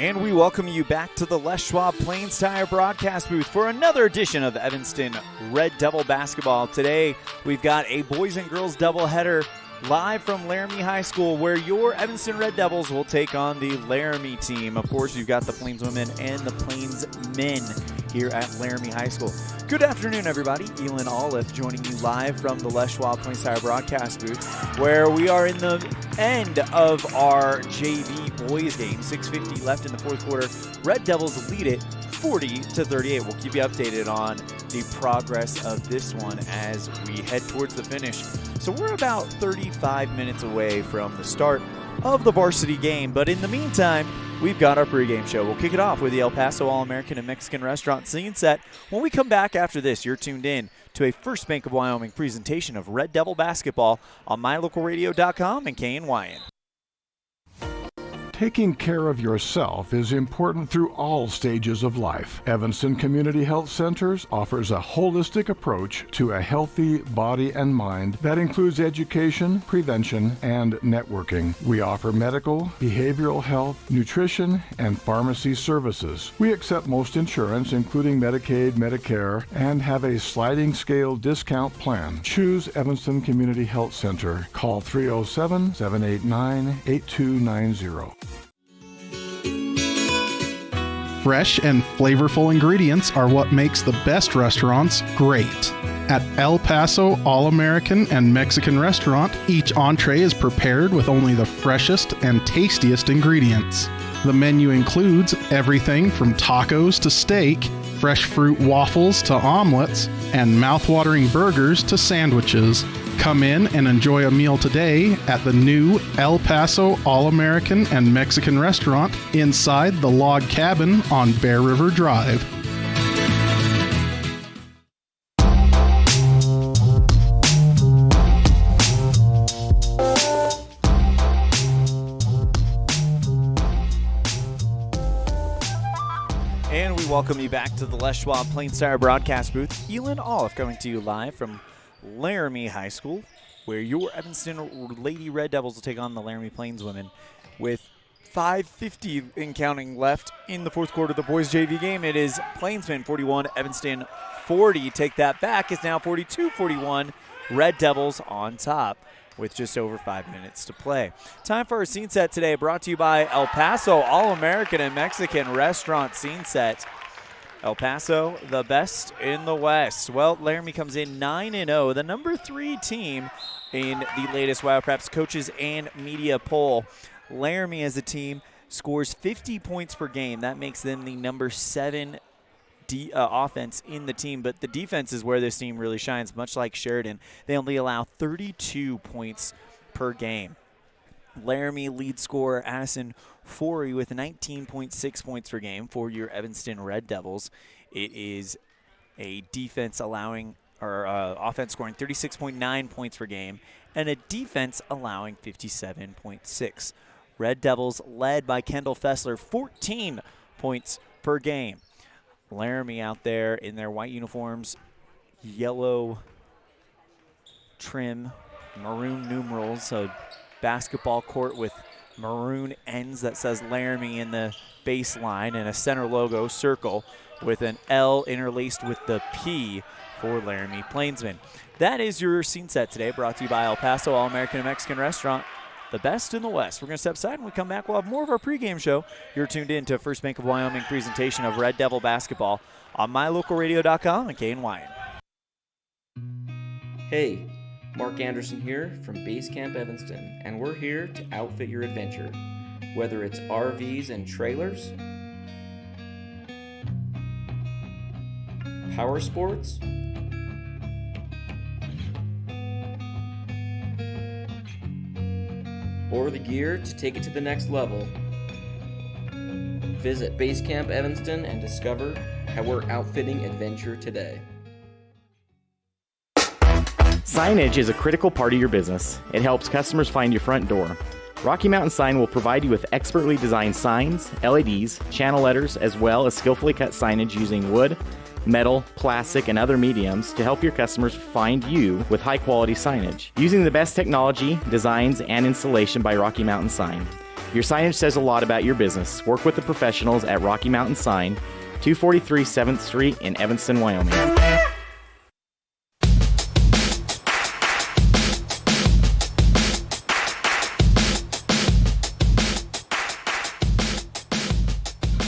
And we welcome you back to the Les Schwab Plains Tire broadcast booth for another edition of Evanston Red Devil basketball. Today, we've got a boys and girls doubleheader live from Laramie High School, where your Evanston Red Devils will take on the Laramie team. Of course, you've got the Plains women and the Plains men here at Laramie High School. Good afternoon, everybody. Elan Olliff joining you live from the Les Schwab Plains Tire broadcast booth, where we are in the end of our JV boys game. 6:50 left in the fourth quarter. Red Devils lead it 40-38. We'll keep you updated on the progress of this one as we head towards the finish. So we're about 35 minutes away from the start of the varsity game, but in the meantime, we've got our pregame show. We'll kick it off with the El Paso All-American and Mexican Restaurant scene set. When we come back after this, you're tuned in to a First Bank of Wyoming presentation of Red Devil basketball on MyLocalRadio.com and KNYN. Taking care of yourself is important through all stages of life. Evanston Community Health Centers offers a holistic approach to a healthy body and mind that includes education, prevention, and networking. We offer medical, behavioral health, nutrition, and pharmacy services. We accept most insurance, including Medicaid, Medicare, and have a sliding scale discount plan. Choose Evanston Community Health Center. Call 307-789-8290. Fresh and flavorful ingredients are what makes the best restaurants great. At El Paso All-American and Mexican Restaurant, each entree is prepared with only the freshest and tastiest ingredients. The menu includes everything from tacos to steak, fresh fruit waffles to omelets, and mouth-watering burgers to sandwiches. Come in and enjoy a meal today at the new El Paso All-American and Mexican Restaurant inside the log cabin on Bear River Drive. And we welcome you back to the Les Schwab Plains Tire broadcast booth. Elan Olliff coming to you live from Laramie High School, where your Evanston Lady Red Devils will take on the Laramie Plains women with 5:50 and counting left in the fourth quarter of the boys JV game. It is Plainsmen 41, Evanston 40. Take that back. It's now 42-41. Red Devils on top with just over 5 minutes to play. Time for our scene set today, brought to you by El Paso All-American and Mexican Restaurant scene set. El Paso, the best in the West. Well, Laramie comes in 9-0, the number 3 team in the latest WyoPreps coaches and media poll. Laramie as a team scores 50 points per game. That makes them the number 7 offense in the team, but the defense is where this team really shines. Much like Sheridan, they only allow 32 points per game. Laramie lead scorer Addison Forey with 19.6 points per game for your Evanston Red Devils. It is a defense allowing, or offense scoring 36.9 points per game, and a defense allowing 57.6. Red Devils led by Kendall Fessler, 14 points per game. Laramie out there in their white uniforms, yellow trim, maroon numerals, a basketball court with maroon ends that says Laramie in the baseline, and a center logo circle with an L interlaced with the P for Laramie Plainsmen. That is your scene set today, brought to you by El Paso All-American and Mexican Restaurant, the best in the West. We're going to step aside. When we come back, we'll have more of our pregame show. You're tuned in to First Bank of Wyoming presentation of Red Devil basketball on MyLocalRadio.com and KNYN. Hey, Mark Anderson here from Base Camp Evanston, and we're here to outfit your adventure. Whether it's RVs and trailers, power sports, or the gear to take it to the next level, visit Base Camp Evanston and discover how we're outfitting adventure today. Signage is a critical part of your business. It helps customers find your front door. Rocky Mountain Sign will provide you with expertly designed signs, LEDs, channel letters, as well as skillfully cut signage using wood, metal, plastic, and other mediums to help your customers find you with high-quality signage. Using the best technology, designs, and installation by Rocky Mountain Sign. Your signage says a lot about your business. Work with the professionals at Rocky Mountain Sign, 243 7th Street in Evanston, Wyoming.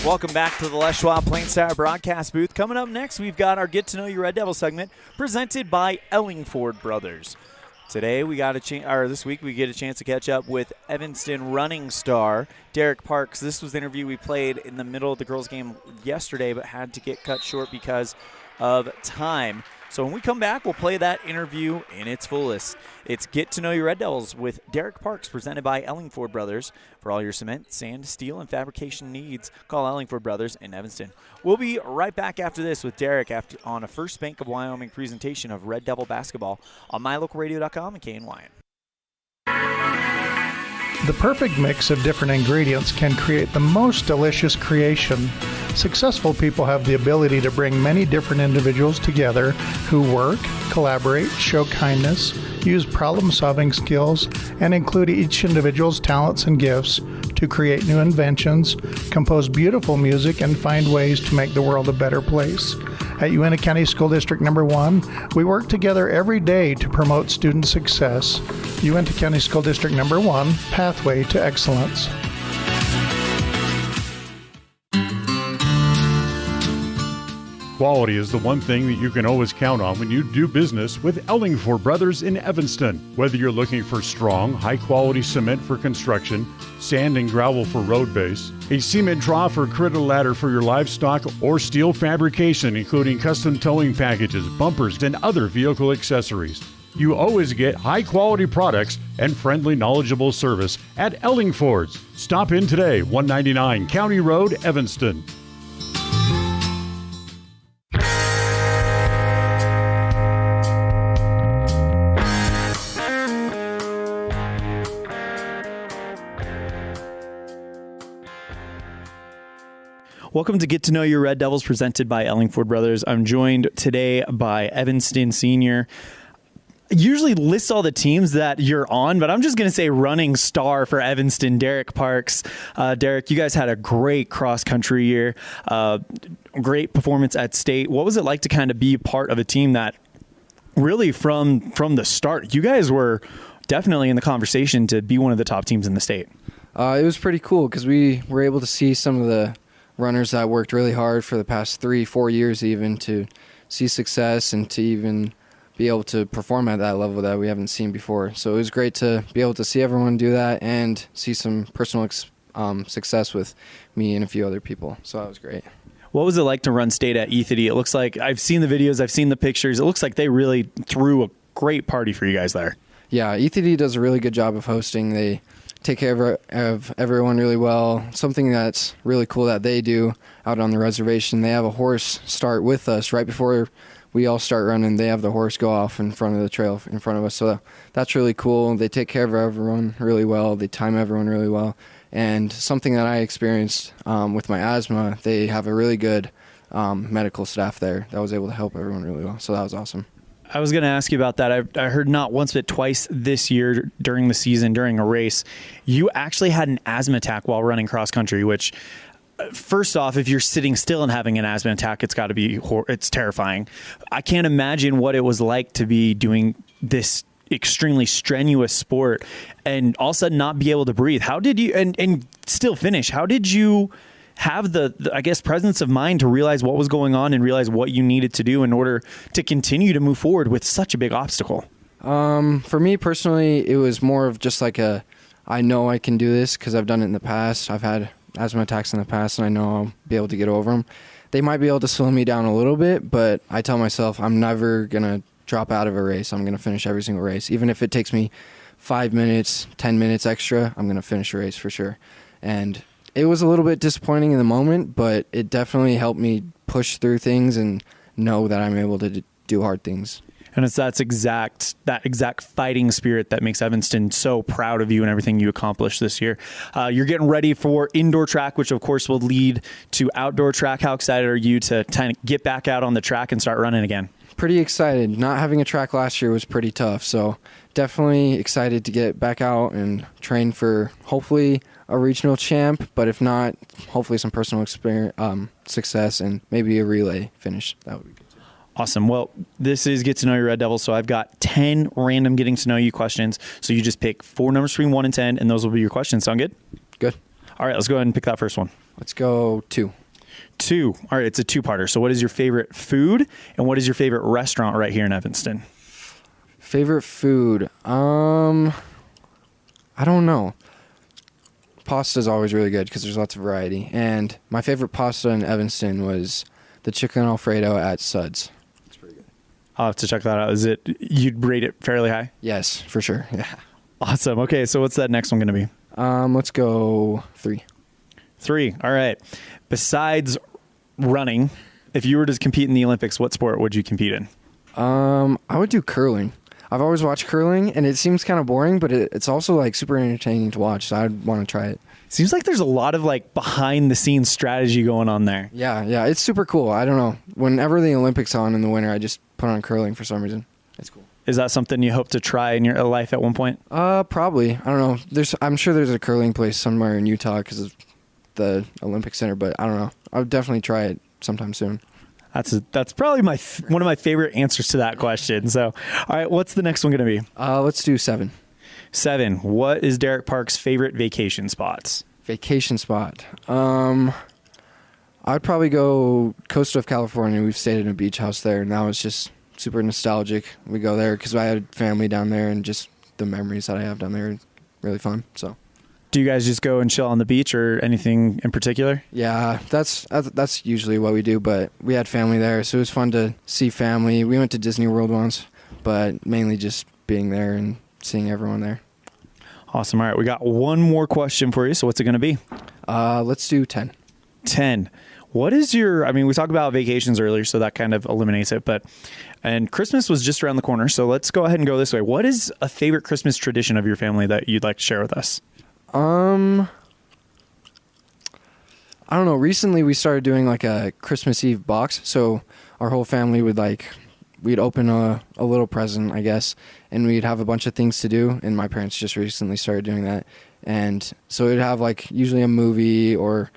Welcome back to the Les Schwab Plain Star broadcast booth. Coming up next, we've got our Get to Know Your Red Devil segment presented by Ellingford Brothers. Today this week we get a chance to catch up with Evanston running star Derek Parks. This was the interview we played in the middle of the girls' game yesterday, but had to get cut short because of time. So when we come back, we'll play that interview in its fullest. It's Get to Know Your Red Devils with Derek Parks, presented by Ellingford Brothers. For all your cement, sand, steel, and fabrication needs, call Ellingford Brothers in Evanston. We'll be right back after this with Derek on a First Bank of Wyoming presentation of Red Devil basketball on mylocalradio.com and KNYN. The perfect mix of different ingredients can create the most delicious creation. Successful people have the ability to bring many different individuals together who work, collaborate, show kindness, use problem-solving skills, and include each individual's talents and gifts to create new inventions, compose beautiful music, and find ways to make the world a better place. At Uintah County School District Number 1, we work together every day to promote student success. Uintah County School District Number 1, Pathway to Excellence. Quality is the one thing that you can always count on when you do business with Ellingford Brothers in Evanston. Whether you're looking for strong, high-quality cement for construction, sand and gravel for road base, a cement trough or critter ladder for your livestock, or steel fabrication including custom towing packages, bumpers, and other vehicle accessories, you always get high-quality products and friendly, knowledgeable service at Ellingford's. Stop in today, 199 County Road, Evanston. Welcome to Get to Know Your Red Devils, presented by Ellingford Brothers. I'm joined today by Evanston senior. Usually lists all the teams that you're on, but I'm just going to say running star for Evanston, Derek Parks. Derek, you guys had a great cross-country year, great performance at state. What was it like to kind of be part of a team that really from the start, you guys were definitely in the conversation to be one of the top teams in the state? It was pretty cool because we were able to see some of the runners that worked really hard for the past 3-4 years even to see success and to even be able to perform at that level that we haven't seen before. So it was great to be able to see everyone do that and see some personal success with me and a few other people. So that was great. What was it like to run state at ETHD? It looks like I've seen the videos, I've seen the pictures. It looks like they really threw a great party for you guys there. Yeah, ETHD does a really good job of hosting. They take care of everyone really well. Something that's really cool that they do out on the reservation, they have a horse start with us right before we all start running. They have the horse go off in front of the trail in front of us. So that's really cool. They take care of everyone really well. They time everyone really well. And something that I experienced with my asthma, they have a really good medical staff there that was able to help everyone really well. So that was awesome. I was going to ask you about that. I heard not once but twice this year during the season, during a race, you actually had an asthma attack while running cross country, which first off, if you're sitting still and having an asthma attack, it's got to be, it's terrifying. I can't imagine what it was like to be doing this extremely strenuous sport and all of a sudden not be able to breathe. How did you, and still finish, how did you have the, I guess, presence of mind to realize what was going on and realize what you needed to do in order to continue to move forward with such a big obstacle? For me personally, it was more of just like I know I can do this because I've done it in the past. I've had asthma attacks in the past, and I know I'll be able to get over them. They might be able to slow me down a little bit, but I tell myself I'm never going to drop out of a race. I'm going to finish every single race. Even if it takes me 5 minutes, 10 minutes extra, I'm going to finish a race for sure. And it was a little bit disappointing in the moment, but it definitely helped me push through things and know that I'm able to do hard things. And it's that exact fighting spirit that makes Evanston so proud of you and everything you accomplished this year. You're getting ready for indoor track, which of course will lead to outdoor track. How excited are you to kind of get back out on the track and start running again? Pretty excited. Not having a track last year was pretty tough, so definitely excited to get back out and train for hopefully a regional champ, but if not, hopefully some personal experience, success, and maybe a relay finish. That would be good too. Awesome. Well, this is Get to Know Your Red Devils, so I've got 10 random getting to know you questions. So you just pick 4 numbers between 1 and 10, and those will be your questions. Sound good? Good. All right, let's go ahead and pick that first one. Let's go 2. 2. All right, it's a 2-parter. So what is your favorite food, and what is your favorite restaurant right here in Evanston? Favorite food? I don't know. Pasta is always really good because there's lots of variety. And my favorite pasta in Evanston was the chicken Alfredo at Suds. It's pretty good. I'll have to check that out. Is it, you'd rate it fairly high? Yes, for sure. Yeah. Awesome. Okay, so what's that next one going to be? Let's go 3. 3. All right. Besides running, if you were to compete in the Olympics, what sport would you compete in? I would do curling. I've always watched curling, and it seems kind of boring, but it's also like super entertaining to watch, so I'd want to try it. Seems like there's a lot of like behind the scenes strategy going on there. Yeah, it's super cool. I don't know. Whenever the Olympics on in the winter, I just put on curling for some reason. It's cool. Is that something you hope to try in your life at one point? Probably. I don't know. I'm sure there's a curling place somewhere in Utah because of the Olympic Center, but I don't know. I would definitely try it sometime soon. That's probably one of my favorite answers to that question. So, all right, what's the next one going to be? Let's do 7. 7. What is Derek Park's favorite vacation spots? Vacation spot. I'd probably go coast of California. We've stayed in a beach house there, and that was just super nostalgic. We go there because I had family down there, and just the memories that I have down there are really fun. So. Do you guys just go and chill on the beach or anything in particular? Yeah, that's usually what we do, but we had family there, so it was fun to see family. We went to Disney World once, but mainly just being there and seeing everyone there. Awesome. All right, we got one more question for you, so what's it going to be? Let's do 10. 10. What is we talked about vacations earlier, so that kind of eliminates it, and Christmas was just around the corner, so let's go ahead and go this way. What is a favorite Christmas tradition of your family that you'd like to share with us? I don't know. Recently, we started doing like a Christmas Eve box. So our whole family we'd open a little present, I guess, and we'd have a bunch of things to do. And my parents just recently started doing that. And so it'd have like usually a movie or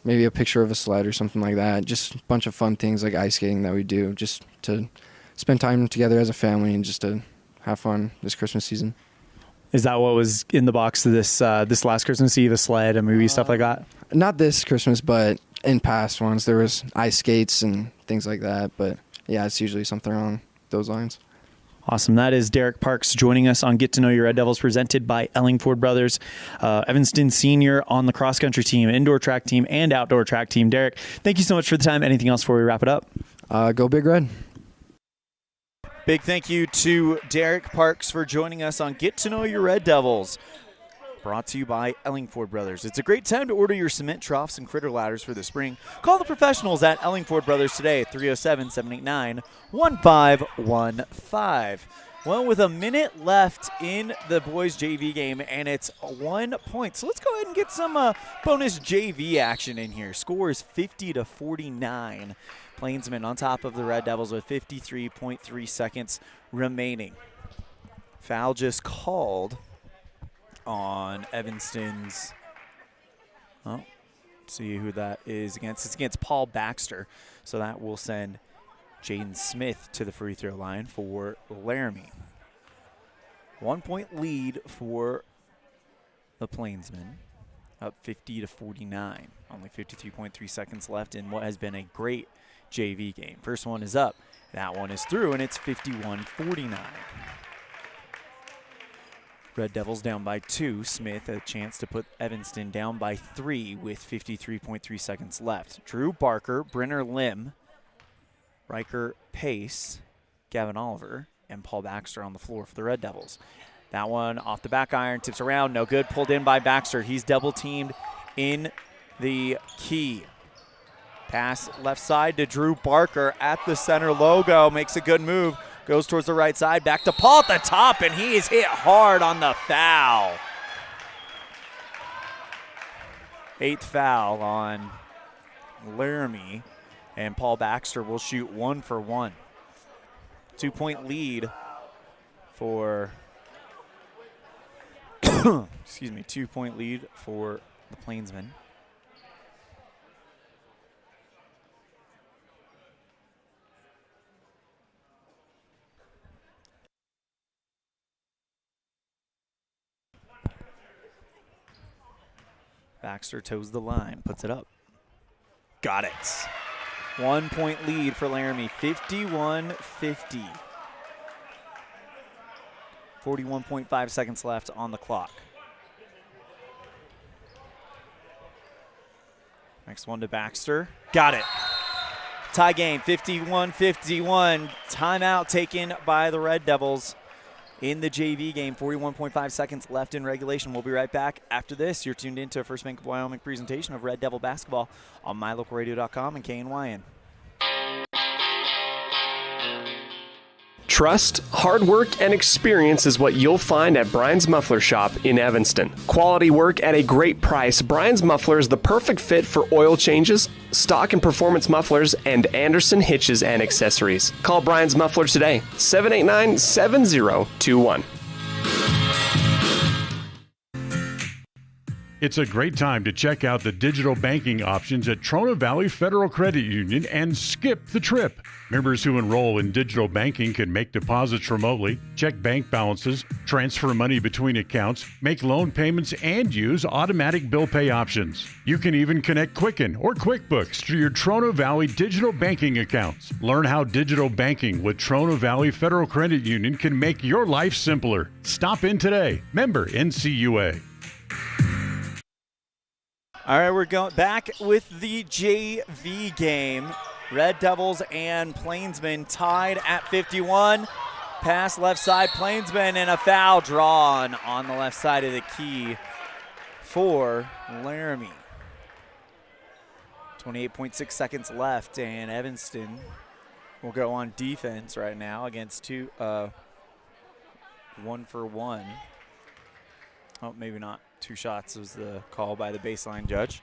maybe a picture of a sled or something like that. Just a bunch of fun things like ice skating that we do just to spend time together as a family and just to have fun this Christmas season. Is that what was in the box this last Christmas Eve, a sled, a movie, stuff like that? Not this Christmas, but in past ones. There was ice skates and things like that. But, yeah, it's usually something along those lines. Awesome. That is Derek Parks joining us on Get to Know Your Red Devils, presented by Ellingford Brothers, Evanston senior on the cross-country team, indoor track team, and outdoor track team. Derek, thank you so much for the time. Anything else before we wrap it up? Go Big Red. Big thank you to Derek Parks for joining us on Get to Know Your Red Devils, brought to you by Ellingford Brothers. It's a great time to order your cement troughs and critter ladders for the spring. Call the professionals at Ellingford Brothers today at 307-789-1515. Well, with a minute left in the boys JV game, and it's 1 point. So let's go ahead and get some bonus JV action in here. Score is 50-49. Plainsmen on top of the Red Devils with 53.3 seconds remaining. Foul just called on Evanston's. Oh, see who that is against. It's against Paul Baxter. So that will send Jaden Smith to the free throw line for Laramie. 1 point lead for the Plainsmen, up 50-49. Only 53.3 seconds left in what has been a great JV game. First one is up. That one is through, and it's 51-49. Red Devils down by 2. Smith a chance to put Evanston down by 3 with 53.3 seconds left. Drew Barker, Brenner Lim, Riker Pace, Gavin Oliver, and Paul Baxter on the floor for the Red Devils. That one off the back iron, tips around, no good. Pulled in by Baxter. He's double teamed in the key. Pass left side to Drew Barker at the center logo. Makes a good move. Goes towards the right side. Back to Paul at the top, and he is hit hard on the foul. 8th foul on Laramie, and Paul Baxter will shoot 1 for 1. 2 point lead for excuse me, 2-point lead for the Plainsmen. Baxter toes the line, puts it up. Got it. 1-point lead for Laramie, 51-50. 41.5 seconds left on the clock. Next one to Baxter. Got it. Tie game, 51-51. Timeout taken by the Red Devils in the JV game. 41.5 seconds left in regulation. We'll be right back after this. You're tuned into a First Bank of Wyoming presentation of Red Devil basketball on mylocalradio.com and KNYN. Trust, hard work, and experience is what you'll find at Brian's Muffler Shop in Evanston. Quality work at a great price. Brian's Muffler is the perfect fit for oil changes, stock and performance mufflers, and Anderson hitches and accessories. Call Brian's Muffler today, 789-7021. It's a great time to check out the digital banking options at Trona Valley Federal Credit Union and skip the trip. Members who enroll in digital banking can make deposits remotely, check bank balances, transfer money between accounts, make loan payments, and use automatic bill pay options. You can even connect Quicken or QuickBooks to your Trona Valley digital banking accounts. Learn how digital banking with Trona Valley Federal Credit Union can make your life simpler. Stop in today. Member NCUA. All right, we're going back with the JV game. Red Devils and Plainsmen tied at 51. Pass left side, Plainsmen, and a foul drawn on the left side of the key for Laramie. 28.6 seconds left, and Evanston will go on defense right now against 1-for-1. Oh, maybe not. 2 shots was the call by the baseline judge.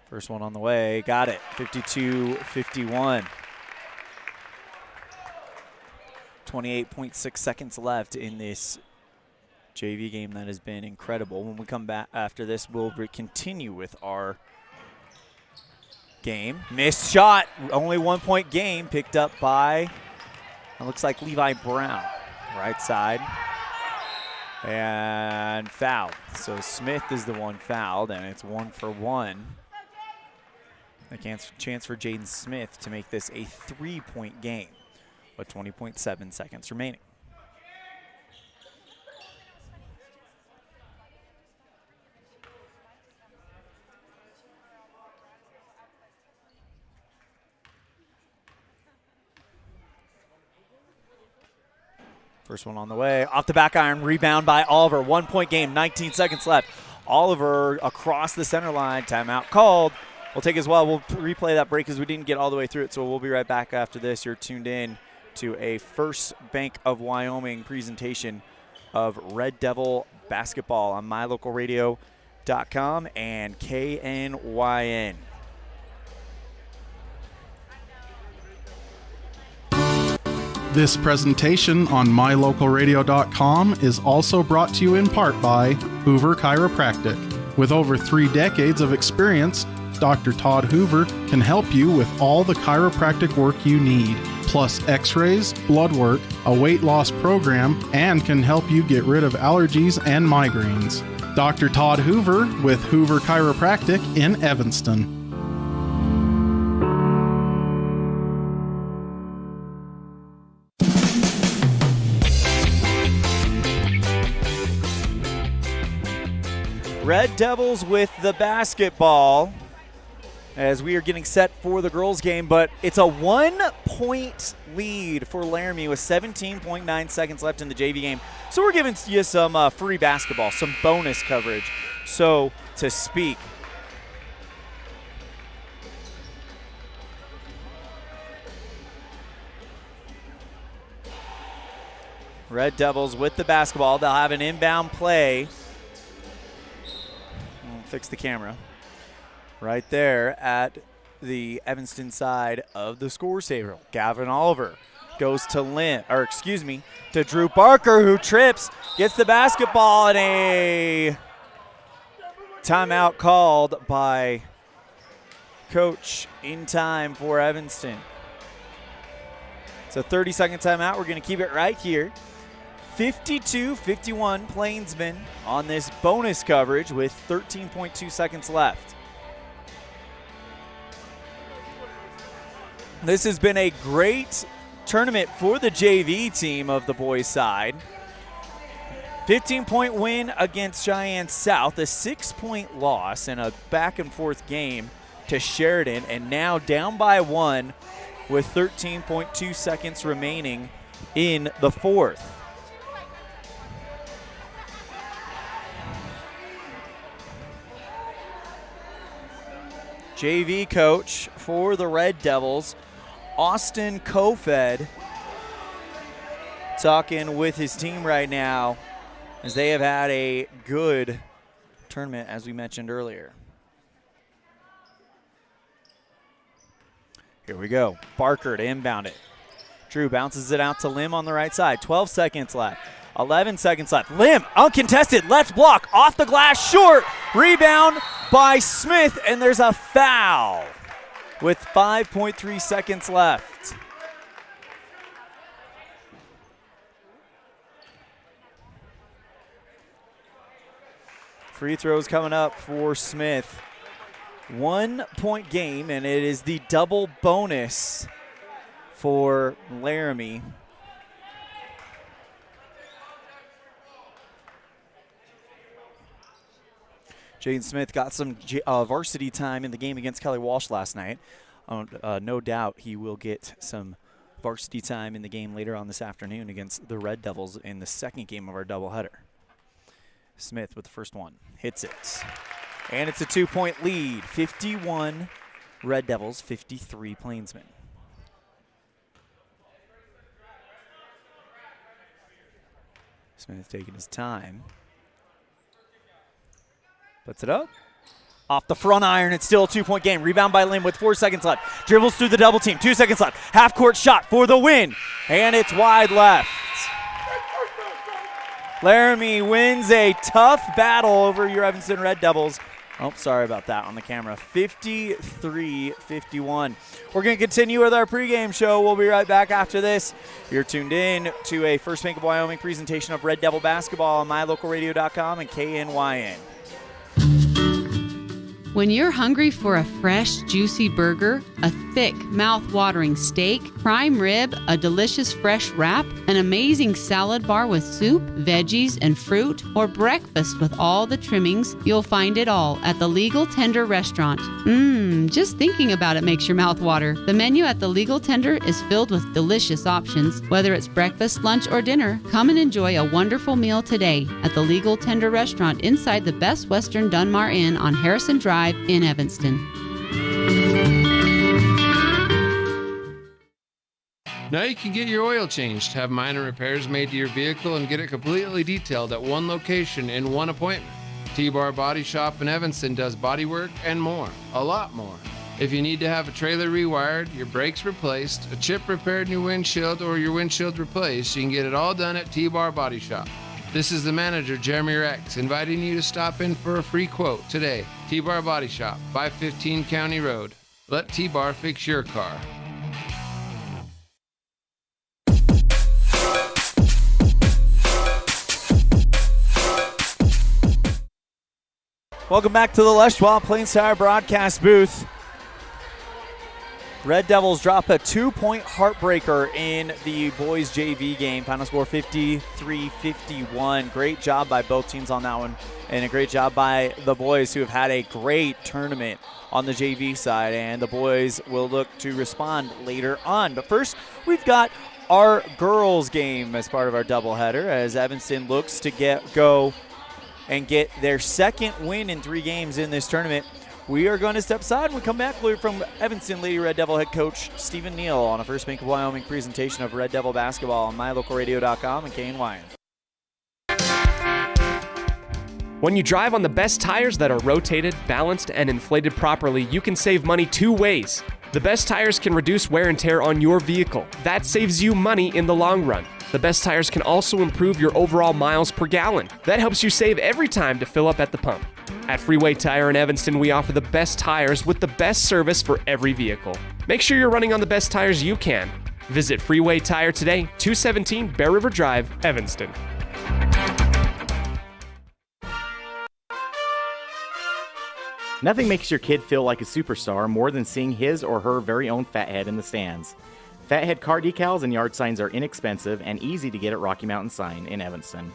First one on the way. Got it. 52-51. 28.6 seconds left in this JV game that has been incredible. When we come back after this, we'll continue with our game. Missed shot. Only 1-point game picked up by, it looks like Levi Brown. Right side. And fouled. So Smith is the one fouled, and it's 1-for-1. A chance for Jaden Smith to make this a 3-point game with 20.7 seconds remaining. First one on the way. Off the back iron, rebound by Oliver. 1-point game, 19 seconds left. Oliver across the center line. Timeout called. We'll take as well. We'll replay that break because we didn't get all the way through it, so we'll be right back after this. You're tuned in to a First Bank of Wyoming presentation of Red Devil basketball on mylocalradio.com and KNYN. This presentation on mylocalradio.com is also brought to you in part by Hoover Chiropractic. With over 3 decades of experience, Dr. Todd Hoover can help you with all the chiropractic work you need, plus x-rays, blood work, a weight loss program, and can help you get rid of allergies and migraines. Dr. Todd Hoover with Hoover Chiropractic in Evanston. Red Devils with the basketball as we are getting set for the girls' game, but it's a 1-point lead for Laramie with 17.9 seconds left in the JV game. So we're giving you some free basketball, some bonus coverage, so to speak. Red Devils with the basketball. They'll have an inbound play. Fix the camera. Right there at the Evanston side of the score saver. Gavin Oliver goes to to Drew Barker, who trips, gets the basketball, and a timeout called by coach in time for Evanston. It's a 30-second timeout. We're going to keep it right here. 52-51 Plainsmen on this bonus coverage with 13.2 seconds left. This has been a great tournament for the JV team of the boys' side. 15-point win against Cheyenne South, a 6-point loss, and a back-and-forth game to Sheridan, and now down by 1 with 13.2 seconds remaining in the fourth. JV coach for the Red Devils, Austin Kofed, talking with his team right now as they have had a good tournament, as we mentioned earlier. Here we go. Barker to inbound it. Drew bounces it out to Lim on the right side. 12 seconds left. 11 seconds left. Lim, uncontested, left block, off the glass, short. Rebound by Smith, and there's a foul with 5.3 seconds left. Free throws coming up for Smith. 1 point game, and it is the double bonus for Laramie. Jaden Smith got some varsity time in the game against Kelly Walsh last night. No doubt he will get some varsity time in the game later on this afternoon against the Red Devils in the second game of our doubleheader. Smith with the first one. Hits it. And it's a 2-point lead. 51 Red Devils, 53 Plainsmen. Smith taking his time. Puts it up. Off the front iron, it's still a 2-point game. Rebound by Lim with 4 seconds left. Dribbles through the double team, 2 seconds left. Half-court shot for the win, and it's wide left. Laramie wins a tough battle over your Evanston Red Devils. Oh, sorry about that on the camera. 53-51. We're going to continue with our pregame show. We'll be right back after this. You're tuned in to a First Bank of Wyoming presentation of Red Devil basketball on mylocalradio.com and KNYN. When you're hungry for a fresh, juicy burger, a thick, mouth-watering steak, prime rib, a delicious fresh wrap, an amazing salad bar with soup, veggies, and fruit, or breakfast with all the trimmings, you'll find it all at the Legal Tender Restaurant. Just thinking about it makes your mouth water. The menu at the Legal Tender is filled with delicious options. Whether it's breakfast, lunch, or dinner, come and enjoy a wonderful meal today at the Legal Tender Restaurant inside the Best Western Dunmar Inn on Harrison Drive in Evanston. Now you can get your oil changed, have minor repairs made to your vehicle, and get it completely detailed at one location in one appointment. T-Bar Body Shop in Evanston does body work and more, a lot more. If you need to have a trailer rewired, your brakes replaced, a chip repaired in your windshield, or your windshield replaced, you can get it all done at T-Bar Body Shop. This is the manager, Jeremy Rex, inviting you to stop in for a free quote today. T-Bar Body Shop, 515 County Road. Let T-Bar fix your car. Welcome back to the Les Schwab Plains Tire broadcast booth. Red Devils drop a 2-point heartbreaker in the boys JV game. Final score 53-51. Great job by both teams on that one, and a great job by the boys, who have had a great tournament on the JV side, and the boys will look to respond later on. But first, we've got our girls game as part of our doubleheader, as Evanston looks to go and get their second win in 3 games in this tournament. We are going to step aside and we come back from Evanston Lady Red Devil head coach Stephen Neal on a First Bank of Wyoming presentation of Red Devil basketball on mylocalradio.com and KNYN. When you drive on the best tires that are rotated, balanced, and inflated properly, you can save money 2 ways. The best tires can reduce wear and tear on your vehicle. That saves you money in the long run. The best tires can also improve your overall miles per gallon. That helps you save every time to fill up at the pump. At Freeway Tire in Evanston, we offer the best tires with the best service for every vehicle. Make sure you're running on the best tires you can. Visit Freeway Tire today, 217 Bear River Drive, Evanston. Nothing makes your kid feel like a superstar more than seeing his or her very own Fathead in the stands. Fathead car decals and yard signs are inexpensive and easy to get at Rocky Mountain Sign in Evanston.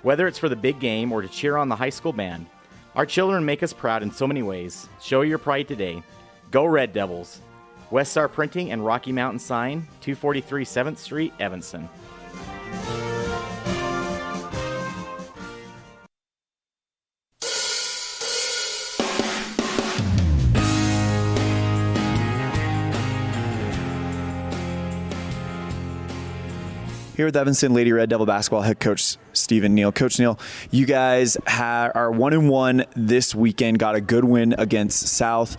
Whether it's for the big game or to cheer on the high school band, our children make us proud in so many ways. Show your pride today. Go Red Devils! West Star Printing and Rocky Mountain Sign, 243 7th Street, Evanston. Here with Evanston Lady Red Devil basketball head coach Stephen Neal. Coach Neal, you guys are 1-1 this weekend. Got a good win against South.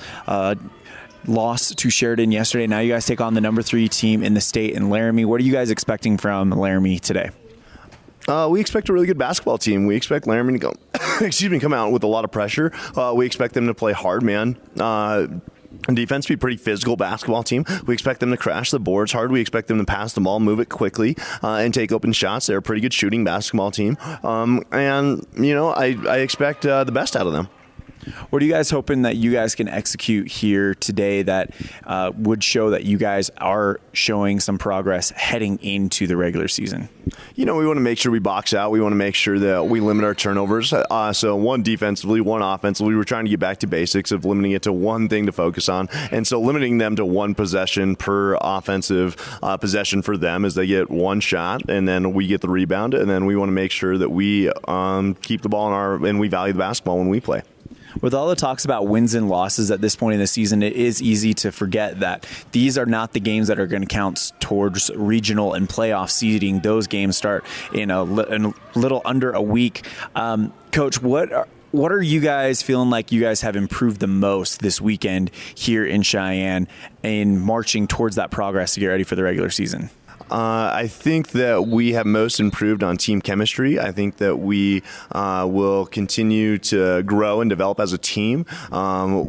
Lost to Sheridan yesterday. Now you guys take on the number 3 team in the state in Laramie. What are you guys expecting from Laramie today? We expect a really good basketball team. We expect Laramie to come out with a lot of pressure. We expect them to play hard, man. And defense be a pretty physical basketball team. We expect them to crash the boards hard. We expect them to pass the ball, move it quickly, and take open shots. They're a pretty good shooting basketball team. I expect the best out of them. What are you guys hoping that you guys can execute here today that would show that you guys are showing some progress heading into the regular season? We want to make sure we box out. We want to make sure that we limit our turnovers. So one defensively, one offensively. We're trying to get back to basics of limiting it to one thing to focus on. And so limiting them to one possession per offensive possession for them as they get one shot, and then we get the rebound. And then we want to make sure that we keep the ball and we value the basketball when we play. With all the talks about wins and losses at this point in the season, it is easy to forget that these are not the games that are going to count towards regional and playoff seeding. Those games start in a little under a week. Coach, what are you guys feeling like you guys have improved the most this weekend here in Cheyenne in marching towards that progress to get ready for the regular season? I think that we have most improved on team chemistry. I think that we will continue to grow and develop as a team.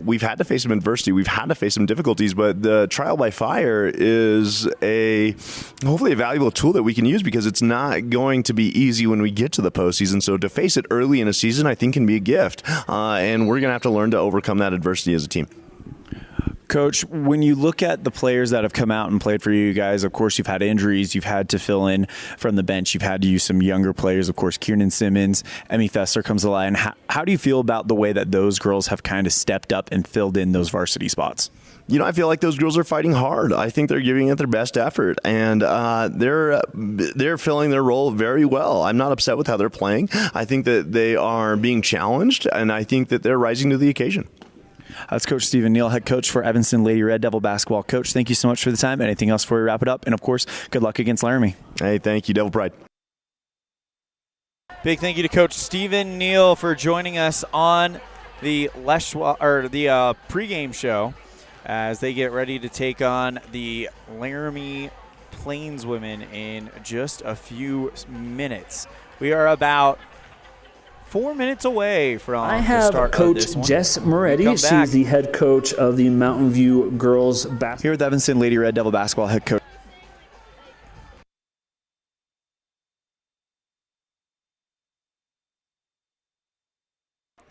We've had to face some adversity. We've had to face some difficulties, but the trial by fire is hopefully a valuable tool that we can use because it's not going to be easy when we get to the postseason. So to face it early in a season, I think can be a gift. And we're going to have to learn to overcome that adversity as a team. Coach, when you look at the players that have come out and played for you guys, of course, you've had injuries. You've had to fill in from the bench. You've had to use some younger players. Of course, Kiernan Simmons, Emmy Fessler comes to line. How do you feel about the way that those girls have kind of stepped up and filled in those varsity spots? I feel like those girls are fighting hard. I think they're giving it their best effort, and they're filling their role very well. I'm not upset with how they're playing. I think that they are being challenged, and I think that they're rising to the occasion. That's Coach Stephen Neal, head coach for Evanston Lady Red Devil basketball. Coach, thank you so much for the time. Anything else before we wrap it up? And, of course, good luck against Laramie. Hey, thank you. Devil Pride. Big thank you to Coach Stephen Neal for joining us on the pregame show as they get ready to take on the Laramie Plainswomen in just a few minutes. We are about 4 minutes away from the start Coach of this one. Jess Moretti. She's the head coach of the Mountain View girls basketball. Here with Evanston Lady Red Devil basketball head coach.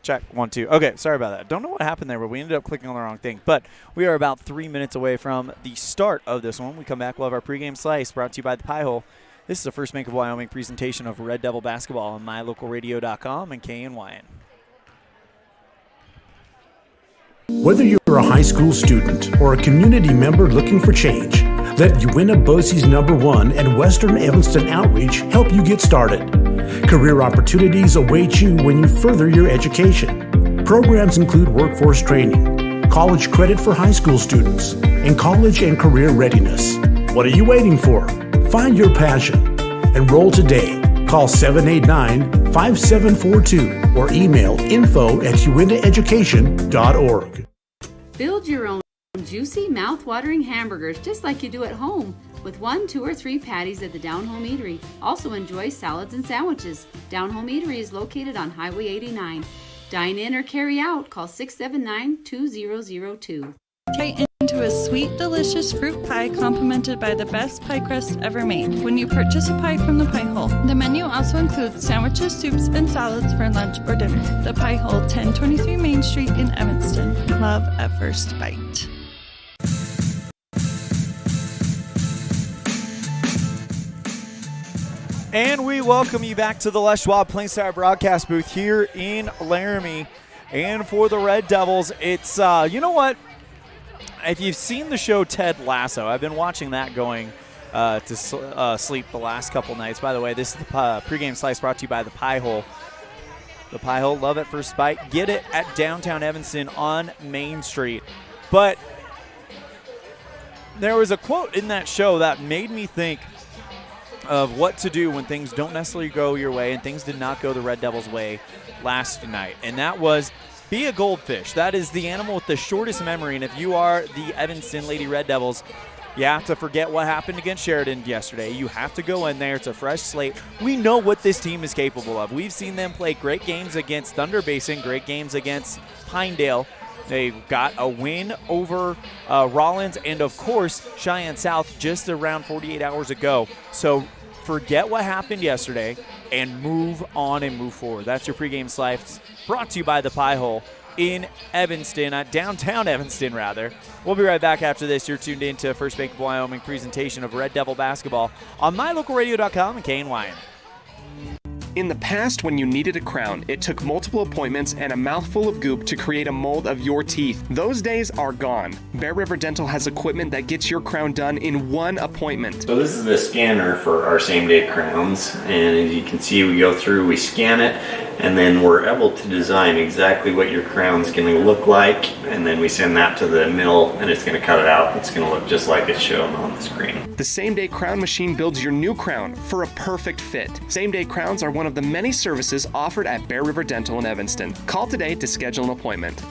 Check, 1, 2. Okay, sorry about that. Don't know what happened there, but we ended up clicking on the wrong thing. But we are about 3 minutes away from the start of this one. We come back, we'll have our pregame slice brought to you by the Pie Hole. This is the First Bank of Wyoming presentation of Red Devil basketball on mylocalradio.com and KNYN. Whether you're a high school student or a community member looking for change, let Uinta BOCES #1 and Western Evanston Outreach help you get started. Career opportunities await you when you further your education. Programs include workforce training, college credit for high school students, and college and career readiness. What are you waiting for? Find your passion. Enroll today. Call 789-5742 or email info@uintaeducation.org. Build your own Juicy, mouth-watering hamburgers just like you do at home with 1, 2, or 3 patties at the Down Home Eatery. Also enjoy salads and sandwiches. Down Home Eatery is located on Highway 89. Dine in or carry out. Call 679-2002. Bite into a sweet, delicious fruit pie complimented by the best pie crust ever made when you purchase a pie from the Pie Hole. The menu also includes sandwiches, soups, and salads for lunch or dinner. The Pie Hole, 1023 Main Street in Evanston. Love at first bite. And we welcome you back to the Les Schwab Plain Star broadcast booth here in Laramie. And for the Red Devils, it's, you know what? If you've seen the show Ted Lasso, I've been watching that going to sleep the last couple nights. By the way, this is the pregame slice brought to you by the Pie Hole. The Pie Hole, love at first bite. Get it at downtown Evanston on Main Street. But there was a quote in that show that made me think of what to do when things don't necessarily go your way, and things did not go the Red Devils' way last night. And that was, be a goldfish. That is the animal with the shortest memory. And if you are the Evanston Lady Red Devils, you have to forget what happened against Sheridan yesterday. You have to go in there. It's a fresh slate. We know what this team is capable of. We've seen them play great games against Thunder Basin, great games against Pinedale. They got a win over Rollins and, of course, Cheyenne South just around 48 hours ago. So forget what happened yesterday and move on and move forward. That's your pregame slice brought to you by the Pie Hole in Evanston, downtown Evanston, rather. We'll be right back after this. You're tuned in to First Bank of Wyoming presentation of Red Devil basketball on mylocalradio.com and KNYN. In the past, when you needed a crown, it took multiple appointments and a mouthful of goop to create a mold of your teeth. Those days are gone. Bear River Dental has equipment that gets your crown done in one appointment. So this is the scanner for our same-day crowns, and as you can see, we go through, we scan it, and then we're able to design exactly what your crown's going to look like, and then we send that to the mill, and it's going to cut it out. It's going to look just like it's shown on the screen. The same-day crown machine builds your new crown for a perfect fit. Same-day crowns are one of the many services offered at Bear River Dental in Evanston. Call today to schedule an appointment.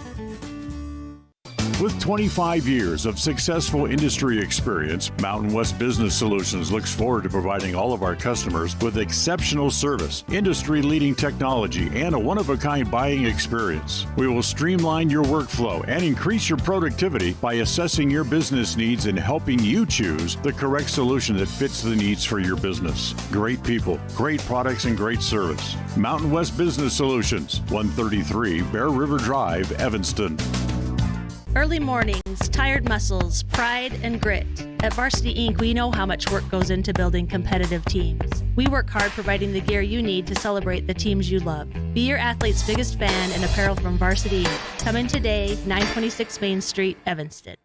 With 25 years of successful industry experience, Mountain West Business Solutions looks forward to providing all of our customers with exceptional service, industry-leading technology, and a one-of-a-kind buying experience. We will streamline your workflow and increase your productivity by assessing your business needs and helping you choose the correct solution that fits the needs for your business. Great people, great products, and great service. Mountain West Business Solutions, 133 Bear River Drive, Evanston. Early mornings, tired muscles, pride, and grit. At Varsity Inc., we know how much work goes into building competitive teams. We work hard providing the gear you need to celebrate the teams you love. Be your athlete's biggest fan in apparel from Varsity Inc. Come in today, 926 Main Street, Evanston.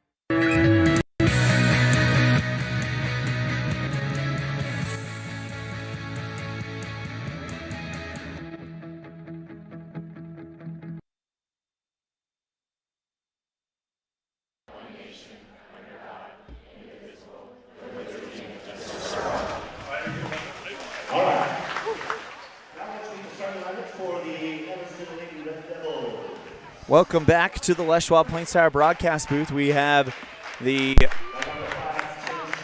Welcome back to the Les Schwab Plain Star broadcast booth. We have the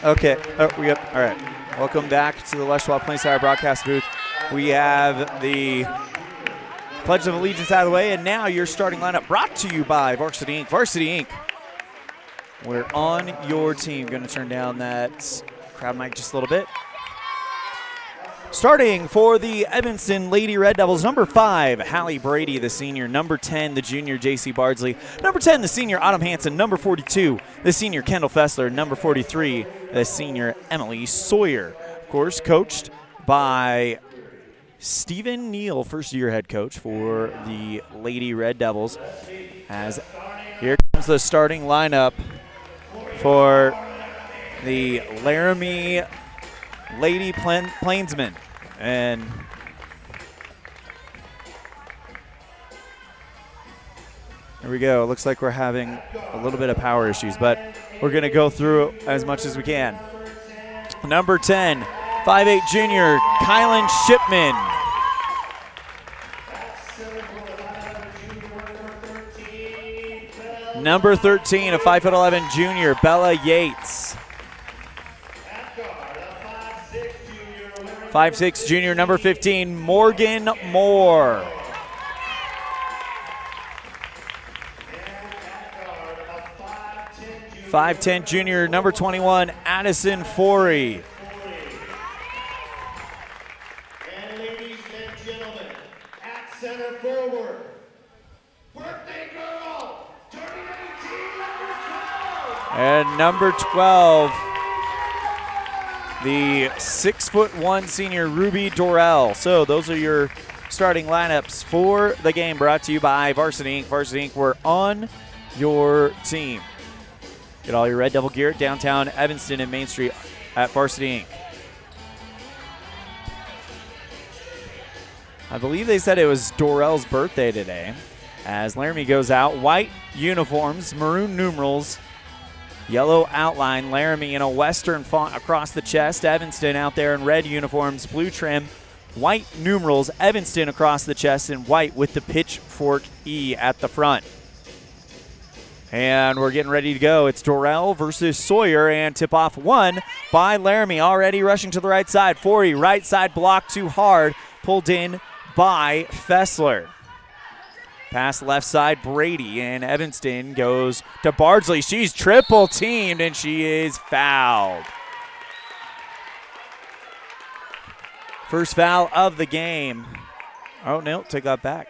all right. Welcome back to the Les Schwab Plain Star broadcast booth. We have the Pledge of Allegiance out of the way, and now your starting lineup brought to you by Varsity Inc. Varsity Inc. We're on your team. Going to turn down that crowd mic just a little bit. Starting for the Evanston Lady Red Devils, number 5, Hallie Brady, the senior. Number 10, the junior, J.C. Bardsley. Number 10, the senior, Autumn Hanson. Number 42, the senior, Kendall Fessler. Number 43, the senior, Emily Sawyer. Of course, coached by Stephen Neal, first-year head coach for the Lady Red Devils. As here comes the starting lineup for the Laramie Lady Plainsmen. And there we go. It looks like we're having a little bit of power issues, but we're going to go through as much as we can. Number 10, 5'8" junior, Kylan Shipman. Number 13, a 5'11" junior, Bella Yates. 5'6" junior, number 15, Morgan Moore. .5'10" junior, number 21, Addison Forey. And ladies and gentlemen, at center forward, birthday girl, turning 18, number 12. And number 12, the 6'1" senior, Ruby Dorrell. So those are your starting lineups for the game, brought to you by Varsity Inc. Varsity Inc., we're on your team. Get all your Red Devil gear at downtown Evanston and Main Street at Varsity Inc. I believe they said it was Dorrell's birthday today. As Laramie goes out, white uniforms, maroon numerals, yellow outline, Laramie in a western font across the chest, Evanston out there in red uniforms, blue trim, white numerals, Evanston across the chest in white with the pitchfork E at the front. And we're getting ready to go. It's Dorrell versus Sawyer, and tip-off won by Laramie. Already rushing to the right side. Forey, right side block too hard. Pulled in by Fessler. Pass left side, Brady, and Evanston goes to Bardsley. She's triple teamed, and she is fouled. First foul of the game. Oh, no, take that back.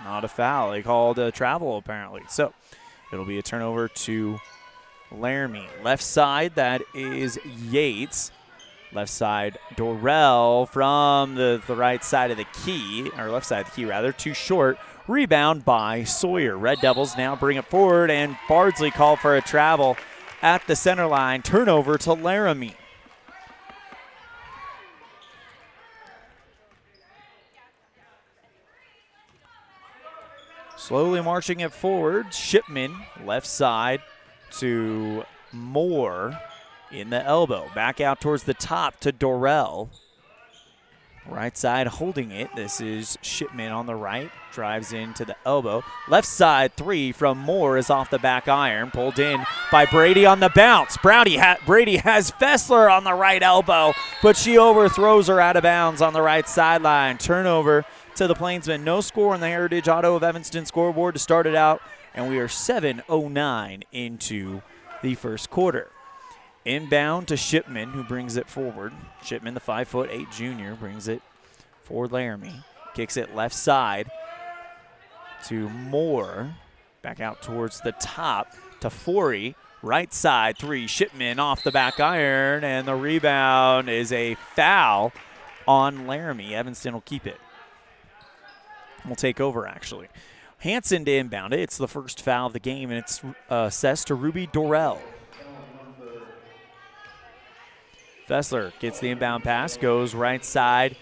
Not a foul. They called a travel, apparently. So it'll be a turnover to Laramie. Left side, that is Yates. Left side, Dorrell from the right side of the key, or left side of the key, rather. Too short. Rebound by Sawyer. Red Devils now bring it forward, and Bardsley called for a travel at the center line. Turnover to Laramie. Slowly marching it forward. Shipman, left side to Moore in the elbow. Back out towards the top to Dorrell. Right side holding it. This is Shipman on the right. Drives into the elbow. Left side three from Moore is off the back iron. Pulled in by Brady on the bounce. Brady has Fessler on the right elbow, but she overthrows her out of bounds on the right sideline. Turnover to the Plainsmen. No score on the Heritage Auto of Evanston scoreboard to start it out, and we are 7:09 into the first quarter. Inbound to Shipman, who brings it forward. Shipman, the 5'8" junior, brings it for Laramie. Kicks it left side to Moore. Back out towards the top to Forey. Right side three. Shipman off the back iron, and the rebound is a foul on Laramie. Evanston will keep it. Will take over, actually. Hanson to inbound it. It's the first foul of the game, and it's assessed to Ruby Dorrell. Fessler gets the inbound pass, goes right side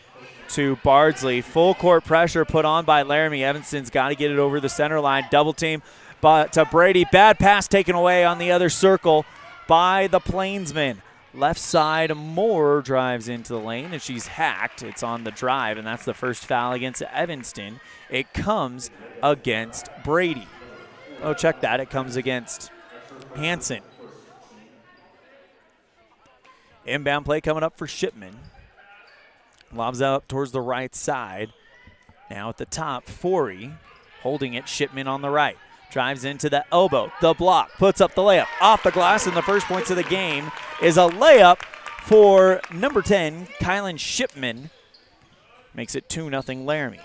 to Bardsley. Full court pressure put on by Laramie. Evanston's got to get it over the center line. Double team but to Brady. Bad pass taken away on the other circle by the Plainsmen. Left side, Moore drives into the lane, and she's hacked. It's on the drive, and that's the first foul against Evanston. It comes against Brady. Oh, check that. It comes against Hanson. Inbound play coming up for Shipman. Lobs out up towards the right side. Now at the top, Forey holding it. Shipman on the right. Drives into the elbow. The block. Puts up the layup. Off the glass, and the first points of the game is a layup for number 10, Kylan Shipman. Makes it 2-0 Laramie.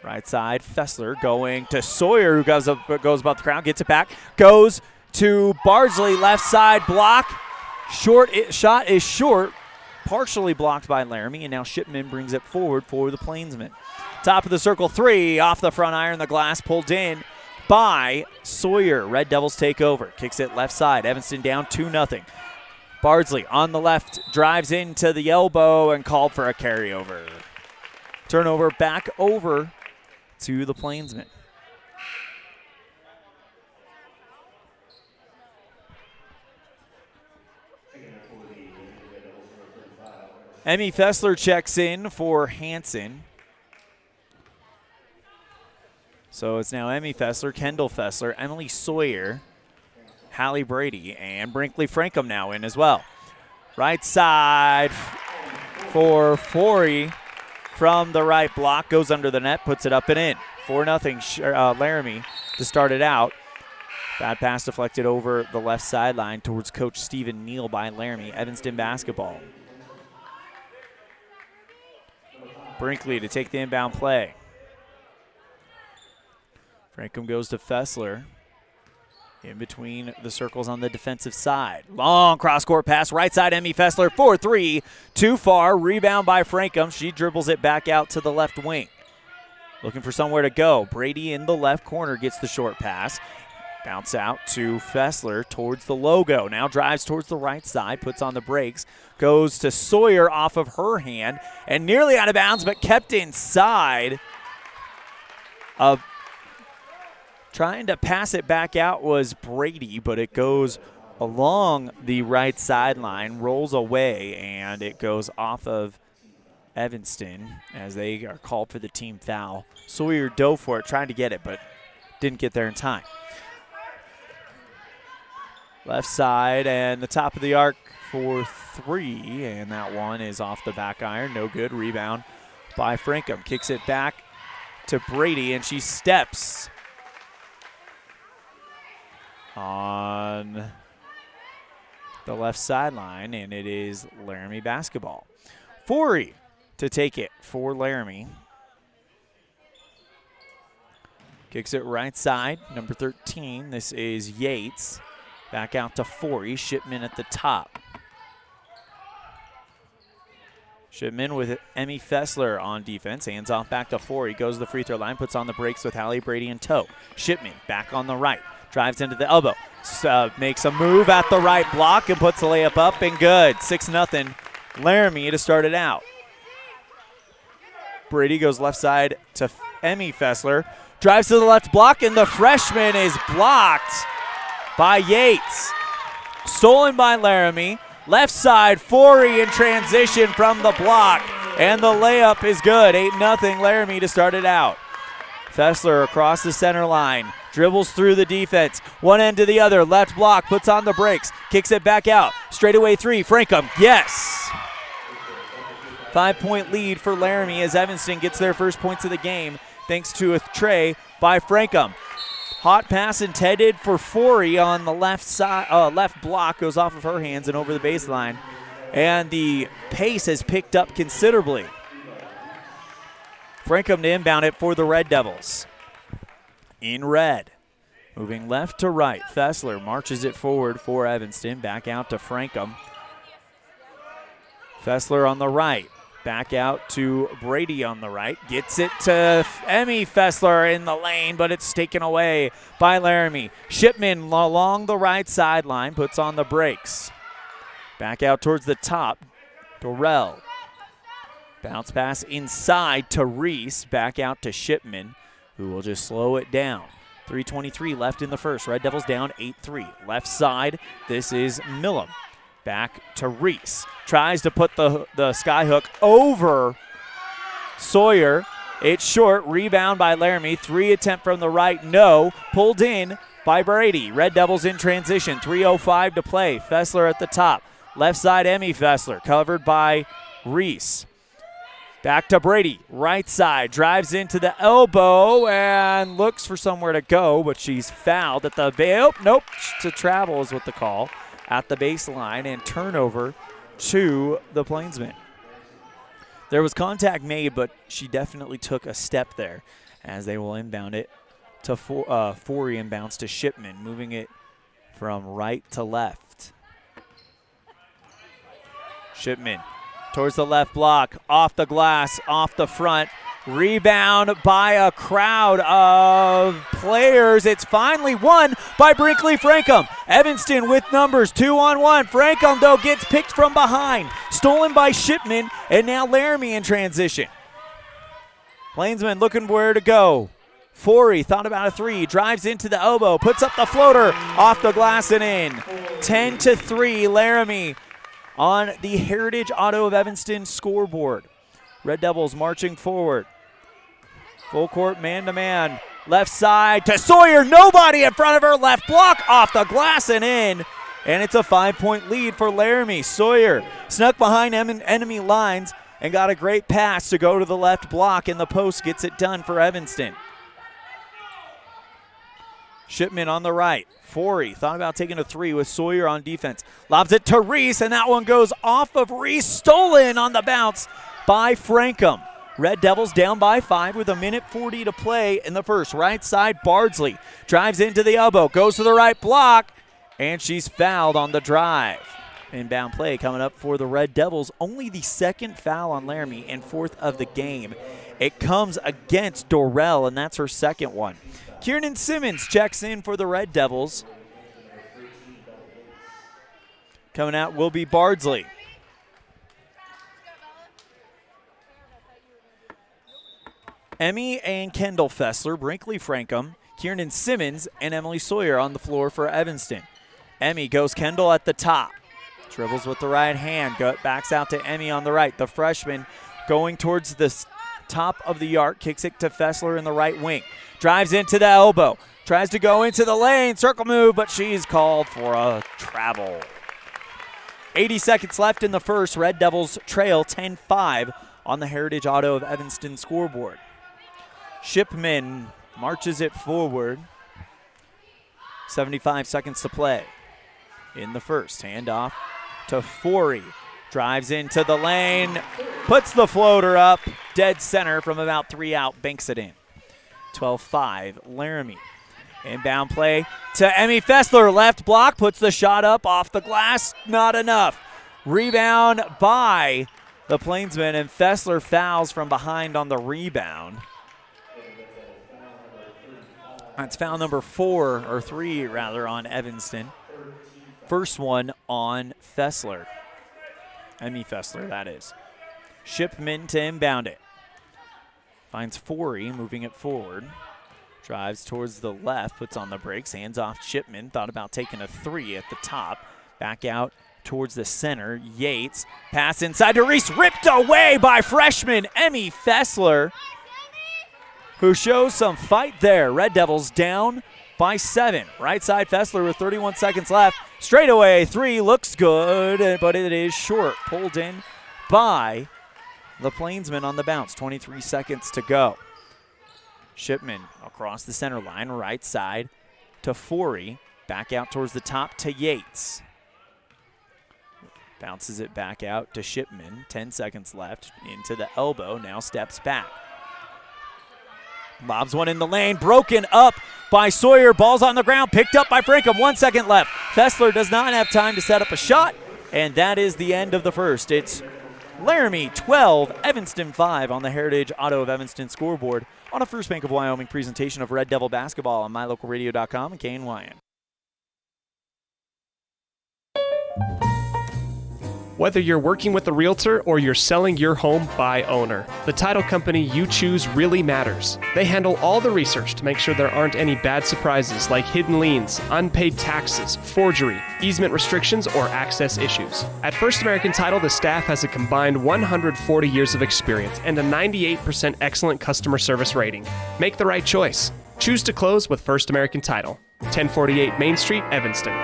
Right side, Fessler going to Sawyer, who goes about the crowd, gets it back. Goes to Bardsley, left side block. Shot is short, partially blocked by Laramie, and now Shipman brings it forward for the Plainsmen. Top of the circle three, off the front iron, the glass pulled in by Sawyer. Red Devils take over, kicks it left side. Evanston down 2-0. Bardsley on the left, drives into the elbow and called for a carryover. Turnover back over to the Plainsmen. Emmy Fessler checks in for Hanson. So it's now Emmy Fessler, Kendall Fessler, Emily Sawyer, Hallie Brady, and Brinkley Frankham now in as well. Right side for Forey from the right block, goes under the net, puts it up and in. 4-0 Laramie to start it out. Bad pass deflected over the left sideline towards Coach Stephen Neal by Laramie. Evanston basketball. Brinkley to take the inbound play. Frankham goes to Fessler. In between the circles on the defensive side. Long cross-court pass, right side, Emmy Fessler, 4-3. Too far, rebound by Frankham. She dribbles it back out to the left wing. Looking for somewhere to go. Brady in the left corner gets the short pass. Bounce out to Fessler towards the logo. Now drives towards the right side, puts on the brakes. Goes to Sawyer off of her hand, and nearly out of bounds, but kept inside. Trying to pass it back out was Brady, but it goes along the right sideline, rolls away, and it goes off of Evanston as they are called for the team foul. Sawyer dove for it, tried to get it, but didn't get there in time. Left side and the top of the arc for 3, and that one is off the back iron. No good. Rebound by Frankham. Kicks it back to Brady, and she steps on the left sideline, and it is Laramie basketball. Forey to take it for Laramie. Kicks it right side, number 13. This is Yates. Back out to Forey. Shipman at the top. Shipman with Emmy Fessler on defense. Hands off back to Forey. Goes to the free throw line. Puts on the brakes with Hallie Brady in tow. Shipman back on the right. Drives into the elbow. Makes a move at the right block and puts the layup up and good. 6-0 Laramie to start it out. Brady goes left side to Emmy Fessler. Drives to the left block, and the freshman is blocked by Yates. Stolen by Laramie. Left side, Forey in transition from the block, and the layup is good. 8-0 Laramie to start it out. Fessler across the center line. Dribbles through the defense. One end to the other. Left block, puts on the brakes. Kicks it back out. Straightaway 3. Frankham, yes. 5-point lead for Laramie as Evanston gets their first points of the game thanks to a tray by Frankham. Hot pass intended for Forey on the left side, left block, goes off of her hands and over the baseline. And the pace has picked up considerably. Frankham to inbound it for the Red Devils. In red. Moving left to right. Fessler marches it forward for Evanston. Back out to Frankham. Fessler on the right. Back out to Brady on the right. Gets it to Emmy Fessler in the lane, but it's taken away by Laramie. Shipman along the right sideline puts on the brakes. Back out towards the top. Dorrell. Bounce pass inside to Reese. Back out to Shipman, who will just slow it down. 3:23 left in the first. Red Devils down 8-3. Left side, this is Millam. Back to Reese. Tries to put the skyhook over Sawyer. It's short. Rebound by Laramie. 3 attempt from the right. No. Pulled in by Brady. Red Devils in transition. 3:05 to play. Fessler at the top. Left side, Emmy Fessler. Covered by Reese. Back to Brady. Right side. Drives into the elbow and looks for somewhere to go, but she's fouled at the nope. To travel is what the call. At the baseline, and turnover to the Plainsmen. There was contact made, but she definitely took a step there as they will inbound it to Forey and bounce to Shipman, moving it from right to left. Shipman towards the left block, off the glass, off the front. Rebound by a crowd of players. It's finally won by Brinkley Frankham. Evanston with numbers 2-on-1. Frankham, though, gets picked from behind. Stolen by Shipman, and now Laramie in transition. Plainsman looking where to go. Forey thought about a 3, drives into the elbow, puts up the floater, off the glass and in. 10-3 Laramie on the Heritage Auto of Evanston scoreboard. Red Devils marching forward. Full court man-to-man. Left side to Sawyer. Nobody in front of her. Left block off the glass and in. And it's a 5-point lead for Laramie. Sawyer snuck behind enemy lines and got a great pass to go to the left block, and the post gets it done for Evanston. Shipman on the right. Forey thought about taking a three with Sawyer on defense. Lobs it to Reese, and that one goes off of Reese. Stolen on the bounce by Frankham. Red Devils down by 5 with 1:40 to play in the first. Right side, Bardsley drives into the elbow, goes to the right block, and she's fouled on the drive. Inbound play coming up for the Red Devils. Only the second foul on Laramie and 4th of the game. It comes against Dorrell, and that's her second one. Kiernan Simmons checks in for the Red Devils. Coming out will be Bardsley. Emmy and Kendall Fessler, Brinkley Frankham, Kiernan Simmons, and Emily Sawyer on the floor for Evanston. Emmy goes Kendall at the top. Dribbles with the right hand, backs out to Emmy on the right. The freshman going towards the top of the arc, kicks it to Fessler in the right wing. Drives into the elbow, tries to go into the lane, circle move, but she's called for a travel. 80 seconds left in the first. Red Devils trail 10-5 on the Heritage Auto of Evanston scoreboard. Shipman marches it forward. 75 seconds to play in the first. Handoff to Forey. Drives into the lane, puts the floater up, dead center from about 3 out, banks it in. 12-5, Laramie. Inbound play to Emmy Fessler. Left block, puts the shot up off the glass, not enough. Rebound by the Plainsmen, and Fessler fouls from behind on the rebound. That's foul number 3 on Evanston. First one on Fessler. Emmy Fessler, that is. Shipman to inbound it. Finds Forey, moving it forward. Drives towards the left, puts on the brakes, hands off Shipman. Thought about taking a 3 at the top. Back out towards the center. Yates, pass inside to Reese, ripped away by freshman Emmy Fessler, who shows some fight there. Red Devils down by 7. Right side Fessler with 31 seconds left. Straightaway 3 looks good, but it is short. Pulled in by the Plainsmen on the bounce. 23 seconds to go. Shipman across the center line, right side to Forey. Back out towards the top to Yates. Bounces it back out to Shipman. 10 seconds left. Into the elbow. Now steps back. Lobs one in the lane. Broken up by Sawyer. Ball's on the ground. Picked up by Frankham. 1 second left. Fessler does not have time to set up a shot. And that is the end of the first. It's Laramie 12, Evanston 5 on the Heritage Auto of Evanston scoreboard on a First Bank of Wyoming presentation of Red Devil basketball on MyLocalRadio.com and KNYN. Whether you're working with a realtor or you're selling your home by owner, the title company you choose really matters. They handle all the research to make sure there aren't any bad surprises like hidden liens, unpaid taxes, forgery, easement restrictions, or access issues. At First American Title, the staff has a combined 140 years of experience and a 98% excellent customer service rating. Make the right choice. Choose to close with First American Title. 1048 Main Street, Evanston.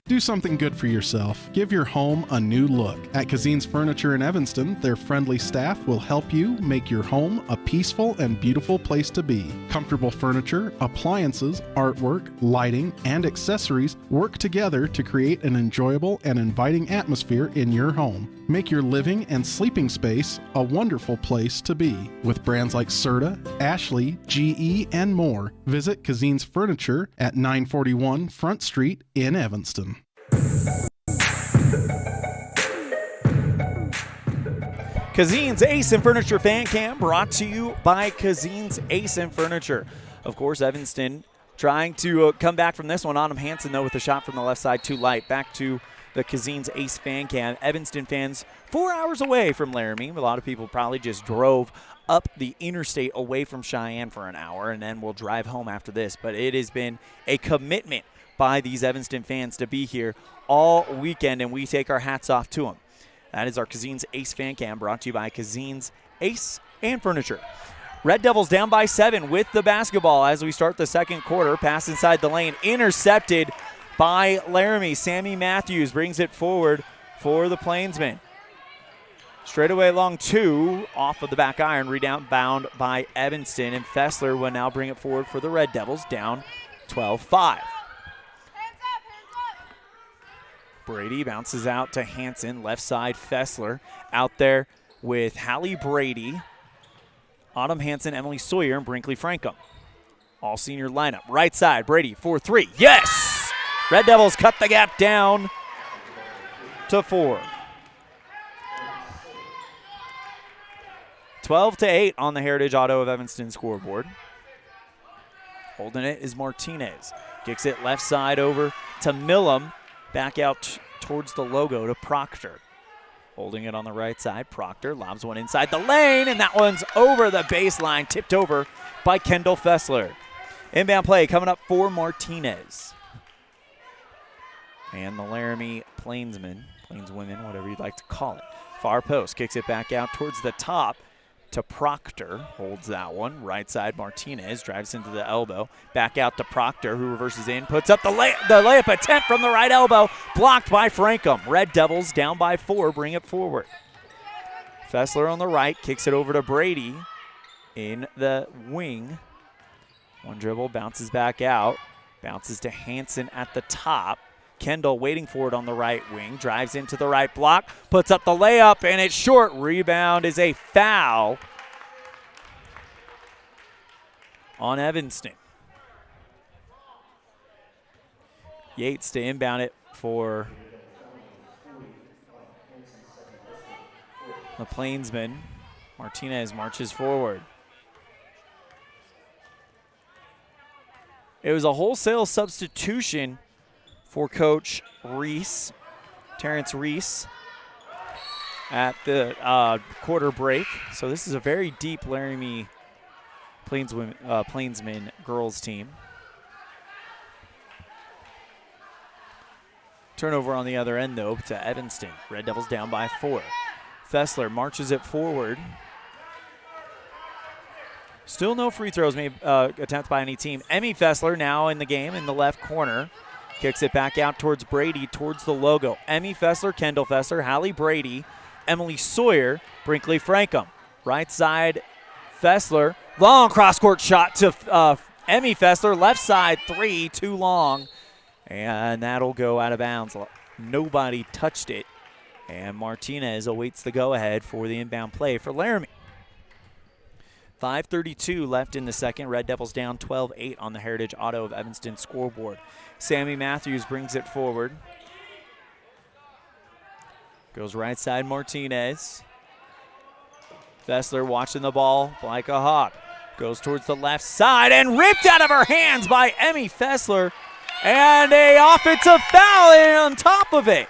Do something good for yourself. Give your home a new look. At Kazine's Furniture in Evanston, their friendly staff will help you make your home a peaceful and beautiful place to be. Comfortable furniture, appliances, artwork, lighting, and accessories work together to create an enjoyable and inviting atmosphere in your home. Make your living and sleeping space a wonderful place to be. With brands like Serta, Ashley, GE, and more, visit Kazine's Furniture at 941 Front Street in Evanston. Kazine's Ace and Furniture Fan Cam brought to you by Kazine's Ace and Furniture. Of course, Evanston trying to come back from this one. Autumn Hansen, though, with a shot from the left side too light. Back to the Kazine's Ace Fan Cam. Evanston fans 4 hours away from Laramie. A lot of people probably just drove up the interstate away from Cheyenne for an hour and then will drive home after this. But it has been a commitment by these Evanston fans to be here all weekend, and we take our hats off to them. That is our Kazine's Ace Fan Cam, brought to you by Kazine's Ace and Furniture. Red Devils down by 7 with the basketball as we start the second quarter. Pass inside the lane, intercepted by Laramie. Sammy Matthews brings it forward for the Plainsmen. Straight away long 2, off of the back iron, rebound by Evanston, and Fessler will now bring it forward for the Red Devils, down 12-5. Brady bounces out to Hanson, left side Fessler. Out there with Hallie Brady, Autumn Hanson, Emily Sawyer, and Brinkley Frankham. All senior lineup. Right side, Brady for 3. Yes! Red Devils cut the gap down to 4. 12-8 on the Heritage Auto of Evanston scoreboard. Holding it is Martinez. Kicks it left side over to Millam. Back out towards the logo to Proctor. Holding it on the right side, Proctor lobs one inside the lane, and that one's over the baseline, tipped over by Kendall Fessler. Inbound play coming up for Martinez. And the Laramie Plainswomen, whatever you'd like to call it. Far post, kicks it back out towards the top to Proctor, holds that one. Right side, Martinez drives into the elbow. Back out to Proctor, who reverses in, puts up the layup attempt from the right elbow, blocked by Frankham. Red Devils down by 4, bring it forward. Fessler on the right, kicks it over to Brady in the wing. One dribble, bounces back out, bounces to Hanson at the top. Kendall waiting for it on the right wing, drives into the right block, puts up the layup, and it's short. Rebound is a foul on Evanston. Yates to inbound it for the Plainsmen. Martinez marches forward. It was a wholesale substitution for Coach Reese, Terrence Reese, at the quarter break. So this is a very deep Laramie Plainsmen girls team. Turnover on the other end, though, to Evanston. Red Devils down by 4. Fessler marches it forward. Still no free throws made attempted by any team. Emmy Fessler now in the game in the left corner. Kicks it back out towards Brady, towards the logo. Emmy Fessler, Kendall Fessler, Hallie Brady, Emily Sawyer, Brinkley Frankham. Right side, Fessler. Long cross-court shot to Emmy Fessler. Left side, 3, too long. And that'll go out of bounds. Nobody touched it. And Martinez awaits the go-ahead for the inbound play for Laramie. 5:32 left in the second. Red Devils down 12-8 on the Heritage Auto of Evanston scoreboard. Sammy Matthews brings it forward. Goes right side, Martinez. Fessler watching the ball like a hawk. Goes towards the left side and ripped out of her hands by Emmy Fessler. And a offensive foul on top of it.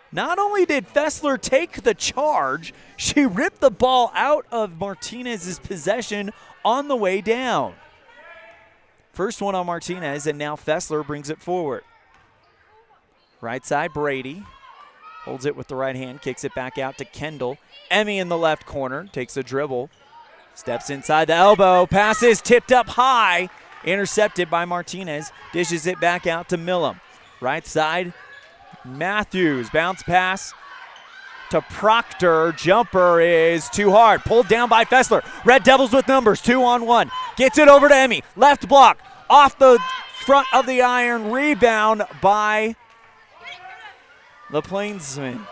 Not only did Fessler take the charge, she ripped the ball out of Martinez's possession on the way down. First one on Martinez, and now Fessler brings it forward. Right side, Brady. Holds it with the right hand, kicks it back out to Kendall. Emmy in the left corner, takes a dribble. Steps inside the elbow, passes tipped up high. Intercepted by Martinez, dishes it back out to Millam. Right side, Matthews, bounce pass to Proctor. Jumper is too hard. Pulled down by Fessler. Red Devils with numbers, 2-on-1. Gets it over to Emmy. Left block, off the front of the iron. Rebound by the Plainsmen.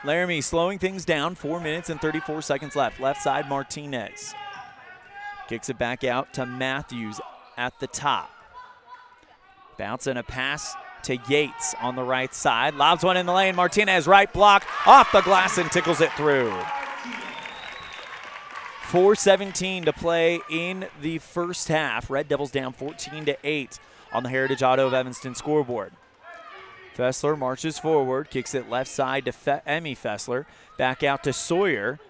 Laramie slowing things down. 4 minutes and 34 seconds left. Left side, Martinez. Kicks it back out to Matthews at the top. Bounce and a pass to Yates on the right side. Lobs one in the lane. Martinez, right block, off the glass and tickles it through. 4:17 to play in the first half. Red Devils down 14-8 on the Heritage Auto of Evanston scoreboard. Fessler marches forward, kicks it left side to Emmy Fessler. Back out to Sawyer.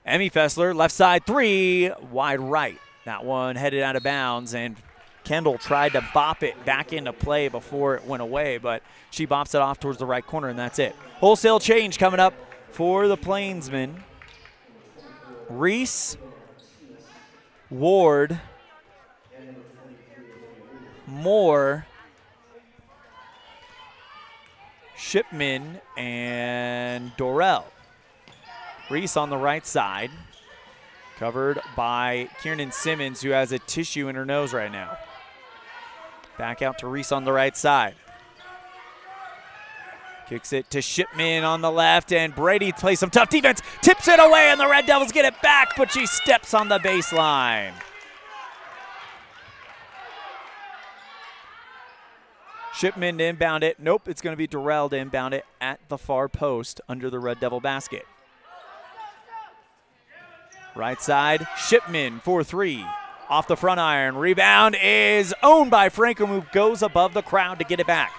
Emmy Fessler, left side 3, wide right. That one headed out of bounds, and Kendall tried to bop it back into play before it went away, but she bops it off towards the right corner, and that's it. Wholesale change coming up for the Plainsmen. Reese, Ward, Moore, Shipman, and Dorrell. Reese on the right side, covered by Kiernan Simmons, who has a tissue in her nose right now. Back out to Reese on the right side. Kicks it to Shipman on the left, and Brady plays some tough defense, tips it away, and the Red Devils get it back, but she steps on the baseline. Shipman to inbound it. Nope, it's going to be Dorrell to inbound it at the far post under the Red Devil basket. Right side, Shipman for three. Off the front iron. Rebound is owned by Franco, who goes above the crowd to get it back.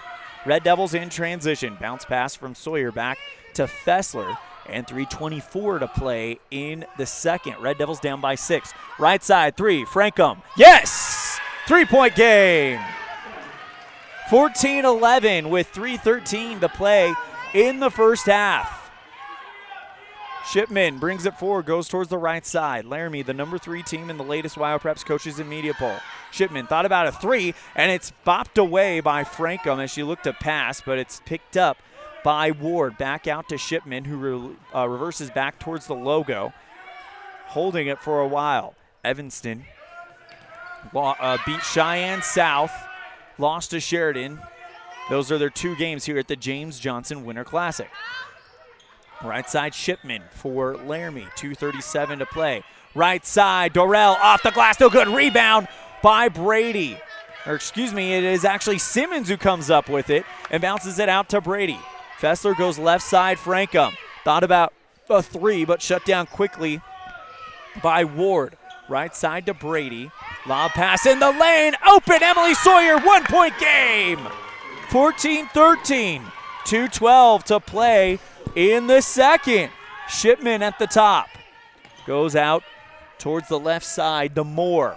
Red Devils in transition. Bounce pass from Sawyer back to Fessler. And 3:24 to play in the second. Red Devils down by 6. Right side, three. Frankum. Yes! 3-point game. 14-11 with 3:13 to play in the first half. Shipman brings it forward, goes towards the right side. Laramie, the number 3 team in the latest WyoPreps coaches and media poll. Shipman thought about a three, and it's bopped away by Frankum as she looked to pass, but it's picked up by Ward. Back out to Shipman, who reverses back towards the logo, holding it for a while. Evanston beat Cheyenne South, lost to Sheridan. Those are their 2 games here at the James Johnson Winter Classic. Right side, Shipman for Laramie. 2:37 to play. Right side, Dorrell off the glass, no good. Rebound by Brady. It is actually Simmons who comes up with it and bounces it out to Brady. Fessler goes left side, Frankum. Thought about a three, but shut down quickly by Ward. Right side to Brady. Lob pass in the lane. Open, Emily Sawyer, 1-point game. 14-13. 2:12 to play in the second. Shipman at the top. Goes out towards the left side to Moore.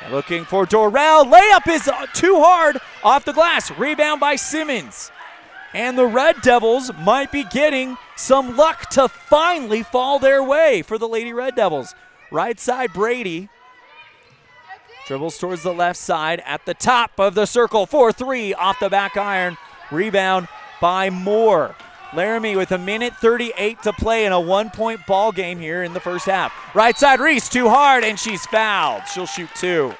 And looking for Dorrell. Layup is too hard off the glass. Rebound by Simmons. And the Red Devils might be getting some luck to finally fall their way for the Lady Red Devils. Right side, Brady. Dribbles towards the left side at the top of the circle. 4-3 off the back iron. Rebound by Moore. Laramie with 1:38 to play in a 1-point ball game here in the first half. Right side, Reese, too hard, and she's fouled. She'll shoot 2.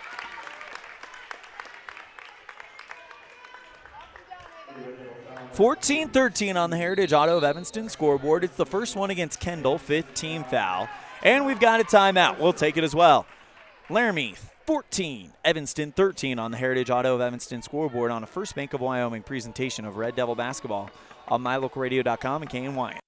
(14-13) on the Heritage Auto of Evanston scoreboard. It's the first one against Kendall, 5th team foul. And we've got a timeout. We'll take it as well. Laramie 14, Evanston 13 on the Heritage Auto of Evanston scoreboard on a First Bank of Wyoming presentation of Red Devil basketball on MyLocalRadio.com and KNY.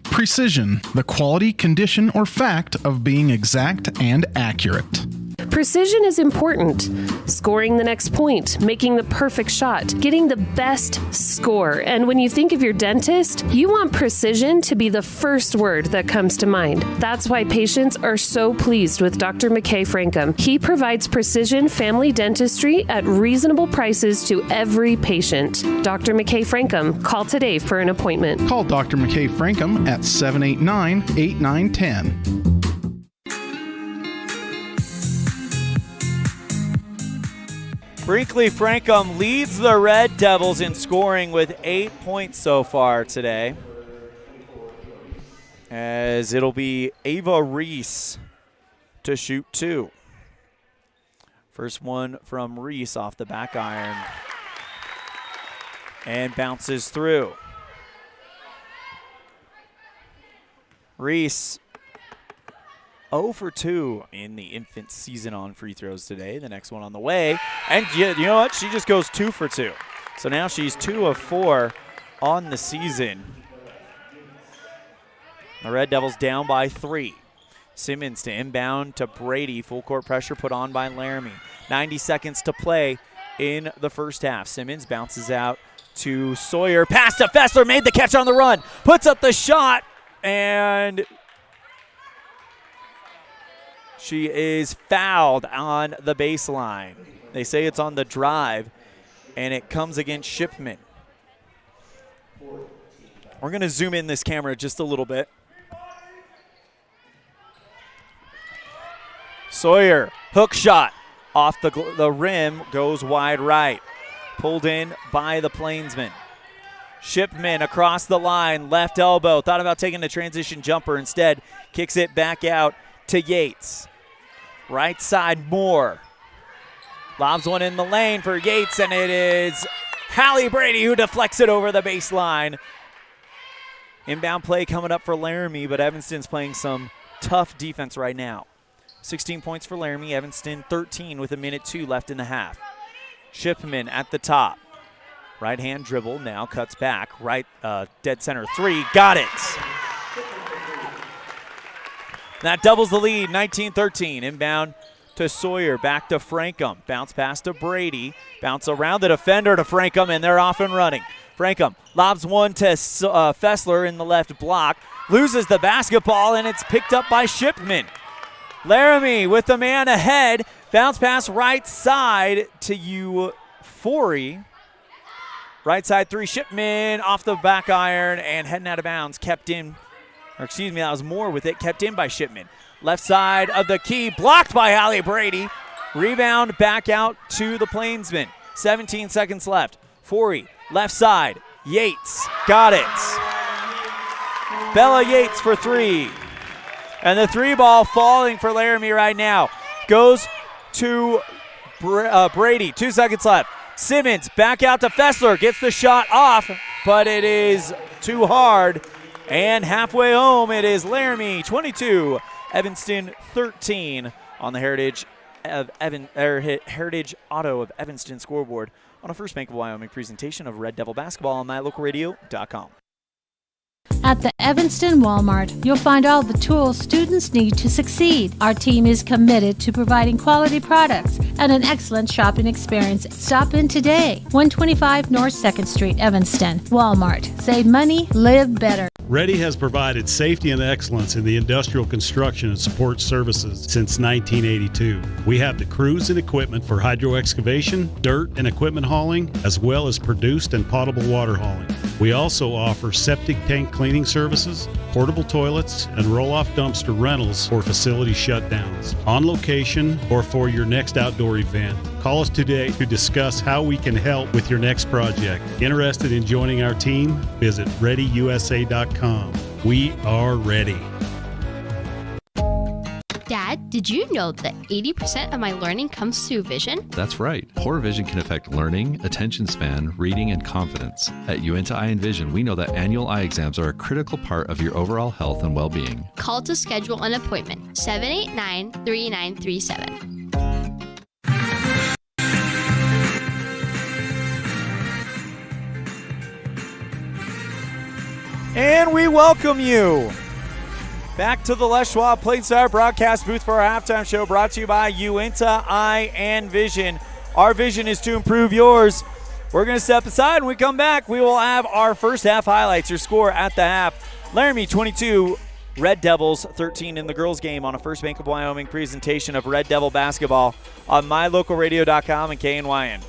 Precision, the quality, condition, or fact of being exact and accurate. Precision is important. Scoring the next point, making the perfect shot, getting the best score. And when you think of your dentist, you want precision to be the first word that comes to mind. That's why patients are so pleased with Dr. McKay Frankum. He provides precision family dentistry at reasonable prices to every patient. Dr. McKay Frankum, call today for an appointment. Call Dr. McKay Frankum at 789-8910. Brinkley Frankum leads the Red Devils in scoring with 8 points so far today, as it'll be Ava Reese to shoot 2. First one from Reese off the back iron and bounces through. Reese 0 for 2 in the infant season on free throws today. The next one on the way. And you know what? She just goes 2 for 2. So now she's 2 of 4 on the season. The Red Devils down by 3. Simmons to inbound to Brady. Full court pressure put on by Laramie. 90 seconds to play in the first half. Simmons bounces out to Sawyer. Pass to Fessler. Made the catch on the run. Puts up the shot. And She is fouled on the baseline. They say it's on the drive, and it comes against Shipman. We're going to zoom in this camera just a little bit. Sawyer, hook shot off the rim, goes wide right. Pulled in by the Plainsmen. Shipman across the line, left elbow. Thought about taking the transition jumper. Instead, kicks it back out to Yates. Right side, Moore. Lobs one in the lane for Yates, and it is Hallie Brady who deflects it over the baseline. Inbound play coming up for Laramie, but Evanston's playing some tough defense right now. 16 points for Laramie, Evanston 13 with 1:02 left in the half. Shipman at the top. Right hand dribble, now cuts back. Right, dead center three, got it. That doubles the lead, 19-13. Inbound to Sawyer, back to Frankham. Bounce pass to Brady. Bounce around the defender to Frankham, and they're off and running. Frankham lobs one to Fessler in the left block. Loses the basketball, and it's picked up by Shipman. Laramie with the man ahead. Bounce pass right side to Euphory. Right side three, Shipman off the back iron and heading out of bounds. Kept in, or excuse me, that was Moore with it. Kept in by Shipman. Left side of the key, blocked by Hallie Brady. Rebound back out to the Plainsmen. 17 seconds left. Forey, left side. Yates, got it. Bella Yates for three. And the three ball falling for Laramie right now. Goes to Brady. 2 seconds left. Simmons back out to Fessler. Gets the shot off, but it is too hard. And halfway home, it is Laramie 22, Evanston 13 on the Heritage Auto of Evanston scoreboard on a First Bank of Wyoming presentation of Red Devil Basketball on MyLocalRadio.com. At the Evanston Walmart, you'll find all the tools students need to succeed. Our team is committed to providing quality products and an excellent shopping experience. Stop in today. 125 North 2nd Street, Evanston. Walmart. Save money, live better. Ready has provided safety and excellence in the industrial construction and support services since 1982. We have the crews and equipment for hydro excavation, dirt and equipment hauling, as well as produced and potable water hauling. We also offer septic tank cleaning services, portable toilets, and roll-off dumpster rentals for facility shutdowns, on location or for your next outdoor event. Call us today to discuss how we can help with your next project. Interested in joining our team? Visit ReadyUSA.com. We are ready. Dad, did you know that 80% of my learning comes through vision? That's right. Poor vision can affect learning, attention span, reading, and confidence. At Uinta Eye and Vision, we know that annual eye exams are a critical part of your overall health and well-being. Call to schedule an appointment, 789-3937. And we welcome you back to the Les Schwab Plainstar broadcast booth for our halftime show, brought to you by Uinta Eye and Vision. Our vision is to improve yours. We're going to step aside. When we come back, we will have our first half highlights, your score at the half. Laramie 22, Red Devils 13 in the girls game on a First Bank of Wyoming presentation of Red Devil basketball on MyLocalRadio.com and KNYN.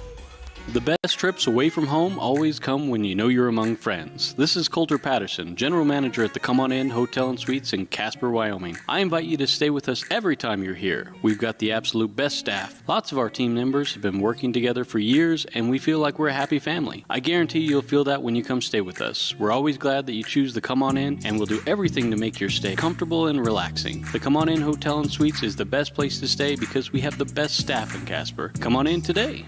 The best trips away from home always come when you know you're among friends. This is Coulter Patterson, General Manager at the Come On In Hotel and Suites in Casper, Wyoming. I invite you to stay with us every time you're here. We've got the absolute best staff. Lots of our team members have been working together for years, and we feel like we're a happy family. I guarantee you'll feel that when you come stay with us. We're always glad that you choose the Come On In, and we'll do everything to make your stay comfortable and relaxing. The Come On In Hotel and Suites is the best place to stay because we have the best staff in Casper. Come on in today.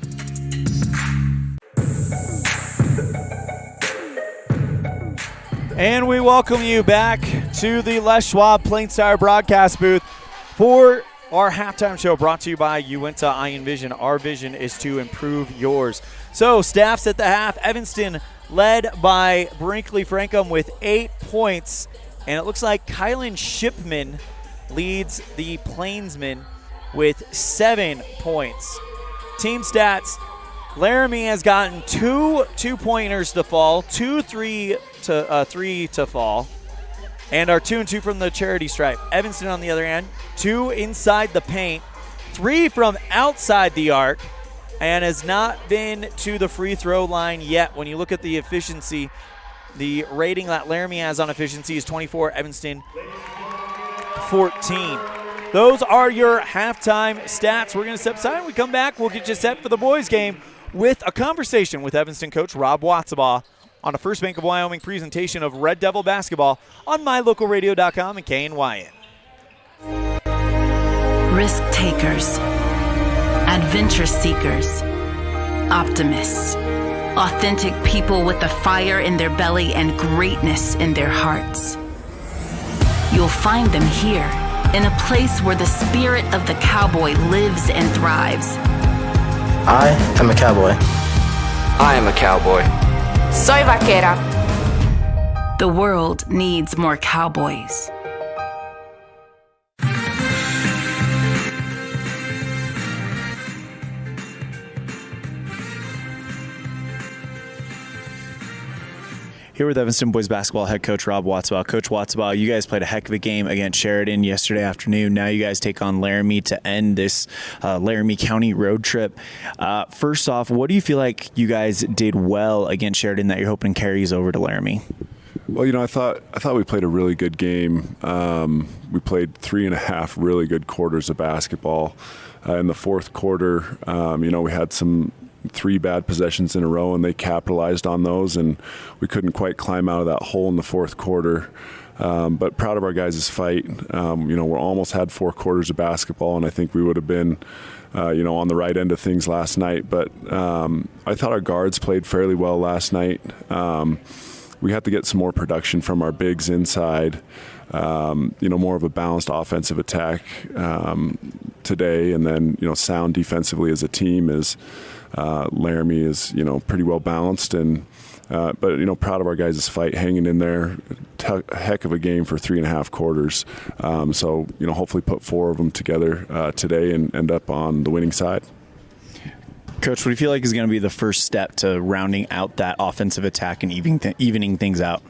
And we welcome you back to the Les Schwab Plainstar broadcast booth for our halftime show, brought to you by Uinta Eye and Vision. Our vision is to improve yours. So, staffs at the half. Evanston led by Brinkley Frankham with 8 points. And it looks like Kylan Shipman leads the Plainsmen with 7 points. Team stats. Laramie has gotten 2 2-pointers to fall, 2 3 to fall. and are 2-2 from the charity stripe. Evanston, on the other hand, 2 inside the paint, 3 from outside the arc, and has not been to the free throw line yet. When you look at the efficiency, the rating that Laramie has on efficiency is 24, Evanston 14. Those are your halftime stats. We're going to step aside. When we come back, we'll get you set for the boys' game with a conversation with Evanston coach Rob Watsabaugh on a First Bank of Wyoming presentation of Red Devil basketball on MyLocalRadio.com and KNYN. Risk takers, adventure seekers, optimists, authentic people with the fire in their belly and greatness in their hearts. You'll find them here, in a place where the spirit of the cowboy lives and thrives. I am a cowboy. I am a cowboy. Soy vaquera. The world needs more cowboys. Here with Evanston boys basketball head coach Rob Watsabaugh. Coach Watsabaugh, you guys played a heck of a game against Sheridan yesterday afternoon. Now you guys take on Laramie to end this Laramie County road trip. First off, what do you feel like you guys did well against Sheridan that you're hoping carries over to Laramie? Well, I thought we played a really good game. We played 3.5 really good quarters of basketball. In the fourth quarter, we had some 3 bad possessions in a row, and they capitalized on those, and we couldn't quite climb out of that hole in the fourth quarter. But proud of our guys' fight. We almost had 4 quarters of basketball, and I think we would have been, on the right end of things last night. But I thought our guards played fairly well last night. We had to get some more production from our bigs inside. More of a balanced offensive attack today, and then sound defensively as a team is. Laramie is, pretty well balanced, and but proud of our guys' fight, hanging in there. Heck of a game for 3.5 quarters. So hopefully put 4 of them together today and end up on the winning side. Coach, what do you feel like is going to be the first step to rounding out that offensive attack and evening things out?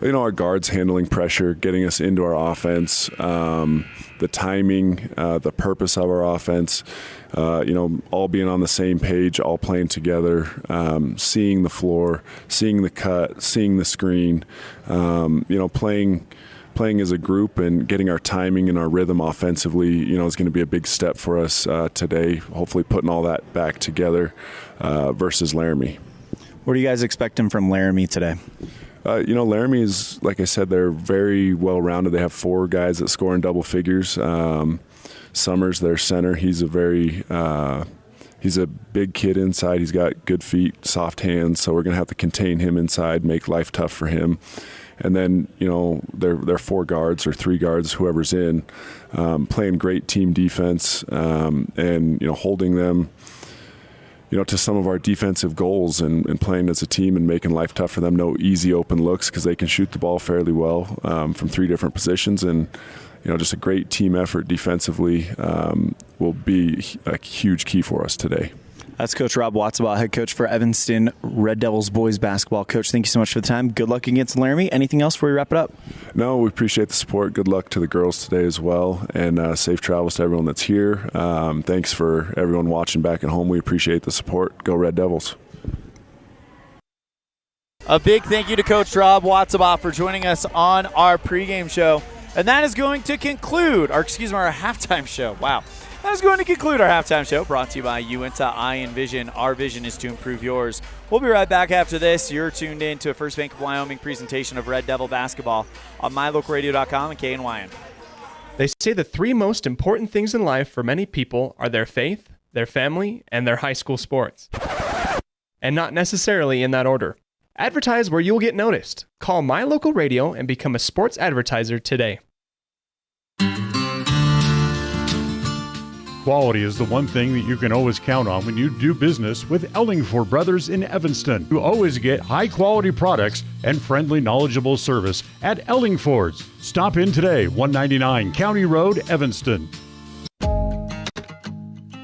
Our guards handling pressure, getting us into our offense, the timing, the purpose of our offense, all being on the same page, all playing together, seeing the floor, seeing the cut, seeing the screen, playing as a group and getting our timing and our rhythm offensively, is going to be a big step for us today, hopefully putting all that back together versus Laramie. What are you guys expecting from Laramie today? Laramie is, like I said, they're very well-rounded. They have 4 guys that score in double figures. Summers, their center, he's a big kid inside. He's got good feet, soft hands, so we're going to have to contain him inside, make life tough for him. And then, their 4 guards or 3 guards, whoever's in, playing great team defense and, holding them, to some of our defensive goals and playing as a team and making life tough for them. No easy open looks because they can shoot the ball fairly well from 3 different positions. And, just a great team effort defensively will be a huge key for us today. That's Coach Rob Watsabaugh, head coach for Evanston Red Devils boys basketball. Coach, thank you so much for the time. Good luck against Laramie. Anything else before we wrap it up? No, we appreciate the support. Good luck to the girls today as well, and safe travels to everyone that's here. Thanks for everyone watching back at home. We appreciate the support. Go Red Devils. A big thank you to Coach Rob Watsabaugh for joining us on our pregame show. And that is going to conclude, our halftime show. Wow. That is going to conclude our halftime show, brought to you by Uinta Eye and Vision. Our vision is to improve yours. We'll be right back after this. You're tuned in to a First Bank of Wyoming presentation of Red Devil basketball on MyLocalRadio.com and KNYN. They say the 3 most important things in life for many people are their faith, their family, and their high school sports. And not necessarily in that order. Advertise where you'll get noticed. Call My Local Radio and become a sports advertiser today. Quality is the one thing that you can always count on when you do business with Ellingford Brothers in Evanston. You always get high-quality products and friendly, knowledgeable service at Ellingford's. Stop in today, 199 County Road, Evanston.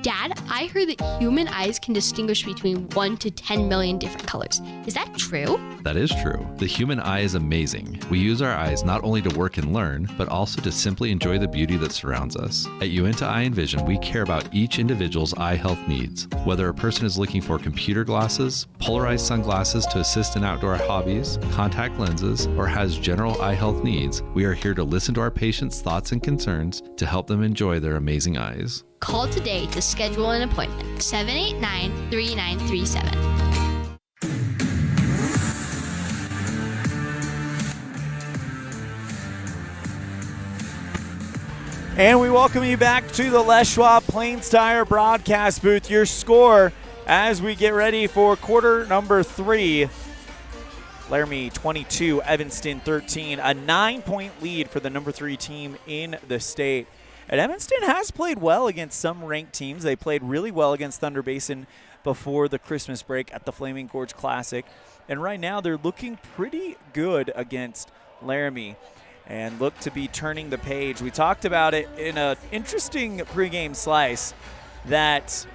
Dad, I heard heard that human eyes can distinguish between 1 to 10 million different colors. Is that true? That is true. The human eye is amazing. We use our eyes not only to work and learn, but also to simply enjoy the beauty that surrounds us. At Uinta Eye and Vision, we care about each individual's eye health needs. Whether a person is looking for computer glasses, polarized sunglasses to assist in outdoor hobbies, contact lenses, or has general eye health needs, we are here to listen to our patients' thoughts and concerns to help them enjoy their amazing eyes. Call today to schedule an appointment. 789-3937. And we welcome you back to the Les Schwab Plains Tire broadcast booth. Your score as we get ready for quarter number 3. Laramie 22, Evanston 13. A 9-point lead for the number 3 team in the state. And Evanston has played well against some ranked teams. They played really well against Thunder Basin before the Christmas break at the Flaming Gorge Classic. And right now they're looking pretty good against Laramie and look to be turning the page. We talked about it in an interesting pregame slice that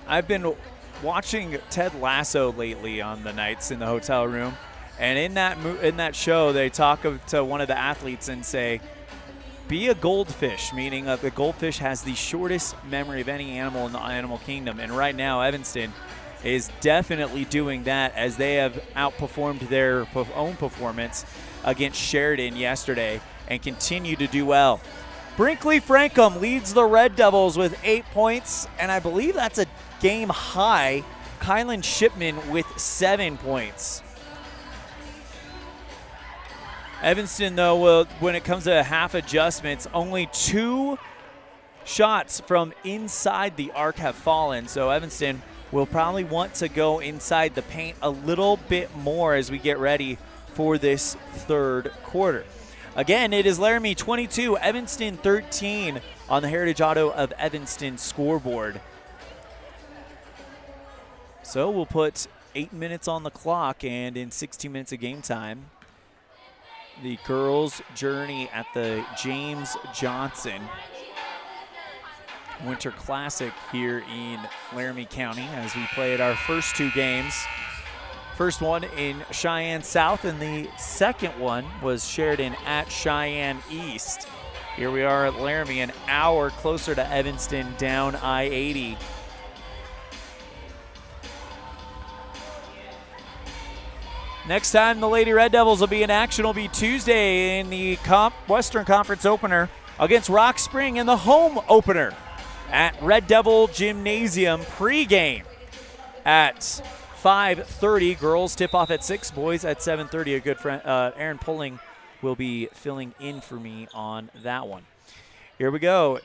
I've been watching Ted Lasso lately on the nights in the hotel room. And in that show, they talk to one of the athletes and say, be a goldfish, meaning the goldfish has the shortest memory of any animal in the animal kingdom. And right now, Evanston is definitely doing that as they have outperformed their own performance against Sheridan yesterday and continue to do well. Brinkley Frankham leads the Red Devils with 8 points, and I believe that's a game high. Kylan Shipman with 7 points. Evanston, though, when it comes to half adjustments, only 2 shots from inside the arc have fallen. So Evanston will probably want to go inside the paint a little bit more as we get ready for this third quarter. Again, it is Laramie 22, Evanston 13 on the Heritage Auto of Evanston scoreboard. So we'll put 8 minutes on the clock, and in 16 minutes of game time, the girls' journey at the James Johnson Winter Classic here in Laramie County as we played our first 2 games. First one in Cheyenne South, and the second one was Sheridan at Cheyenne East. Here we are at Laramie, an hour closer to Evanston down I-80. Next time the Lady Red Devils will be in action will be Tuesday in the Western Conference opener against Rock Spring in the home opener at Red Devil Gymnasium pregame at 5:30. Girls tip off at 6, boys at 7:30. A good friend, Aaron Pulling, will be filling in for me on that one. Here we go.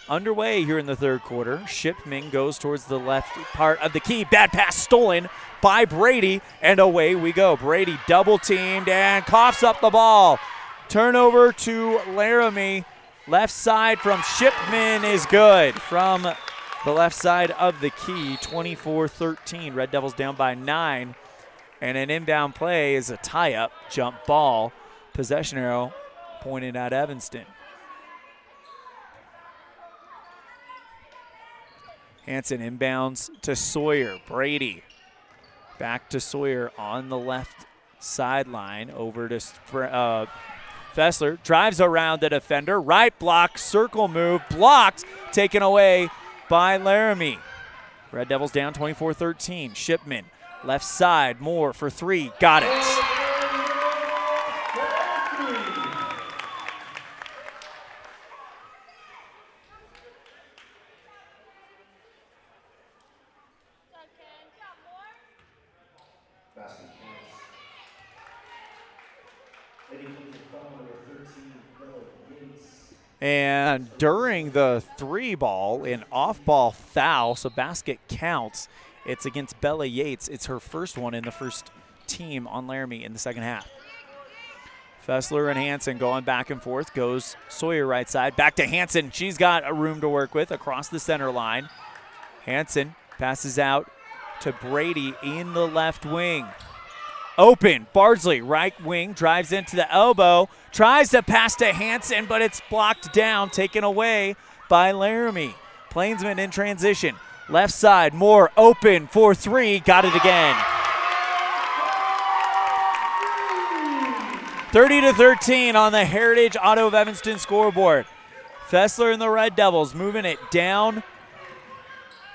Underway here in the third quarter. Shipman goes towards the left part of the key. Bad pass stolen by Brady, and away we go. Brady double teamed and coughs up the ball. Turnover to Laramie. Left side from Shipman is good from the left side of the key. 24-13. Red Devils down by 9. And an inbound play is a tie-up jump ball. Possession arrow pointed at Evanston. Hanson inbounds to Sawyer. Brady back to Sawyer on the left sideline. Over to Fessler. Drives around the defender. Right block, circle move, blocked, taken away by Laramie. Red Devils down 24-13. Shipman, left side, Moore for 3. Got it. And during the 3-ball, an off-ball foul, so basket counts. It's against Bella Yates. It's her first one in the first team on Laramie in the second half. Fessler and Hanson going back and forth. Goes Sawyer right side. Back to Hanson. She's got a room to work with across the center line. Hanson passes out to Brady in the left wing. Open, Bardsley, right wing, drives into the elbow, tries to pass to Hanson, but it's blocked down, taken away by Laramie. Plainsman in transition. Left side, Moore open for three. Got it again. 30-13 on the Heritage Auto of Evanston scoreboard. Fessler and the Red Devils moving it down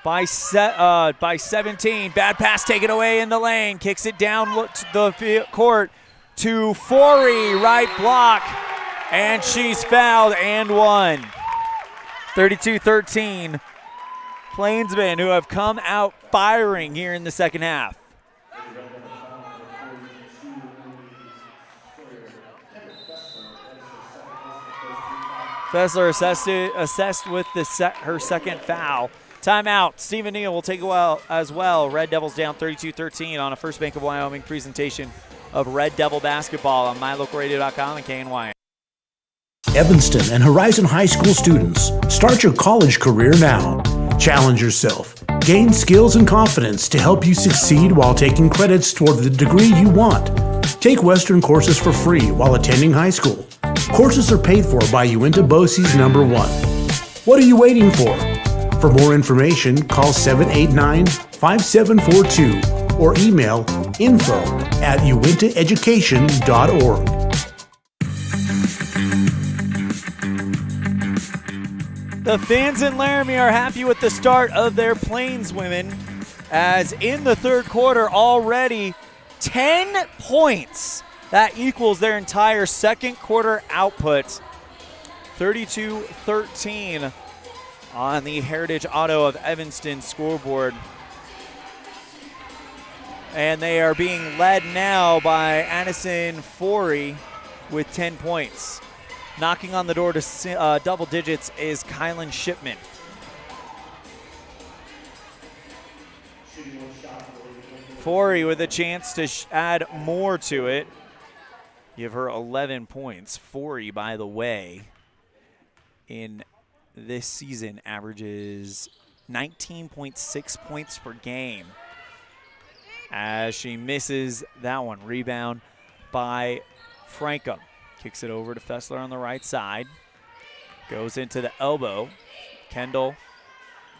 by 17. Bad pass taken away in the lane. Kicks it down the court to Forey. Right block. And she's fouled and one. 32-13. Plainsmen, who have come out firing here in the second half. Fessler assessed with her second foul. Timeout. Stephen Neal will take a as well. Red Devils down 32-13 on a First Bank of Wyoming presentation of Red Devil basketball on mylocalradio.com and KNY. Evanston and Horizon High School students, start your college career now. Challenge yourself. Gain skills and confidence to help you succeed while taking credits toward the degree you want. Take Western courses for free while attending high school. Courses are paid for by Uinta BOCES number 1. What are you waiting for? For more information, call 789-5742 or email info@uintaeducation.org. The fans in Laramie are happy with the start of their Plains women, as in the third quarter already 10 points. That equals their entire second quarter output. 32-13 on the Heritage Auto of Evanston scoreboard. And they are being led now by Addison Forey with 10 points. Knocking on the door to double digits is Kylan Shipman. Forey with a chance to add more to it. Give her 11 points. Forey, by the way, in this season averages 19.6 points per game as she misses that one. Rebound by Frankum. Kicks it over to Fessler on the right side. Goes into the elbow. Kendall,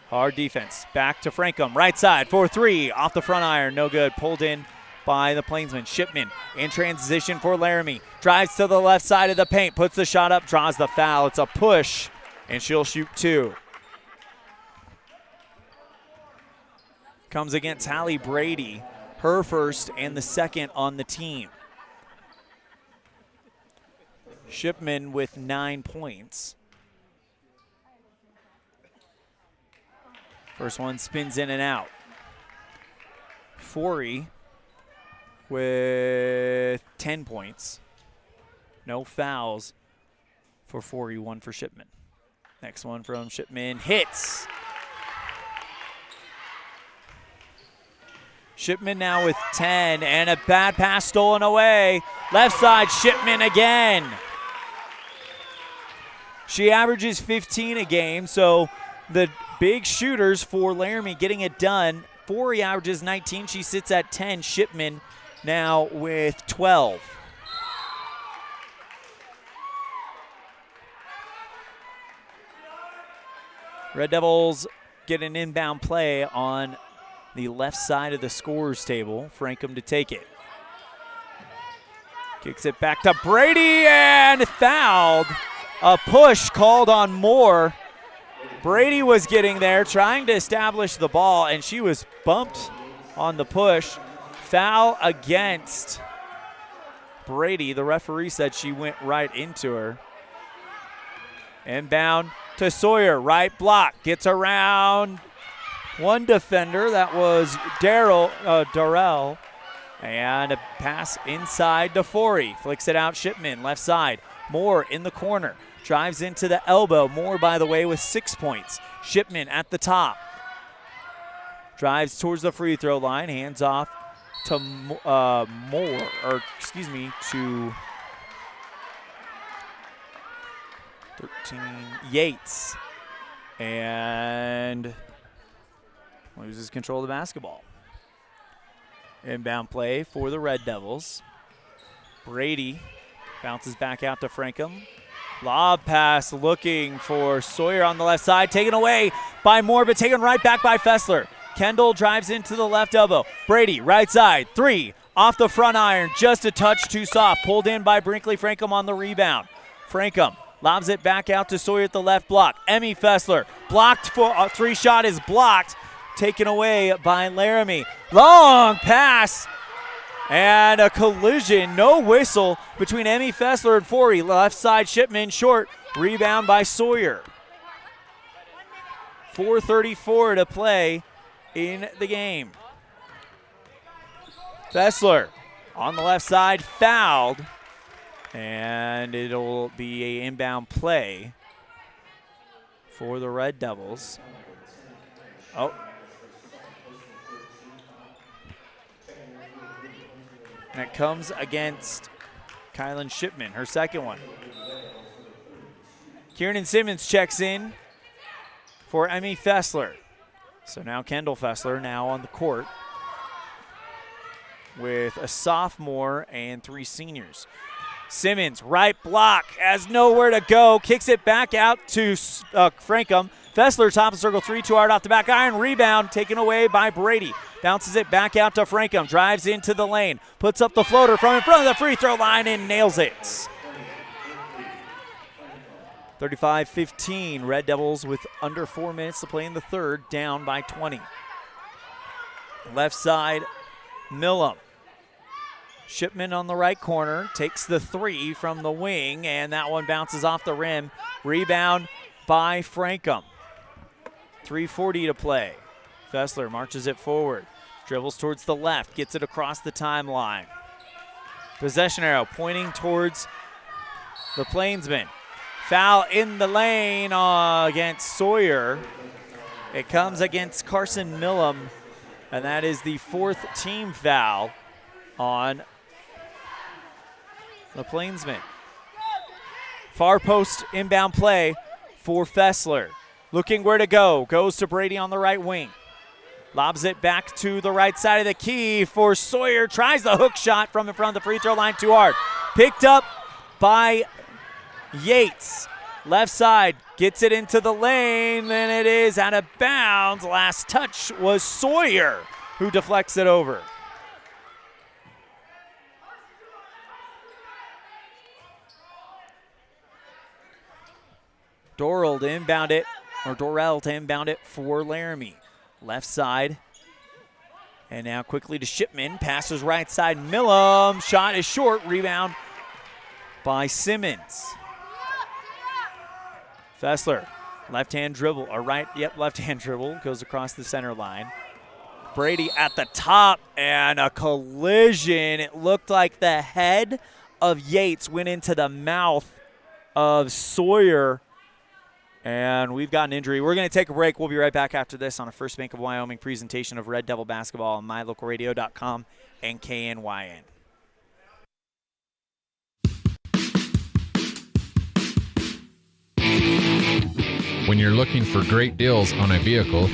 hard defense. Back to Frankum, right side for three. Off the front iron, no good. Pulled in by the Plainsman. Shipman in transition for Laramie. Drives to the left side of the paint, puts the shot up, draws the foul. It's a push, and she'll shoot two. Comes against Hallie Brady, her first and the second on the team. Shipman with 9 points. First one spins in and out. Forey with 10 points. No fouls for Forey, one for Shipman. Next one from Shipman hits. Shipman now with 10 and a bad pass stolen away. Left side, Shipman again. She averages 15 a game, so the big shooters for Laramie getting it done. Forey averages 19. She sits at 10. Shipman now with 12. Red Devils get an inbound play on the left side of the scorer's table. Frankum to take it. Kicks it back to Brady and fouled. A push called on Moore. Brady was getting there, trying to establish the ball, and she was bumped on the push. Foul against Brady. The referee said she went right into her. Inbound to Sawyer, right block, gets around one defender. That was Darrell. And a pass inside to Forey. Flicks it out, Shipman, left side. Moore in the corner. Drives into the elbow. Moore, by the way, with 6 points. Shipman at the top. Drives towards the free throw line. Hands off to to 13, Yates. And loses control of the basketball. Inbound play for the Red Devils. Brady bounces back out to Frankum. Lob pass looking for Sawyer on the left side. Taken away by Moore, but taken right back by Fessler. Kendall drives into the left elbow. Brady, right side, 3. Off the front iron, just a touch too soft. Pulled in by Brinkley Frankham on the rebound. Frankham lobs it back out to Sawyer at the left block. Emmy Fessler blocked for a 3-shot is blocked. Taken away by Laramie. Long pass and a collision. No whistle between Emmy Fessler and Forey. Left side Shipman short. Rebound by Sawyer. 4:34 to play in the game. Fessler on the left side, fouled, and it'll be an inbound play for the Red Devils. Oh. And it comes against Kylan Shipman, her second one. Kieran Simmons checks in for Emmy Fessler. So now Kendall Fessler now on the court with a sophomore and 3 seniors. Simmons, right block, has nowhere to go, kicks it back out to Frankham. Fessler, top of circle 3, too hard off the back iron. Rebound taken away by Brady. Bounces it back out to Frankham, drives into the lane, puts up the floater from in front of the free throw line and nails it. 35-15, Red Devils with under 4 minutes to play in the third, down by 20. Left side, Millam. Shipman on the right corner, takes the 3 from the wing, and that one bounces off the rim. Rebound by Frankham. 3:40 to play. Fessler marches it forward, dribbles towards the left, gets it across the timeline. Possession arrow pointing towards the Plainsmen. Foul in the lane against Sawyer. It comes against Carson Millam, and that is the 4th team foul on the Plainsmen. Far post inbound play for Fessler. Looking where to go. Goes to Brady on the right wing. Lobs it back to the right side of the key for Sawyer. Tries the hook shot from in front of the free throw line, too hard. Picked up by Yates. Left side, gets it into the lane, and it is out of bounds. Last touch was Sawyer, who deflects it over. Dorrell to inbound it for Laramie. Left side. And now quickly to Shipman. Passes right side. Millam. Shot is short. Rebound by Simmons. Fessler. Left-hand dribble. Left-hand dribble. Goes across the center line. Brady at the top. And a collision. It looked like the head of Yates went into the mouth of Sawyer. And we've got an injury. We're going to take a break. We'll be right back after this on a First Bank of Wyoming presentation of Red Devil basketball on mylocalradio.com and KNYN. When you're looking for great deals on a vehicle,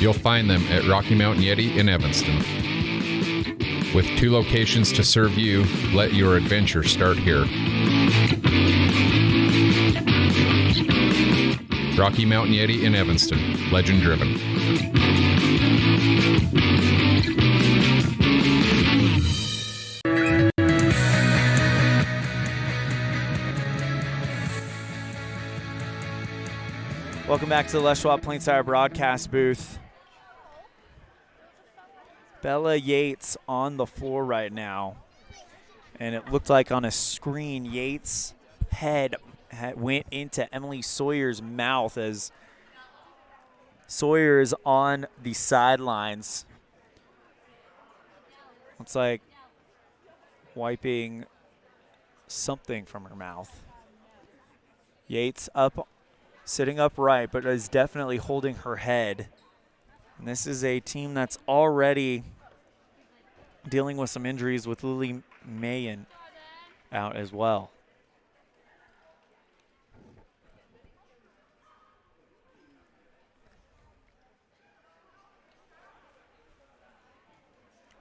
you'll find them at Rocky Mountain Yeti in Evanston. With 2 locations to serve you, let your adventure start here. Rocky Mountain Yeti in Evanston, legend driven. Welcome back to the Les Schwab Plains Tire broadcast booth. Bella Yates on the floor right now. And it looked like on a screen, Yates' head went into Emily Sawyer's mouth as Sawyer is on the sidelines. Looks like wiping something from her mouth. Yates up, sitting upright, but is definitely holding her head. And this is a team that's already dealing with some injuries with Lily Mayen out as well.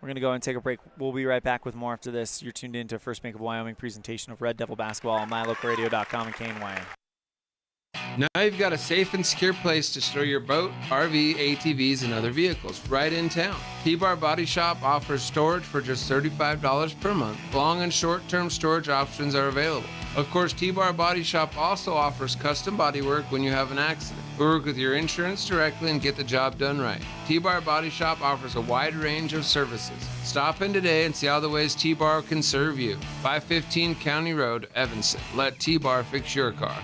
We're We're going to go and take a break. We'll be right back with more after this. You're tuned in to First Bank of Wyoming presentation of Red Devil basketball on mylocalradio.com and KNYN. Now you've got a safe and secure place to store your boat, RV, ATVs, and other vehicles right in town. T-Bar Body Shop offers storage for just $35 per month. Long and short-term storage options are available. Of course, T-Bar Body Shop also offers custom body work when you have an accident. We work with your insurance directly and get the job done right. T-Bar Body Shop offers a wide range of services. Stop in today and see all the ways T-Bar can serve you. 515 County Road, Evanston. Let T-Bar fix your car.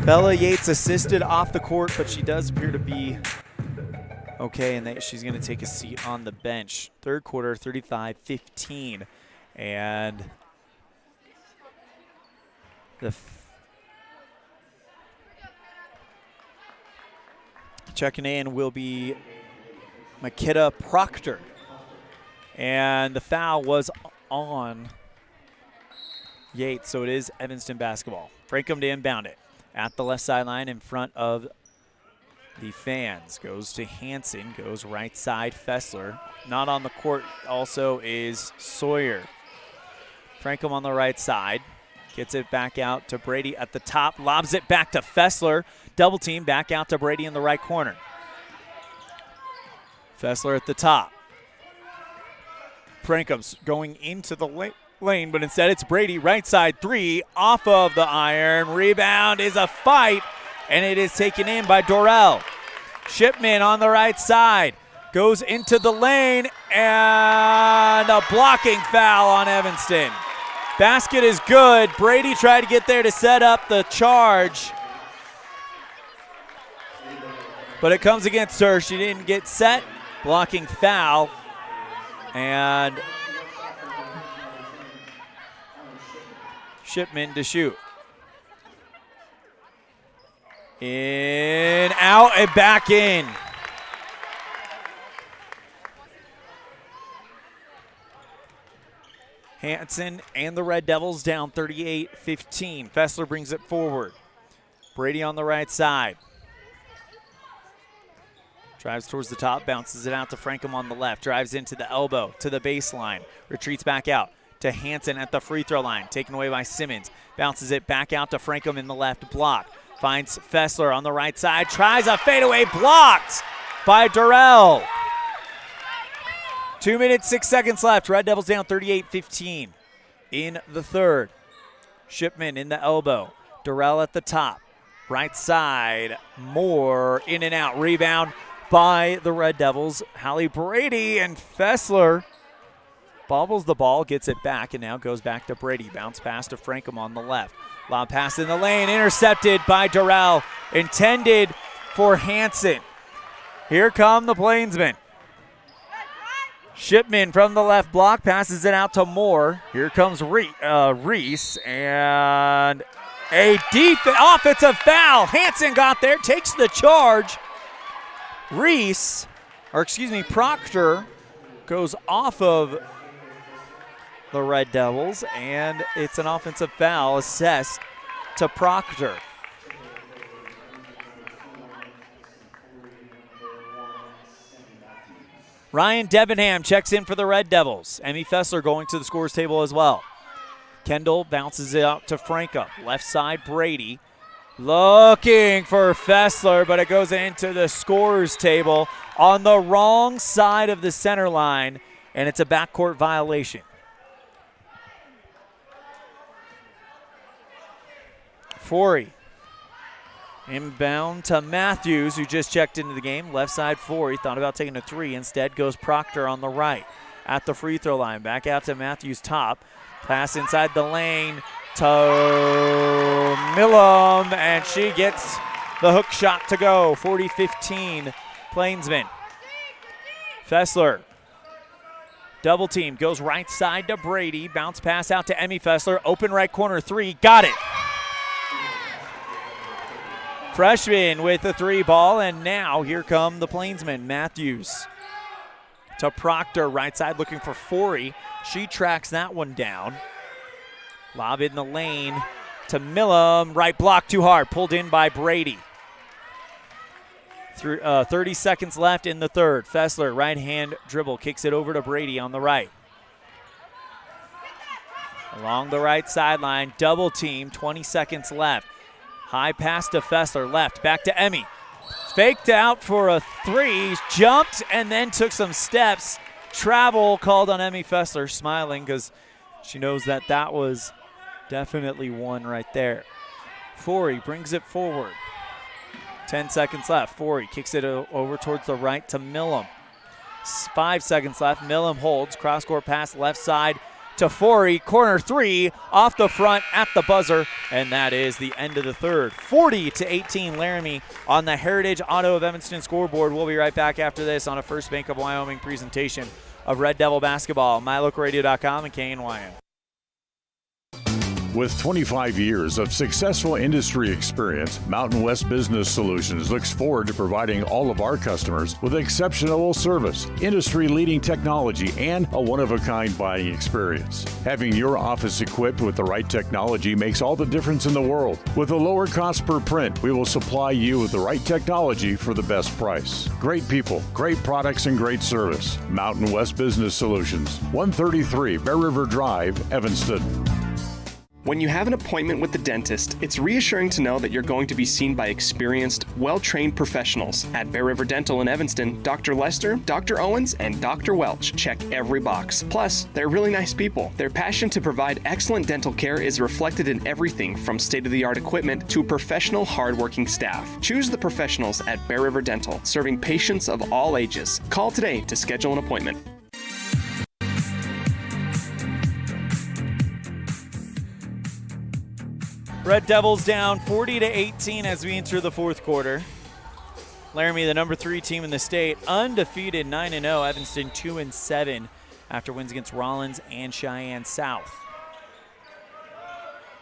Bella Yates assisted off the court, but she does appear to be okay, and she's going to take a seat on the bench. Third quarter, 35-15. And checking in will be Makita Proctor. And the foul was on Yates, so it is Evanston basketball. Frankham to inbound it. At the left sideline in front of the fans. Goes to Hansen, goes right side, Fessler. Not on the court also is Sawyer. Frankham on the right side. Gets it back out to Brady at the top. Lobs it back to Fessler. Double team back out to Brady in the right corner. Fessler at the top. Frankham's going into the lane, but instead it's Brady, right side three, off of the iron. Rebound is a fight, and it is taken in by Dorrell. Shipman on the right side goes into the lane, and a blocking foul on Evanston. Basket is good. Brady tried to get there to set up the charge, but it comes against her. She didn't get set. Blocking foul, and Shipman to shoot. In, out, and back in. Hansen and the Red Devils down 38-15. Fessler brings it forward. Brady on the right side. Drives towards the top, bounces it out to Frankham on the left. Drives into the elbow, to the baseline. Retreats back out to Hansen at the free throw line. Taken away by Simmons. Bounces it back out to Frankham in the left block. Finds Fessler on the right side. Tries a fadeaway, blocked by Dorrell. 2 minutes, 6 seconds left. Red Devils down 38-15 in the third. Shipman in the elbow. Dorrell at the top. Right side, Moore in and out. Rebound by the Red Devils. Hallie Brady, and Fessler bobbles the ball, gets it back, and now goes back to Brady. Bounce pass to Frankham on the left. Lob pass in the lane, intercepted by Dorrell. Intended for Hansen. Here come the Plainsmen. Shipman from the left block passes it out to Moore. Here comes Reese, and a deep offensive foul. Hansen got there, takes the charge. Proctor goes off of the Red Devils, and it's an offensive foul assessed to Proctor. Ryan Debenham checks in for the Red Devils. Emmy Fessler going to the scorer's table as well. Kendall bounces it out to Frankham. Left side, Brady. Looking for Fessler, but it goes into the scorer's table on the wrong side of the center line, and it's a backcourt violation. Forey. Inbound to Matthews, who just checked into the game. Left side Forey, thought about taking a three. Instead goes Proctor on the right at the free throw line. Back out to Matthews top. Pass inside the lane to Millam, and she gets the hook shot to go. 40-15, Plainsmen. Fessler, double team, goes right side to Brady. Bounce pass out to Emmy Fessler. Open right corner three, got it. Freshman with the three ball, and now here come the Plainsmen. Matthews to Proctor, right side looking for Forey. She tracks that one down. Lob in the lane to Millam. Right block too hard. Pulled in by Brady. 30 seconds left in the third. Fessler, right hand dribble, kicks it over to Brady on the right. Along the right sideline, double team, 20 seconds left. High pass to Fessler, left, back to Emmy. Faked out for a three, jumped, and then took some steps. Travel called on Emmy Fessler, smiling because she knows that that was definitely one right there. Forey brings it forward. 10 seconds left. Forey kicks it over towards the right to Millam. 5 seconds left. Millam holds. Cross-court pass left side to Forey. Corner three off the front at the buzzer. And that is the end of the third. 40-18 Laramie on the Heritage Auto of Evanston scoreboard. We'll be right back after this on a First Bank of Wyoming presentation of Red Devil basketball. MyLocalRadio.com and KNYN. With 25 years of successful industry experience, Mountain West Business Solutions looks forward to providing all of our customers with exceptional service, industry-leading technology, and a one-of-a-kind buying experience. Having your office equipped with the right technology makes all the difference in the world. With a lower cost per print, we will supply you with the right technology for the best price. Great people, great products, and great service. Mountain West Business Solutions, 133 Bear River Drive, Evanston. When you have an appointment with the dentist, it's reassuring to know that you're going to be seen by experienced, well-trained professionals. At Bear River Dental in Evanston, Dr. Lester, Dr. Owens, and Dr. Welch check every box. Plus, they're really nice people. Their passion to provide excellent dental care is reflected in everything from state-of-the-art equipment to professional, hardworking staff. Choose the professionals at Bear River Dental, serving patients of all ages. Call today to schedule an appointment. Red Devils down 40-18 as we enter the fourth quarter. Laramie, the number 3 team in the state, undefeated 9-0. Evanston 2-7 after wins against Rollins and Cheyenne South.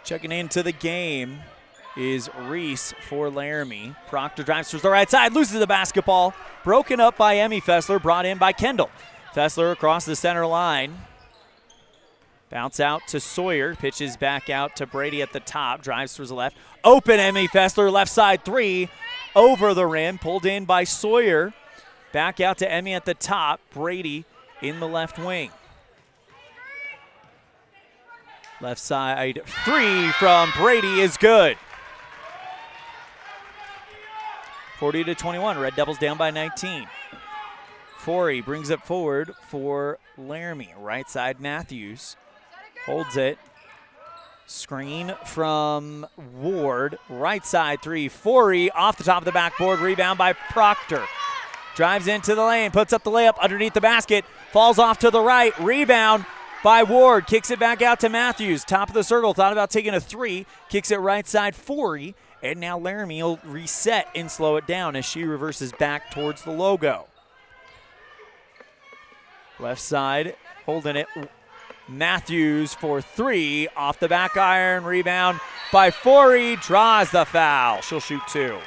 Checking into the game is Reese for Laramie. Proctor drives towards the right side, loses the basketball. Broken up by Emmy Fessler, brought in by Kendall. Fessler across the center line. Bounce out to Sawyer, pitches back out to Brady at the top, drives towards the left. Open Emmy Fessler, left side three, over the rim, pulled in by Sawyer. Back out to Emmy at the top, Brady in the left wing. Left side three from Brady is good. 40-21, Red Devils down by 19. Forey brings it forward for Laramie. Right side Matthews. Holds it. Screen from Ward. Right side three. Forey off the top of the backboard. Rebound by Proctor. Drives into the lane. Puts up the layup underneath the basket. Falls off to the right. Rebound by Ward. Kicks it back out to Matthews. Top of the circle. Thought about taking a three. Kicks it right side. Forey. And now Laramie will reset and slow it down as she reverses back towards the logo. Left side. Holding it. Matthews for three, off the back iron, rebound by Forey, draws the foul. She'll shoot two.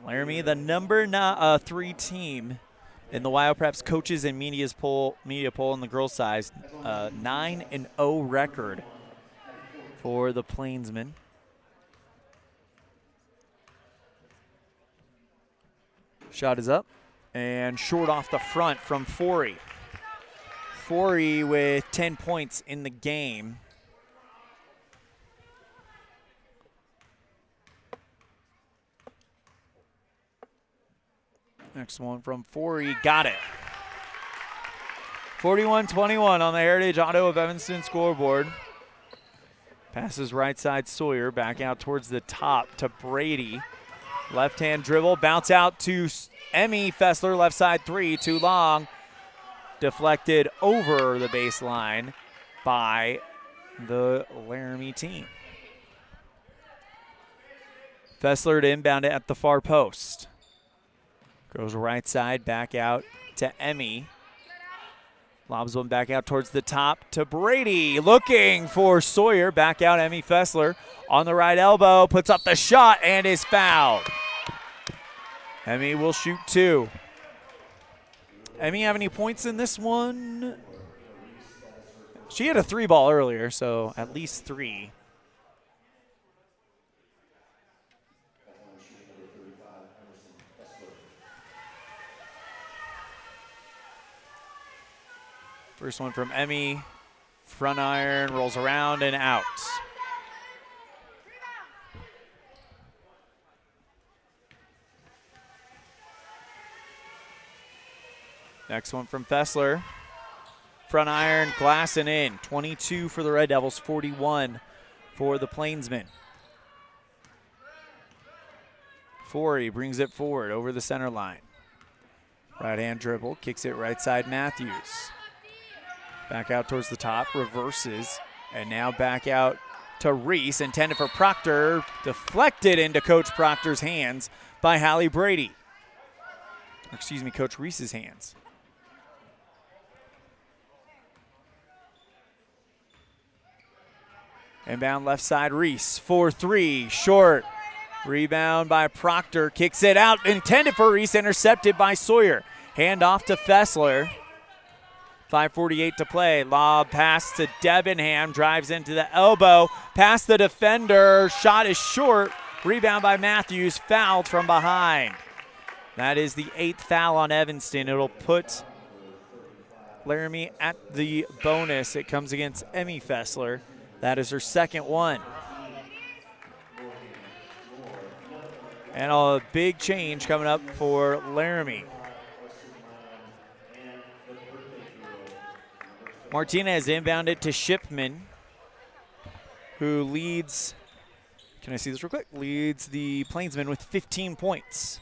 Laramie, the number 3 team in the WyoPreps coaches and media poll in the girls' side, 9-0 record for the Plainsmen. Shot is up and short off the front from Forey. Forey with 10 points in the game. Next one from Forey, got it. 41-21 on the Heritage Auto of Evanston scoreboard. Passes right side Sawyer, back out towards the top to Brady. Left-hand dribble, bounce out to Emmy Fessler, left side three, too long. Deflected over the baseline by the Laramie team. Fessler to inbound it at the far post. Goes right side, back out to Emmy. Lobs one back out towards the top to Brady. Looking for Sawyer, back out Emmy Fessler. On the right elbow, puts up the shot and is fouled. Emmy will shoot two. Emmy have any points in this one? She had a 3 ball earlier, so at least 3. First one from Emmy. Front iron, rolls around and out. Next one from Fessler. Front iron, glass and in. 22 for the Red Devils, 41 for the Plainsmen. Forey brings it forward over the center line. Right hand dribble, kicks it right side Matthews. Back out towards the top, reverses, and now back out to Reese, intended for Proctor, deflected into Coach Proctor's hands by Hallie Brady. Or excuse me, Coach Reese's hands. Inbound left side, Reese, 4-3, short. Rebound by Proctor, kicks it out, intended for Reese, intercepted by Sawyer. Hand off to Fessler. 5:48 to play. Lob pass to Debenham, drives into the elbow, past the defender, shot is short. Rebound by Matthews, fouled from behind. That is the 8th foul on Evanston. It'll put Laramie at the bonus. It comes against Emmy Fessler. That is her second one. And a big change coming up for Laramie. Martinez inbounded to Shipman, who leads, can I see this real quick? Leads the Plainsmen with 15 points.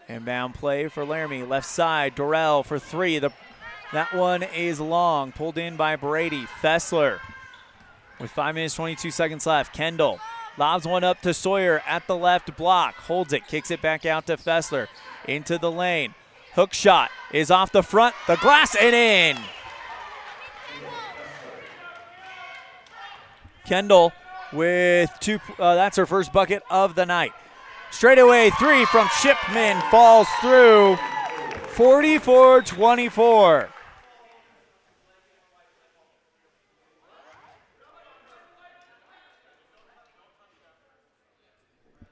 Inbound play for Laramie, left side, Dorrell for 3. That one is long, pulled in by Brady. Fessler with 5 minutes, 22 seconds left. Kendall lobs one up to Sawyer at the left block, holds it, kicks it back out to Fessler, into the lane. Hook shot is off the front, the glass and in. Kendall with 2, that's her first bucket of the night. Straightaway 3 from Shipman, falls through, 44-24.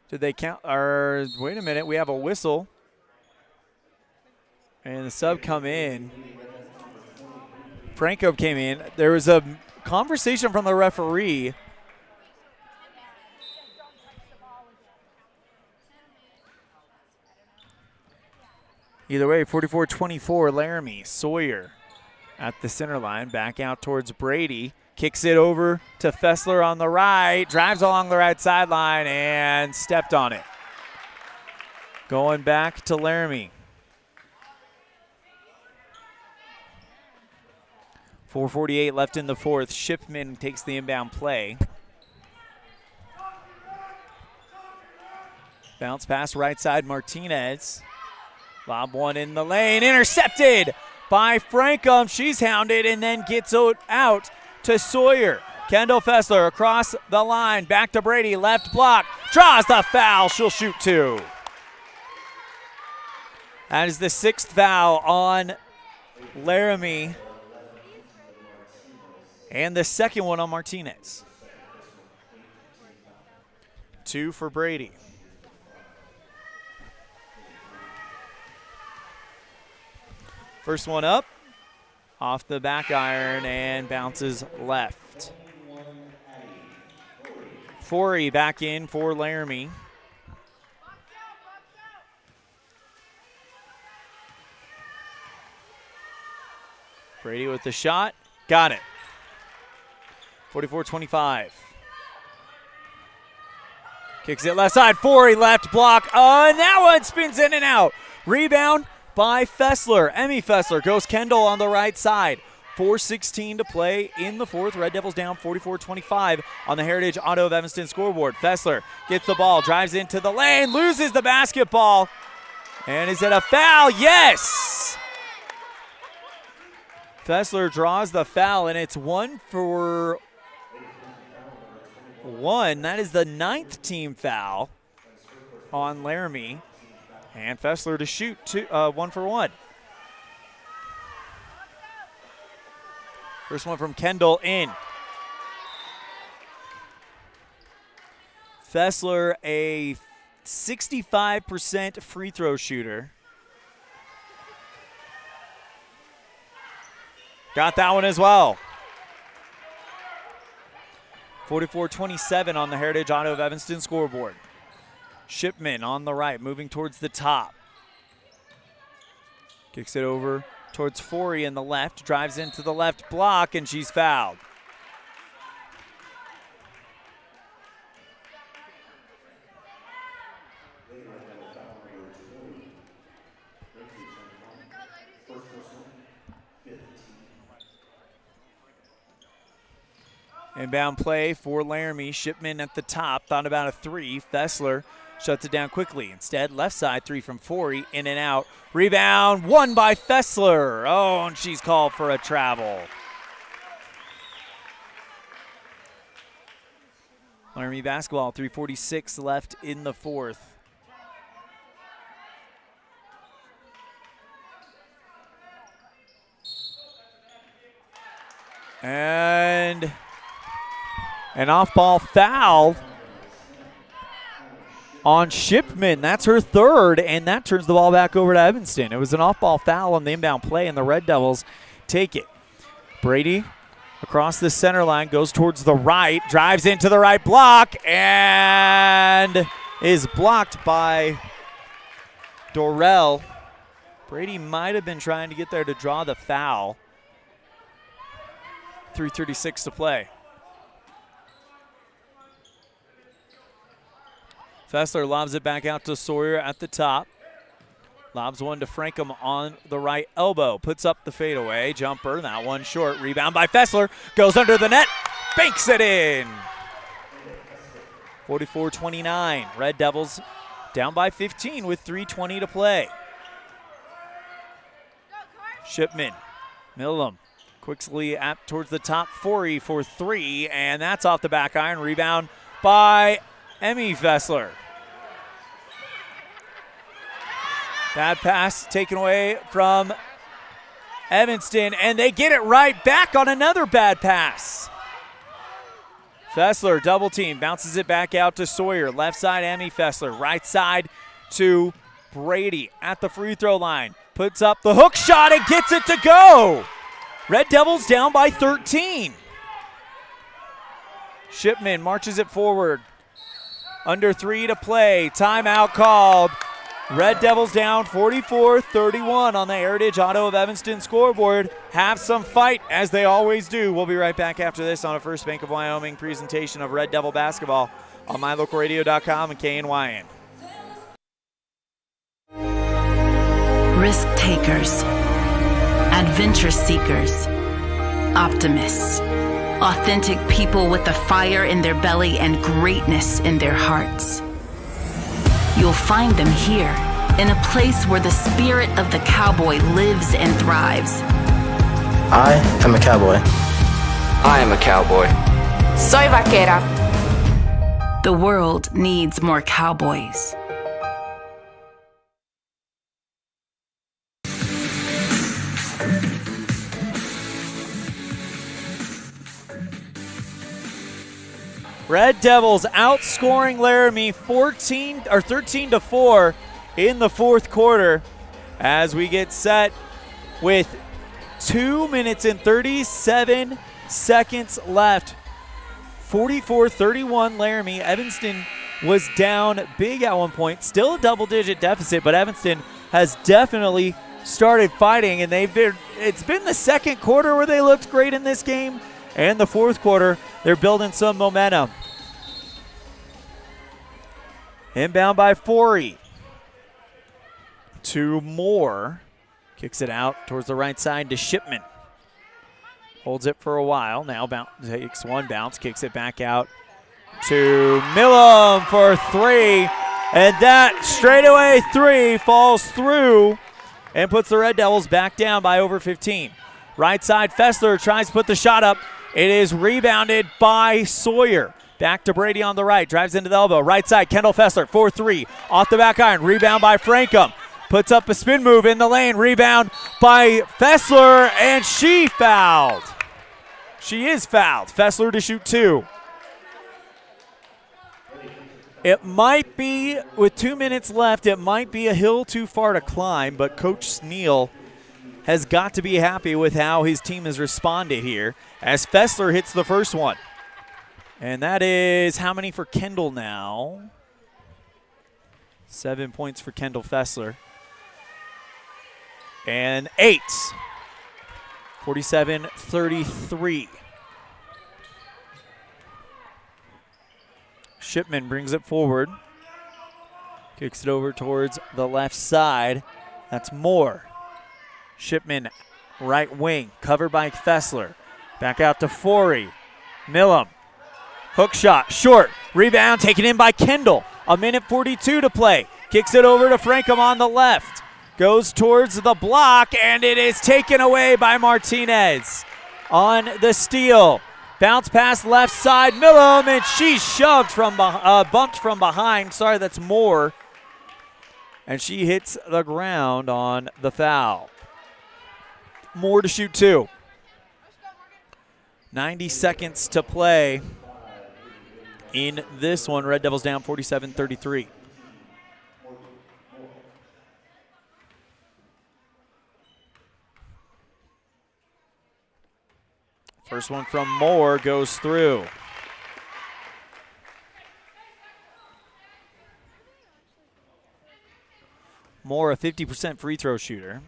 Did they count, or wait a minute, we have a whistle. And the sub come in. Franco came in. There was a conversation from the referee. Either way, 44-24, Laramie. Sawyer at the center line, back out towards Brady. Kicks it over to Fessler on the right, drives along the right sideline and stepped on it. Going back to Laramie. 4:48 left in the fourth. Shipman takes the inbound play. Bounce pass right side, Martinez. Lob one in the lane, intercepted by Frankum. She's hounded and then gets out to Sawyer. Kendall Fessler across the line, back to Brady, left block, draws the foul, she'll shoot 2. That is the 6th foul on Laramie. And the second one on Martinez. 2 for Brady. First one up, off the back iron and bounces left. Forey back in for Laramie. Brady with the shot, got it. 44-25. Kicks it left side, Forey left block, and that one spins in and out. Rebound by Fessler. Emmy Fessler goes Kendall on the right side. 4:16 to play in the fourth. Red Devils down 44-25 on the Heritage Auto of Evanston scoreboard. Fessler gets the ball, drives into the lane, loses the basketball. And is it a foul? Yes! Fessler draws the foul, and it's 1 for 1. That is the 9th team foul on Laramie. And Fessler to shoot 1 for 1. First one from Kendall in. Fessler, a 65% free throw shooter. got that one as well. 44-27 on the Heritage Auto of Evanston scoreboard. Shipman on the right, moving towards the top. Kicks it over towards Forey in the left, drives into the left block, and she's fouled. Inbound play for Laramie. Shipman at the top, thought about a three. Fessler shuts it down quickly. Instead, left side three from Forey, in and out. Rebound, won by Fessler. Oh, and she's called for a travel. Laramie basketball, 3:46 left in the fourth. And an off-ball foul on Shipman. That's her third, and that turns the ball back over to Evanston. It was an off-ball foul on the inbound play, and the Red Devils take it. Brady across the center line, goes towards the right, drives into the right block, and is blocked by Dorrell. Brady might have been trying to get there to draw the foul. 3:36 to play. Fessler lobs it back out to Sawyer at the top. Lobs one to Frankham on the right elbow. Puts up the fadeaway jumper. That one short. Rebound by Fessler. Goes under the net. Banks it in. 44-29. Red Devils down by 15 with 3:20 to play. Shipman. Millum. Quickly up towards the top. Forey for three. And that's off the back iron. Rebound by Emmy Fessler. Bad pass taken away from Evanston, and they get it right back on another bad pass. Fessler double team, bounces it back out to Sawyer. Left side, Emmy Fessler. Right side to Brady at the free throw line. Puts up the hook shot and gets it to go. Red Devils down by 13. Shipman marches it forward. Under 3 to play. Timeout called. Red Devils down 44-31 on the Heritage Auto of Evanston scoreboard. Have some fight, as they always do. We'll be right back after this on a First Bank of Wyoming presentation of Red Devil basketball on mylocalradio.com and KNYN. Risk takers, adventure seekers, optimists, authentic people with the fire in their belly and greatness in their hearts. You'll find them here, in a place where the spirit of the cowboy lives and thrives. I am a cowboy. I am a cowboy. Soy vaquera. The world needs more cowboys. Red Devils outscoring Laramie 13-4 in the fourth quarter as we get set with 2 minutes and 37 seconds left. 44-31 Laramie. Evanston was down big at one point, still a double-digit deficit, but Evanston has definitely started fighting, and it's been the second quarter where they looked great in this game, and the fourth quarter they're building some momentum. Inbound by Forey. To Moore. Kicks it out towards the right side to Shipman. Holds it for a while. Now takes one bounce. Kicks it back out to Millum for three. And that straightaway three falls through and puts the Red Devils back down by over 15. Right side, Fessler tries to put the shot up. It is rebounded by Sawyer. Back to Brady on the right. Drives into the elbow. Right side, Kendall Fessler, 4-3. Off the back iron. Rebound by Frankham. Puts up a spin move in the lane. Rebound by Fessler, and she fouled. She is fouled. Fessler to shoot two. It might be, with 2 minutes left, it might be a hill too far to climb, but Coach Sneal has got to be happy with how his team has responded here as Fessler hits the first one. And that is how many for Kendall now? 7 points for Kendall Fessler. And 8. 47-33. Shipman brings it forward. Kicks it over towards the left side. That's Moore. Shipman, right wing, covered by Fessler. Back out to Forey. Millam. Hook shot, short. Rebound taken in by Kendall. 1:42 to play. Kicks it over to Frankham on the left. Goes towards the block, and it is taken away by Martinez on the steal. Bounce pass left side, Millam, and she's shoved from bumped from behind. Sorry, that's Moore. And she hits the ground on the foul. Moore to shoot 2. 90 seconds to play in this one. Red Devils down 47-33. First one from Moore goes through. Moore, a 50% free throw shooter.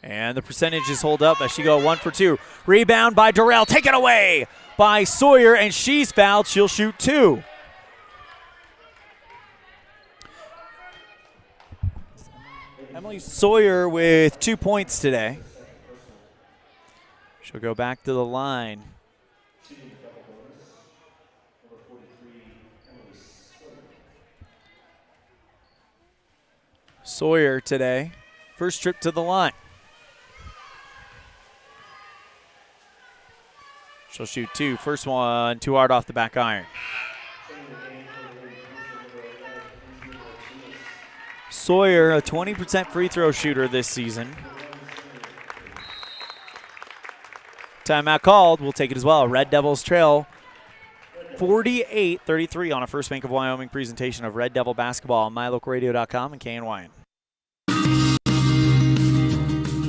And the percentages hold up as she go 1 for 2. Rebound by Durrell, taken away by Sawyer, and she's fouled. She'll shoot 2. Emily Sawyer with 2 points today. She'll go back to the line. Sawyer today, first trip to the line. She'll shoot 2. First one, too hard off the back iron. Sawyer, a 20% free throw shooter this season. Timeout called. We'll take it as well. Red Devils trail 48-33 on a First Bank of Wyoming presentation of Red Devil basketball on mylocalradio.com and KNYN.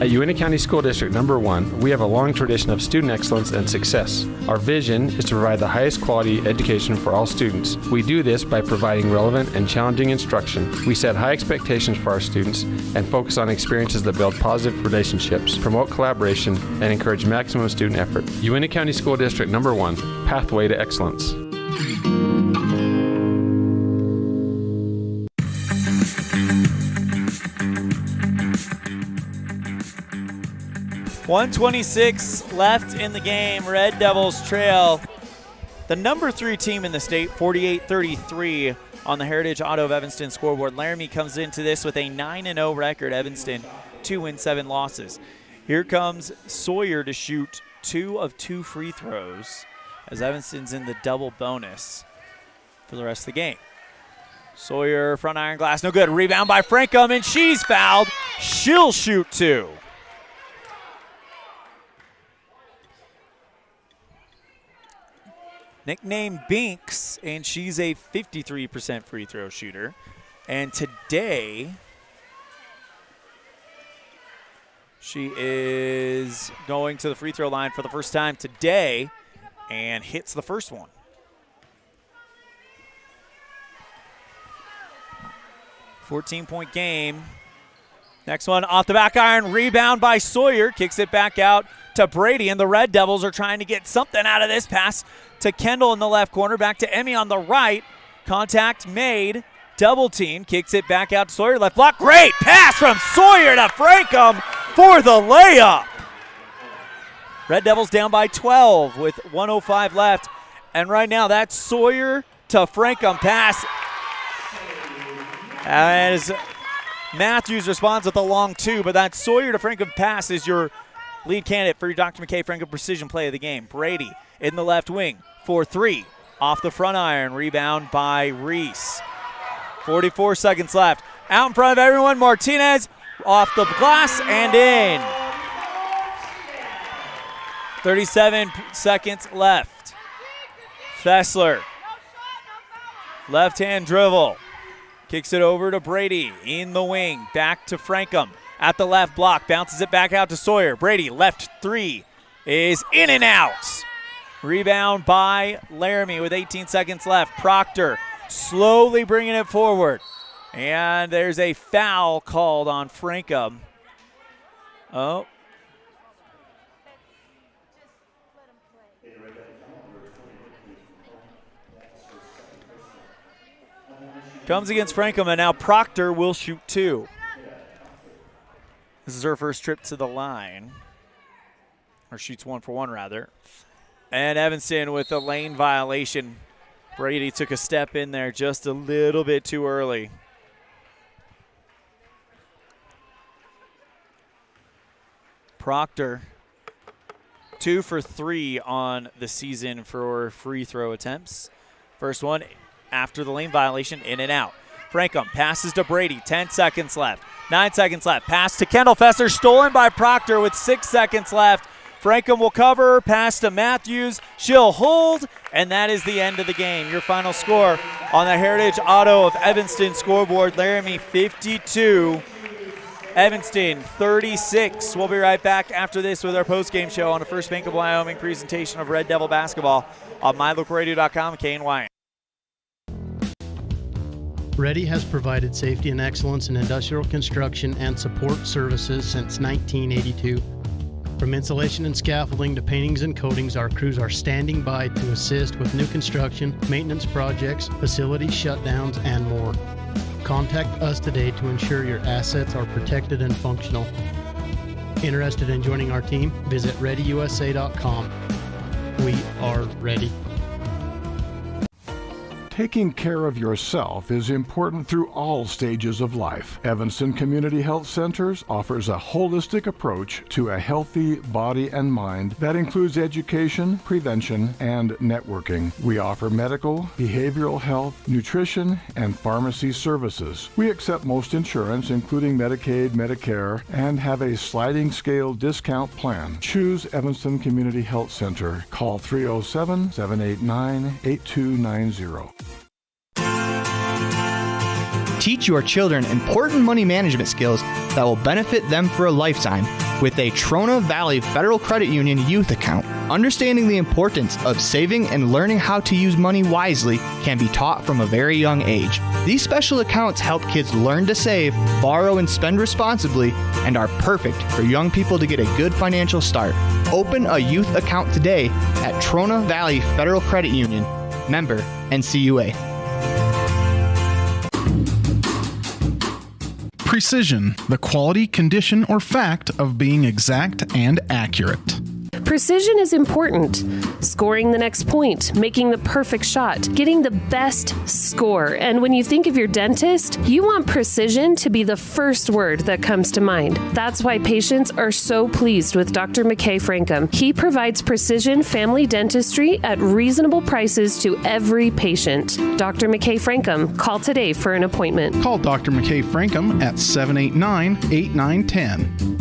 At Uintah County School District Number 1, we have a long tradition of student excellence and success. Our vision is to provide the highest quality education for all students. We do this by providing relevant and challenging instruction. We set high expectations for our students and focus on experiences that build positive relationships, promote collaboration, and encourage maximum student effort. Uintah County School District Number 1, Pathway to Excellence. 1:26 left in the game. Red Devils trail the number 3 team in the state, 48-33 on the Heritage Auto of Evanston scoreboard. Laramie comes into this with a 9-0 record. Evanston, 2 wins, 7 losses. Here comes Sawyer to shoot 2 of 2 free throws as Evanston's in the double bonus for the rest of the game. Sawyer, front iron glass, no good. Rebound by Frankham, and she's fouled. She'll shoot 2. Nicknamed Binks, and she's a 53% free throw shooter. And today, she is going to the free throw line for the first time today and hits the first one. .4 game. Next one off the back iron, rebound by Sawyer, kicks it back out to Brady, and the Red Devils are trying to get something out of this pass to Kendall in the left corner, back to Emmy on the right. Contact made, double team, kicks it back out to Sawyer, left block. Great pass from Sawyer to Frankham for the layup. Red Devils down by 12 with 1:05 left, and right now that's Sawyer to Frankham pass. As Matthews responds with a long 2, but that Sawyer to Frankham pass is your lead candidate for your Dr. McKay Frankham precision play of the game. Brady in the left wing for 3. Off the front iron, rebound by Reese. 44 seconds left. Out in front of everyone, Martinez off the glass and in. 37 seconds left. Fessler. Left-hand dribble. Kicks it over to Brady in the wing. Back to Frankham at the left block. Bounces it back out to Sawyer. Brady, left three, is in and out. Rebound by Laramie with 18 seconds left. Proctor slowly bringing it forward. And there's a foul called on Frankham. Oh. Comes against Frankham, and now Proctor will shoot two. This is her first trip to the line. Or shoots 1 for 1, rather. And Evanston with a lane violation. Brady took a step in there just a little bit too early. Proctor, 2 for 3 on the season for free throw attempts. First one after the lane violation, in and out. Frankham passes to Brady, 10 seconds left. 9 seconds left. Pass to Kendall Fesser, stolen by Proctor with 6 seconds left. Frankham will cover, pass to Matthews. She'll hold, and that is the end of the game. Your final score on the Heritage Auto of Evanston scoreboard, Laramie 52, Evanston 36. We'll be right back after this with our post-game show on the First Bank of Wyoming presentation of Red Devil basketball on MyLocalRadio.com, KNY. Ready has provided safety and excellence in industrial construction and support services since 1982. From insulation and scaffolding to paintings and coatings, our crews are standing by to assist with new construction, maintenance projects, facility shutdowns, and more. Contact us today to ensure your assets are protected and functional. Interested in joining our team? Visit ReadyUSA.com. We are ready. Taking care of yourself is important through all stages of life. Evanston Community Health Centers offers a holistic approach to a healthy body and mind that includes education, prevention, and networking. We offer medical, behavioral health, nutrition, and pharmacy services. We accept most insurance, including Medicaid, Medicare, and have a sliding scale discount plan. Choose Evanston Community Health Center. Call 307-789-8290. Teach your children important money management skills that will benefit them for a lifetime with a Trona Valley Federal Credit Union youth account. Understanding the importance of saving and learning how to use money wisely can be taught from a very young age. These special accounts help kids learn to save, borrow, and spend responsibly, and are perfect for young people to get a good financial start. Open a youth account today at Trona Valley Federal Credit Union. Member NCUA. Precision, the quality, condition, or fact of being exact and accurate. Precision is important. Scoring the next point, making the perfect shot, getting the best score. And when you think of your dentist, you want precision to be the first word that comes to mind. That's why patients are so pleased with Dr. McKay Frankham. He provides precision family dentistry at reasonable prices to every patient. Dr. McKay Frankham, call today for an appointment. Call Dr. McKay Frankham at 789-8910.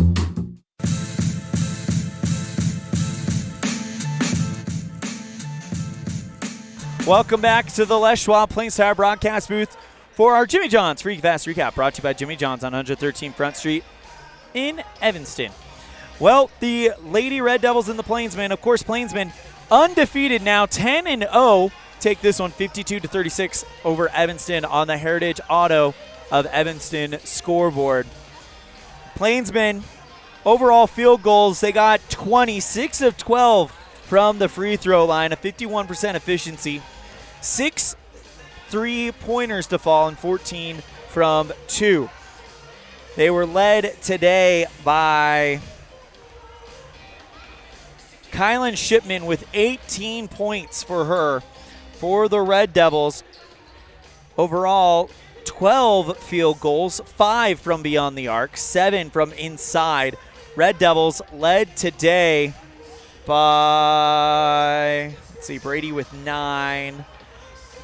Welcome back to the Les Schwab Plains Tire broadcast booth for our Jimmy John's Free Fast Recap, brought to you by Jimmy John's on 113 Front Street in Evanston. Well, the Lady Red Devils and the Plainsmen, of course, Plainsmen undefeated now, 10-0, take this one 52-36 over Evanston on the Heritage Auto of Evanston scoreboard. Plainsmen, overall field goals, they got 26 of 12 from the free throw line, a 51% efficiency. 6 3-pointers to fall and 14 from 2. They were led today by Kylan Shipman with 18 points for her for the Red Devils. Overall, 12 field goals, 5 from beyond the arc, 7 from inside. Red Devils led today by, let's see, Brady with 9,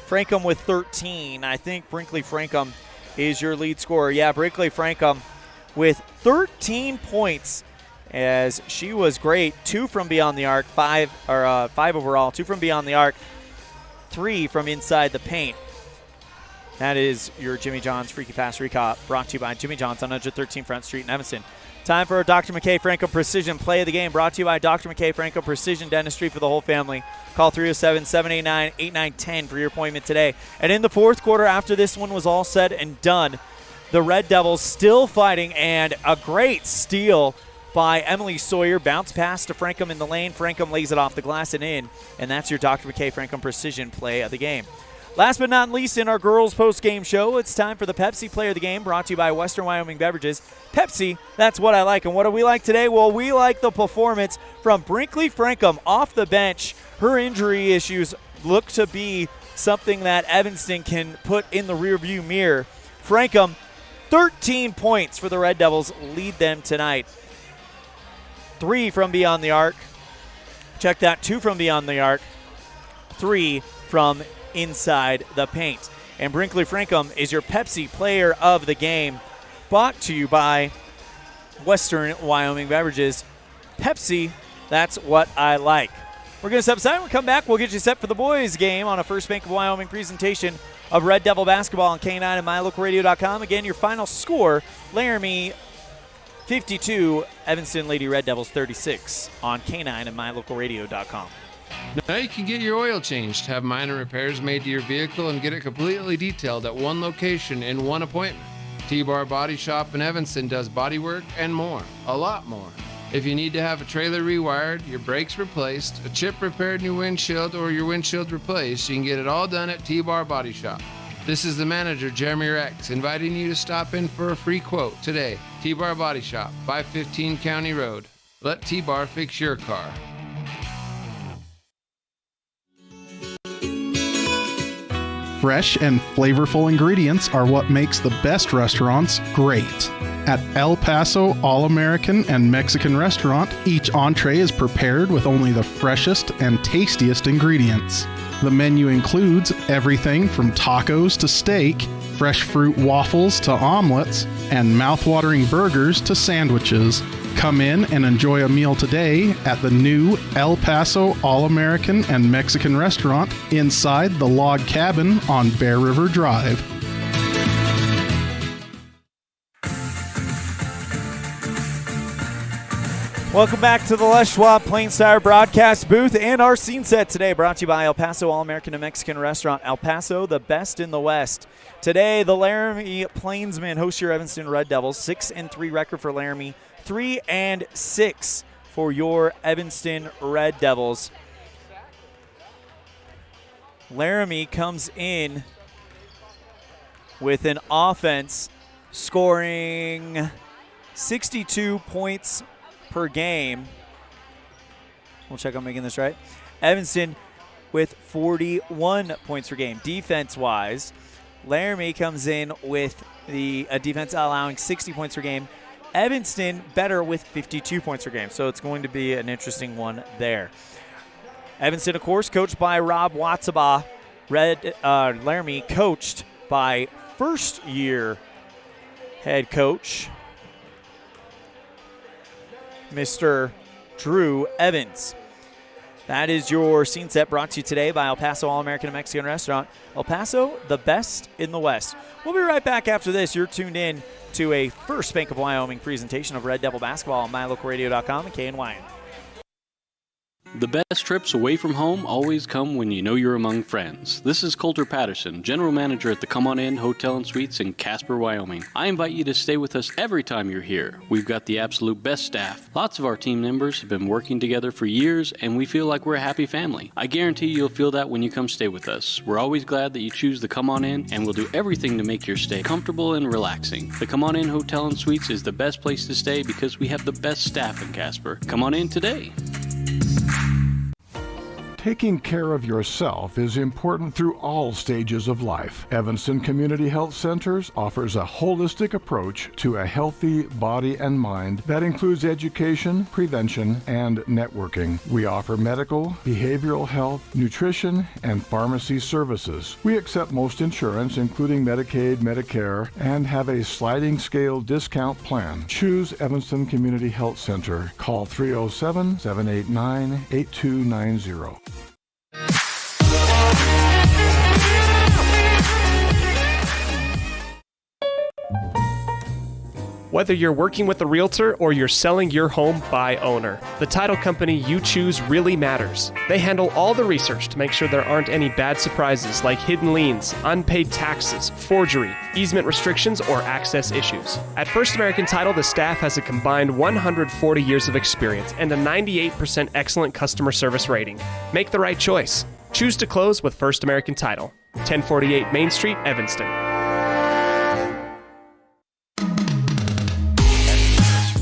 Frankham with 13. I think Brinkley Frankham is your lead scorer. Yeah, Brinkley Frankham with 13 points as she was great. 2 from beyond the arc, 5 overall, 2 from beyond the arc, 3 from inside the paint. That is your Jimmy John's Freaky Fast Recap, brought to you by Jimmy John's on 113 Front Street in Evanston. Time for our Dr. McKay Franco Precision Play of the Game, brought to you by Dr. McKay Franco Precision Dentistry for the whole family. Call 307-789-8910 for your appointment today. And in the fourth quarter, after this one was all said and done, the Red Devils still fighting, and a great steal by Emily Sawyer. Bounce pass to Frankham in the lane. Frankham lays it off the glass and in, and that's your Dr. McKay Frankham Precision Play of the Game. Last but not least, in our girls post-game show, it's time for the Pepsi Player of the Game, brought to you by Western Wyoming Beverages. Pepsi, that's what I like. And what do we like today? Well, we like the performance from Brinkley Frankham off the bench. Her injury issues look to be something that Evanston can put in the rearview mirror. Frankham, 13 points for the Red Devils, lead them tonight. 3 from beyond the arc. Check that, 2 from beyond the arc. 3 from inside the paint. And Brinkley Frankham is your Pepsi Player of the Game, brought to you by Western Wyoming Beverages. Pepsi, that's what I like. We're going to step aside. When we come back, we'll get you set for the boys' game on a First Bank of Wyoming presentation of Red Devil basketball on K9 and MyLocalRadio.com. Again, your final score, Laramie 52, Evanston Lady Red Devils 36 on K9 and MyLocalRadio.com. Now you can get your oil changed, have minor repairs made to your vehicle, and get it completely detailed at one location in one appointment. T-Bar Body Shop in Evanston does body work and more, a lot more. If you need to have a trailer rewired, your brakes replaced, a chip repaired in your windshield, or your windshield replaced, you can get it all done at T-Bar Body Shop. This is the manager, Jeremy Rex, inviting you to stop in for a free quote today. T-Bar Body Shop, 515 County Road. Let T-Bar fix your car. Fresh and flavorful ingredients are what makes the best restaurants great. At El Paso All-American and Mexican Restaurant, each entree is prepared with only the freshest and tastiest ingredients. The menu includes everything from tacos to steak, fresh fruit waffles to omelets, and mouth-watering burgers to sandwiches. Come in and enjoy a meal today at the new El Paso All-American and Mexican Restaurant inside the log cabin on Bear River Drive. Welcome back to the Les Schwab Plain Sire broadcast booth and our scene set today, brought to you by El Paso All-American and Mexican Restaurant. El Paso, the best in the West. Today, the Laramie Plainsmen host your Evanston Red Devils. 6-3 record for Laramie. 3-6 for your Evanston Red Devils. Laramie comes in with an offense scoring 62 points per game. We'll check on making this right. Evanston with 41 points per game. Defense-wise, Laramie comes in with the defense allowing 60 points per game. Evanston better with 52 points per game, so it's going to be an interesting one there. Evanston, of course, coached by Rob Watsaba. Laramie coached by first-year head coach Mr. Drew Evans. That is your scene set, brought to you today by El Paso All-American and Mexican Restaurant. El Paso, the best in the West. We'll be right back after this. You're tuned in to a First Bank of Wyoming presentation of Red Devil basketball on MyLocalRadio.com and KNYN. The best trips away from home always come when you know you're among friends. This is Coulter Patterson, General Manager at the Come On In Hotel and Suites in Casper, Wyoming. I invite you to stay with us every time you're here. We've got the absolute best staff. Lots of our team members have been working together for years, and we feel like we're a happy family. I guarantee you'll feel that when you come stay with us. We're always glad that you choose the Come On In, and we'll do everything to make your stay comfortable and relaxing. The Come On In Hotel and Suites is the best place to stay because we have the best staff in Casper. Come on in today. Taking care of yourself is important through all stages of life. Evanston Community Health Centers offers a holistic approach to a healthy body and mind that includes education, prevention, and networking. We offer medical, behavioral health, nutrition, and pharmacy services. We accept most insurance, including Medicaid, Medicare, and have a sliding scale discount plan. Choose Evanston Community Health Center. Call 307-789-8290. Whether you're working with a realtor or you're selling your home by owner, the title company you choose really matters. They handle all the research to make sure there aren't any bad surprises like hidden liens, unpaid taxes, forgery, easement restrictions, or access issues. At First American Title, the staff has a combined 140 years of experience and a 98% excellent customer service rating. Make the right choice. Choose to close with First American Title. 1048 Main Street, Evanston.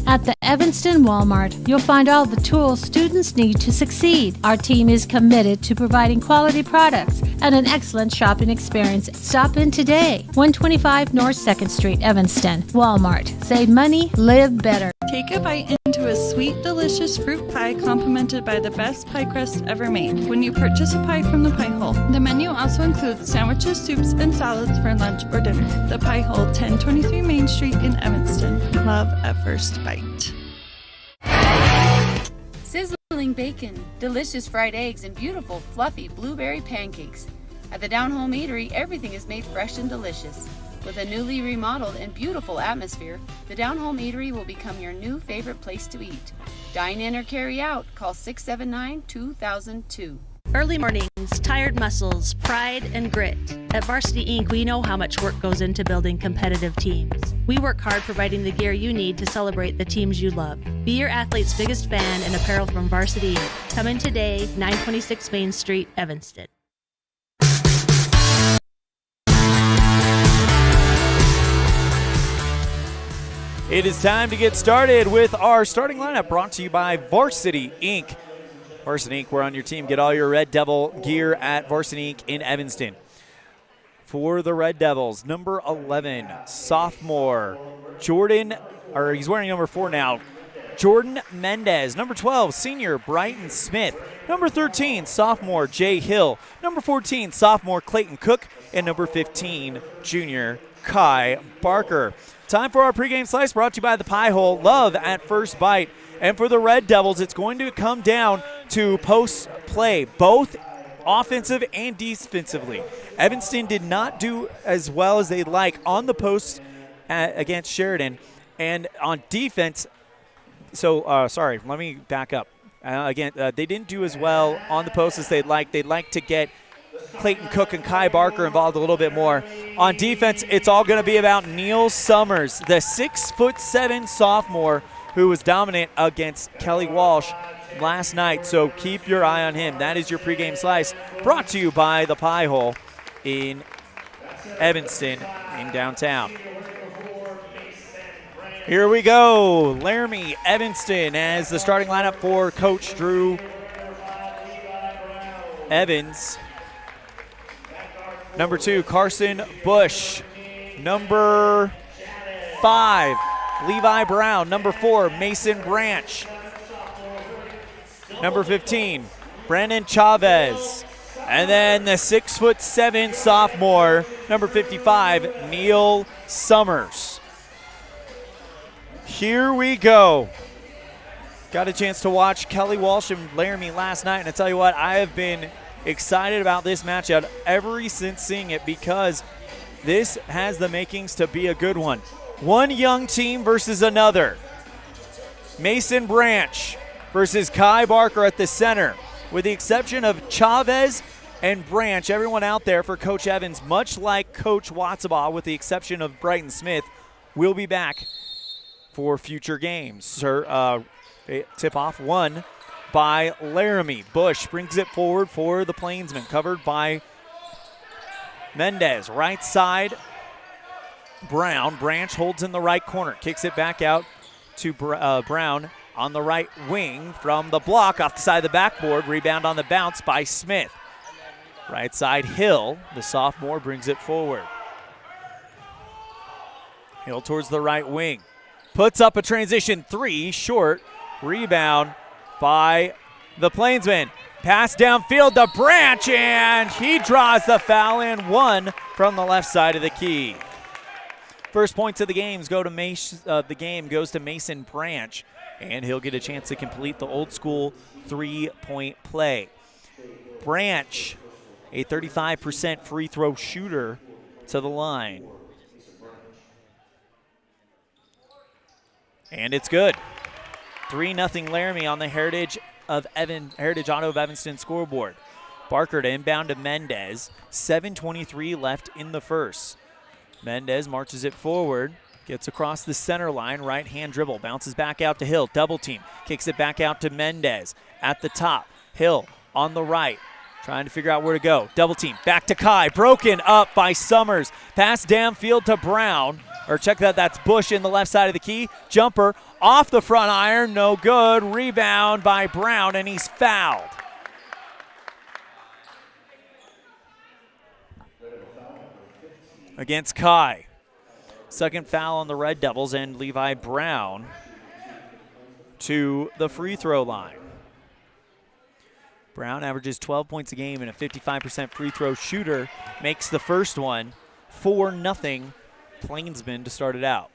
At the Evanston Walmart, you'll find all the tools students need to succeed. Our team is committed to providing quality products and an excellent shopping experience. Stop in today. 125 North 2nd Street, Evanston. Walmart. Save money, live better. Take a bite into a sweet, delicious fruit pie complimented by the best pie crust ever made when you purchase a pie from the Pie Hole. The menu also includes sandwiches, soups, and salads for lunch or dinner. The Pie Hole, 1023 Main Street in Evanston. Love at first bite. Sizzling bacon, delicious fried eggs, and beautiful, fluffy blueberry pancakes. At the Down Home Eatery, everything is made fresh and delicious. With a newly remodeled and beautiful atmosphere, the Down Home Eatery will become your new favorite place to eat. Dine in or carry out. Call 679-2002. Early mornings, tired muscles, pride, and grit. At Varsity Inc., we know how much work goes into building competitive teams. We work hard providing the gear you need to celebrate the teams you love. Be your athlete's biggest fan in apparel from Varsity Inc. Come in today, 926 Main Street, Evanston. It is time to get started with our starting lineup brought to you by Varsity Inc. Varsity Inc., we're on your team. Get all your Red Devil gear at Varsity Inc. in Evanston. For the Red Devils, number 11, sophomore Jordan, or he's wearing number 4 now, Jordan Mendez. Number 12, senior Brighton Smith. Number 13, sophomore Jay Hill. Number 14, sophomore Clayton Cook. And number 15, junior Kai Barker. Time for our pregame slice brought to you by the Pie Hole. Love at first bite. And for the Red Devils, it's going to come down to post play, both offensive and defensively. Evanston did not do as well as they'd like on the post against Sheridan. And on defense, sorry, let me back up. They didn't do as well on the post as they'd like. They'd like to get Clayton Cook and Kai Barker involved a little bit more. On defense, it's all going to be about Neil Summers, the 6'7" sophomore who was dominant against Kelly Walsh last night. So keep your eye on him. That is your pregame slice brought to you by the Pie Hole in Evanston in downtown. Here we go. Laramie, Evanston as the starting lineup for Coach Drew Evans. Number 2, Carson Bush. Number 5, Levi Brown. Number 4, Mason Branch. Number 15, Brandon Chavez. And then the 6'7" sophomore, number 55, Neil Summers. Here we go. Got a chance to watch Kelly Walsh and Laramie last night, and I tell you what, I have been excited about this matchup ever since seeing it because this has the makings to be a good one. One young team versus another. Mason Branch versus Kai Barker at the center. With the exception of Chavez and Branch, everyone out there for Coach Evans, much like Coach Watsabaugh, with the exception of Brighton Smith, will be back for future games. Tip-off won by Laramie. Bush brings it forward for the Plainsmen, covered by Mendez. Right side, Brown. Branch holds in the right corner, kicks it back out to Brown on the right wing from the block off the side of the backboard. Rebound on the bounce by Smith. Right side, Hill, the sophomore, brings it forward. Hill towards the right wing. Puts up a transition 3, short. Rebound by the Plainsmen. Pass downfield to Branch, and he draws the foul and 1 from the left side of the key. First points of the games go to goes to Mason Branch, and he'll get a chance to complete the old school 3-point play. Branch, a 35% free throw shooter to the line. And it's good. 3-0 Laramie on the Heritage Auto of Evanston scoreboard. Barker to inbound to Mendez. 7:23 left in the first. Mendez marches it forward, gets across the center line, right-hand dribble, bounces back out to Hill, double team, kicks it back out to Mendez at the top. Hill on the right, trying to figure out where to go. Double team, back to Kai, broken up by Summers. Pass downfield to Brown, or check that, that's Bush in the left side of the key. Jumper off the front iron, no good. Rebound by Brown, and he's fouled. Against Kai. Second foul on the Red Devils, and Levi Brown to the free throw line. Brown averages 12 points a game and a 55% free throw shooter. Makes the first one. 4-0 Plainsmen to start it out.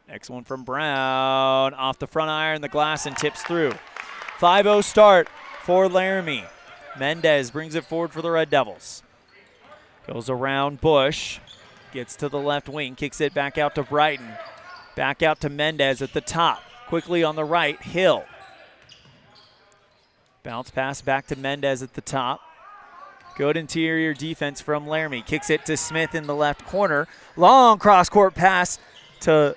Next one from Brown. Off the front iron, the glass, and tips through. 5-0 start for Laramie. Mendez brings it forward for the Red Devils. Goes around Bush. Gets to the left wing. Kicks it back out to Brighton. Back out to Mendez at the top. Quickly on the right, Hill. Bounce pass back to Mendez at the top. Good interior defense from Laramie. Kicks it to Smith in the left corner. Long cross-court pass to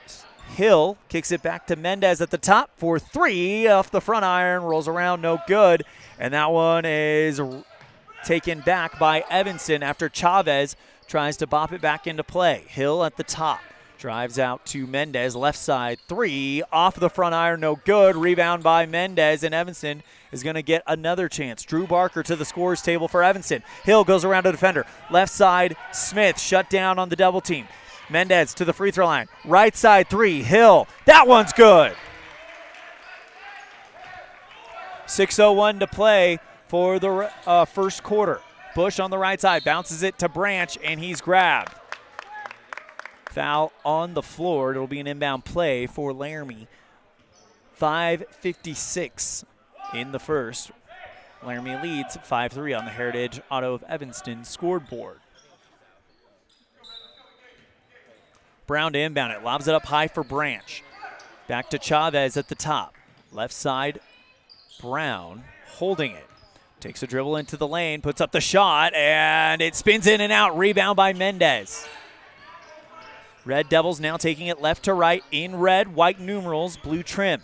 Hill. Kicks it back to Mendez at the top for three. Off the front iron. Rolls around, no good. And that one is taken back by Evanston after Chavez tries to bop it back into play. Hill at the top. Drives out to Mendez, left side, three, off the front iron, no good. Rebound by Mendez, and Evanston is going to get another chance. Drew Barker to the scorer's table for Evanston. Hill goes around a defender. Left side, Smith shut down on the double team. Mendez to the free throw line. Right side, three, Hill. That one's good. 6:01 to play for the first quarter. Bush on the right side, bounces it to Branch, and he's grabbed. Foul on the floor. It'll be an inbound play for Laramie. 5:56 in the first. Laramie leads 5-3 on the Heritage Auto of Evanston scoreboard. Brown to inbound it. Lobs it up high for Branch. Back to Chavez at the top. Left side, Brown holding it. Takes a dribble into the lane, puts up the shot, and it spins in and out. Rebound by Mendez. Red Devils now taking it left to right in red, white numerals, blue trim.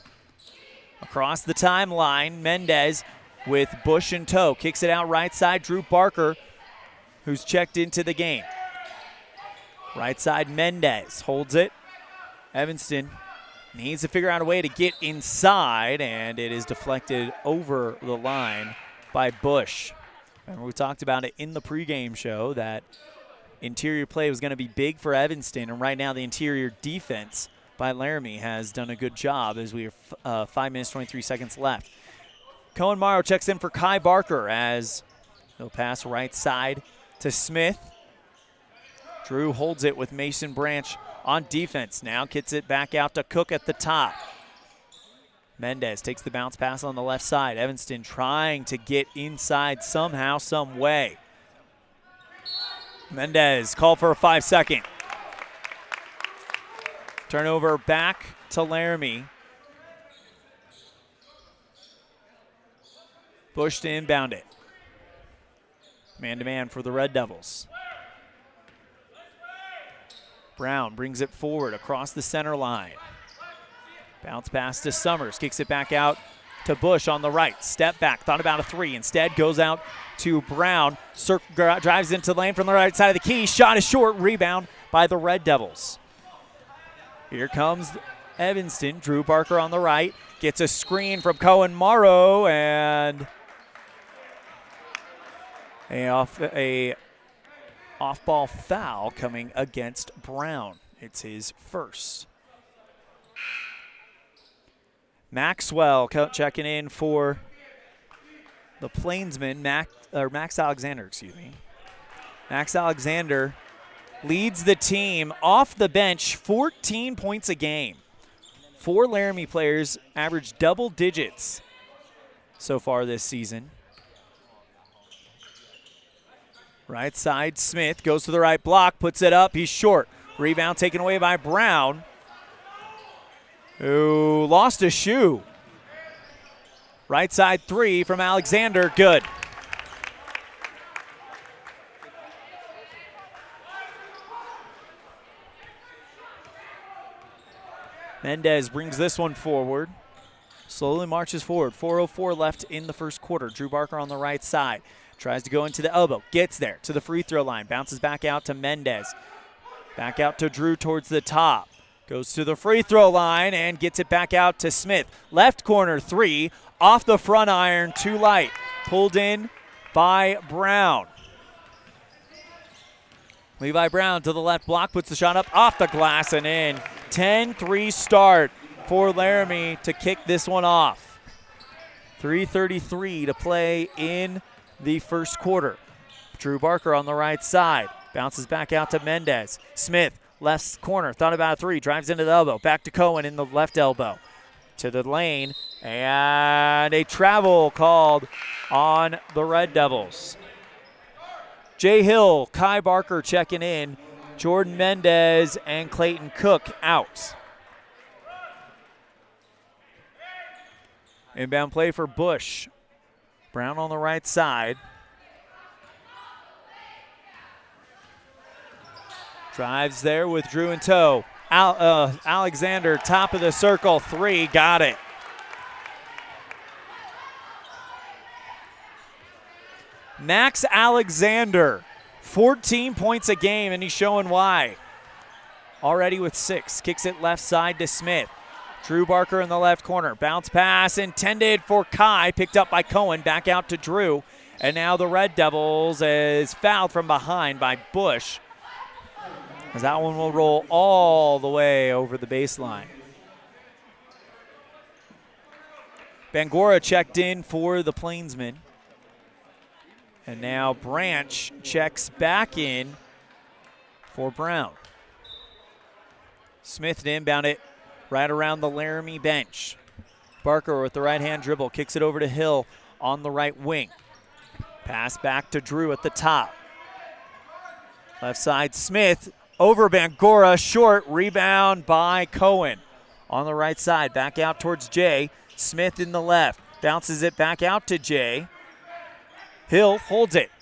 Across the timeline, Mendez with Bush in tow. Kicks it out right side, Drew Barker, who's checked into the game. Right side, Mendez holds it. Evanston needs to figure out a way to get inside, and it is deflected over the line by Bush. Remember, we talked about it in the pregame show that interior play was going to be big for Evanston, and right now the interior defense by Laramie has done a good job as we are 5 minutes, 23 seconds left. Cohen Morrow checks in for Kai Barker as he'll pass right side to Smith. Drew holds it with Mason Branch on defense. Now gets it back out to Cook at the top. Mendez takes the bounce pass on the left side. Evanston trying to get inside somehow, some way. Mendez called for a 5-second. Turnover back to Laramie. Bush to inbound it. Man-to-man for the Red Devils. Brown brings it forward across the center line. Bounce pass to Summers. Kicks it back out to Bush on the right. Step back. Thought about a three. Instead goes out to Brown. Drives into the lane from the right side of the key. Shot is short. Rebound by the Red Devils. Here comes Evanston. Drew Barker on the right. Gets a screen from Cohen Morrow, and a off-ball foul coming against Brown. It's his first. Maxwell checking in for the Plainsmen. Max Alexander, Max Alexander leads the team off the bench, 14 points a game. 4 Laramie players average double digits so far this season. Right side, Smith goes to the right block, puts it up. He's short. Rebound taken away by Brown, who lost a shoe. Right side three from Alexander, good. Mendez brings this one forward. Slowly marches forward. 4:04 left in the first quarter. Drew Barker on the right side. Tries to go into the elbow. Gets there to the free throw line. Bounces back out to Mendez. Back out to Drew towards the top. Goes to the free throw line and gets it back out to Smith. Left corner three. Off the front iron. Too light. Pulled in by Brown. Levi Brown to the left block. Puts the shot up off the glass and in. 10-3 start for Laramie to kick this one off. 3:33 to play in the first quarter. Drew Barker on the right side. Bounces back out to Mendez. Smith, left corner, thought about a three. Drives into the elbow. Back to Cohen in the left elbow. To the lane. And a travel called on the Red Devils. Jay Hill, Kai Barker checking in. Jordan Mendez and Clayton Cook out. Inbound play for Bush. Brown on the right side. Drives there with Drew in tow. Alexander, top of the circle, three, got it. Max Alexander, 14 points a game, and he's showing why. Already with 6. Kicks it left side to Smith. Drew Barker in the left corner. Bounce pass intended for Kai. Picked up by Cohen. Back out to Drew. And now the Red Devils is fouled from behind by Bush, as that one will roll all the way over the baseline. Bangora checked in for the Plainsmen. And now Branch checks back in for Brown. Smith to inbound it right around the Laramie bench. Barker with the right-hand dribble, kicks it over to Hill on the right wing. Pass back to Drew at the top. Left side, Smith over Bangora, short, rebound by Cohen. On the right side, back out towards Jay. Smith in the left, bounces it back out to Jay. Hill holds it,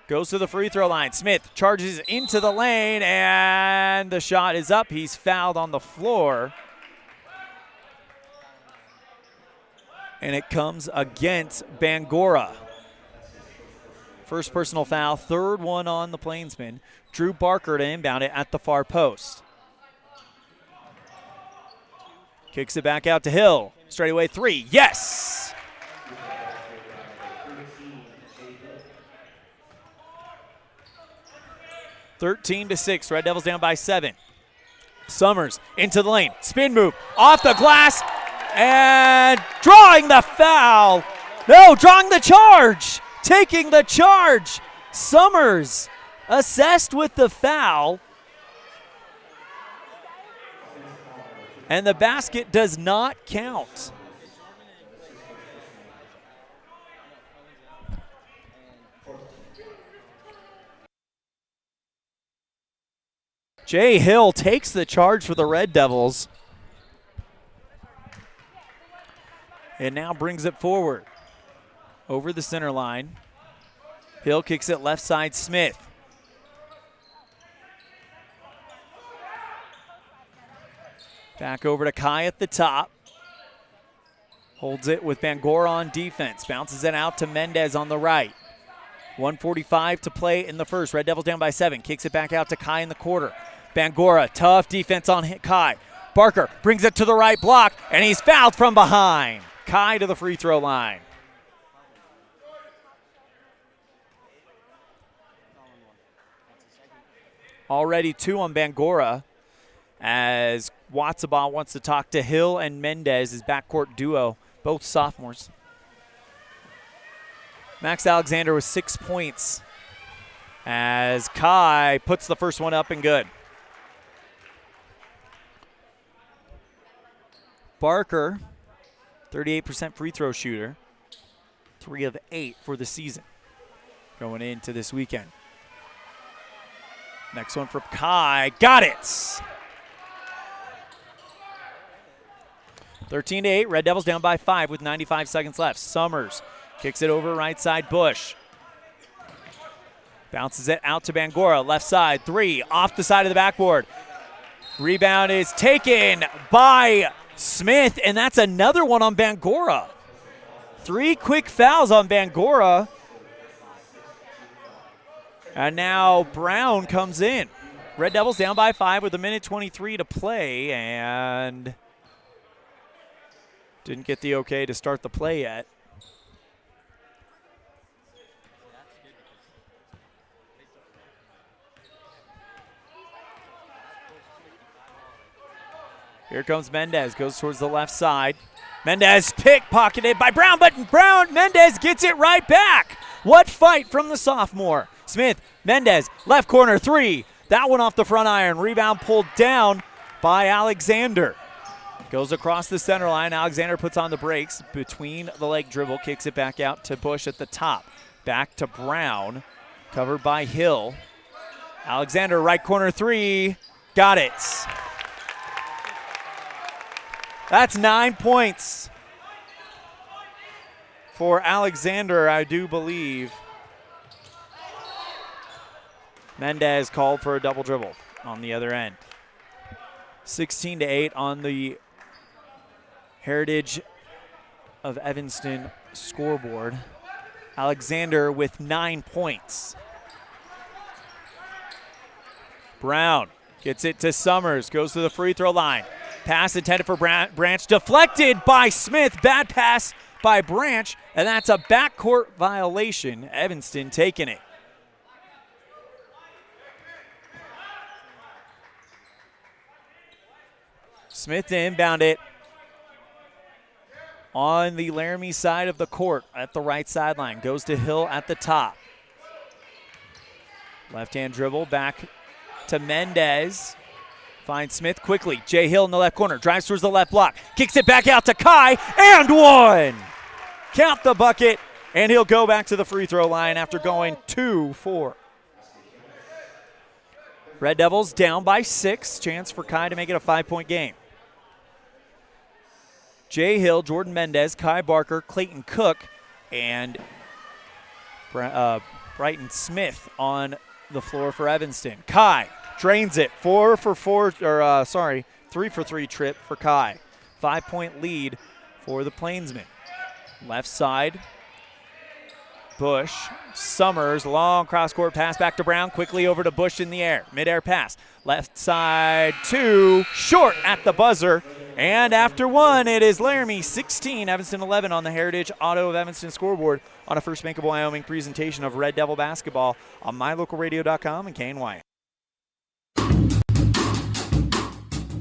goes to the free throw line. Smith charges into the lane, and the shot is up. He's fouled on the floor. And it comes against Bangora. First personal foul, third one on the Plainsmen. Drew Barker to inbound it at the far post. Kicks it back out to Hill. Straightaway three, yes! 13-6, Red Devils down by 7. Summers into the lane, spin move, off the glass, and drawing the foul. No, drawing the charge, taking the charge. Summers assessed with the foul. And the basket does not count. Jay Hill takes the charge for the Red Devils. And now brings it forward. Over the center line. Hill kicks it left side, Smith. Back over to Kai at the top. Holds it with Bangora on defense. Bounces it out to Mendez on the right. 1:45 to play in the first. Red Devils down by 7. Kicks it back out to Kai in the quarter. Bangora, tough defense on Kai. Barker brings it to the right block, and he's fouled from behind. Kai to the free throw line. Already 2 on Bangora, as Watsabah wants to talk to Hill and Mendez, his backcourt duo, both sophomores. Max Alexander with 6 points, as Kai puts the first one up and good. Barker, 38% free throw shooter, 3 of 8 for the season going into this weekend. Next one from Kai. Got it. 13-8. Red Devils down by 5 with 95 seconds left. Summers kicks it over right side. Bush bounces it out to Bangora. Left side. 3 off the side of the backboard. Rebound is taken by Smith, and that's another one on Bangora. 3 quick fouls on Bangora. And now Brown comes in. Red Devils down by 5 with 1:23 to play, and didn't get the okay to start the play yet. Here comes Mendez, goes towards the left side. Mendez pickpocketed by Brown, but Mendez gets it right back. What fight from the sophomore. Smith, Mendez, left corner 3. That one off the front iron. Rebound pulled down by Alexander. Goes across the center line. Alexander puts on the brakes. Between the leg dribble, kicks it back out to Bush at the top. Back to Brown, covered by Hill. Alexander, right corner 3. Got it. That's 9 points for Alexander, I do believe. Mendez called for a double dribble on the other end. 16-8 on the Heritage of Evanston scoreboard. Alexander with 9 points. Brown gets it to Summers, goes to the free throw line. Pass intended for Branch, deflected by Smith. Bad pass by Branch, and that's a backcourt violation. Evanston taking it. Smith to inbound it on the Laramie side of the court at the right sideline. Goes to Hill at the top. Left-hand dribble back to Mendez. Finds Smith quickly. Jay Hill in the left corner. Drives towards the left block. Kicks it back out to Kai. And one! Count the bucket. And he'll go back to the free throw line after going 2-4. Red Devils down by 6. Chance for Kai to make it a 5-point game. Jay Hill, Jordan Mendez, Kai Barker, Clayton Cook, and Brighton Smith on the floor for Evanston. Kai drains it. 3 for 3 trip for Kai. 5-point lead for the Plainsmen. Left side, Bush, Summers, long cross-court pass back to Brown, quickly over to Bush in the air. Mid-air pass. Left side, 2, short at the buzzer. And after 1, it is Laramie 16, Evanston 11 on the Heritage Auto of Evanston scoreboard on a First Bank of Wyoming presentation of Red Devil basketball on mylocalradio.com and KNY.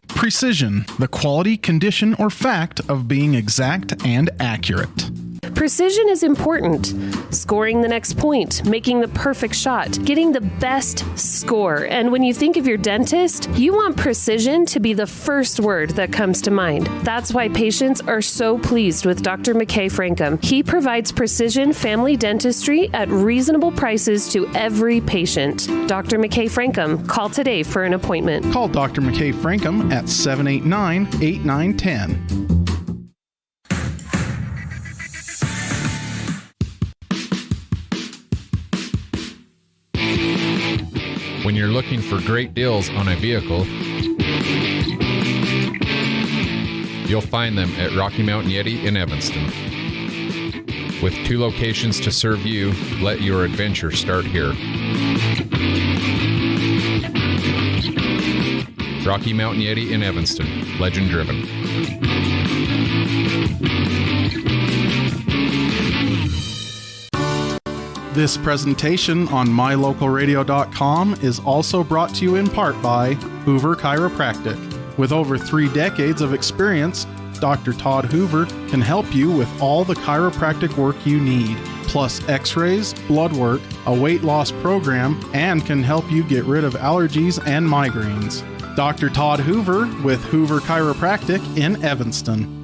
Precision, the quality, condition, or fact of being exact and accurate. Precision is important. Scoring the next point, making the perfect shot, getting the best score. And when you think of your dentist, you want precision to be the first word that comes to mind. That's why patients are so pleased with Dr. McKay Frankum. He provides precision family dentistry at reasonable prices to every patient. Dr. McKay Frankum, call today for an appointment. Call Dr. McKay Frankum at 789-8910. When you're looking for great deals on a vehicle, you'll find them at Rocky Mountain Yeti in Evanston. With 2 locations to serve you, let your adventure start here. Rocky Mountain Yeti in Evanston, legend driven. This presentation on mylocalradio.com is also brought to you in part by Hoover Chiropractic. With over 3 decades of experience, Dr. Todd Hoover can help you with all the chiropractic work you need, plus x-rays, blood work, a weight loss program, and can help you get rid of allergies and migraines. Dr. Todd Hoover with Hoover Chiropractic in Evanston.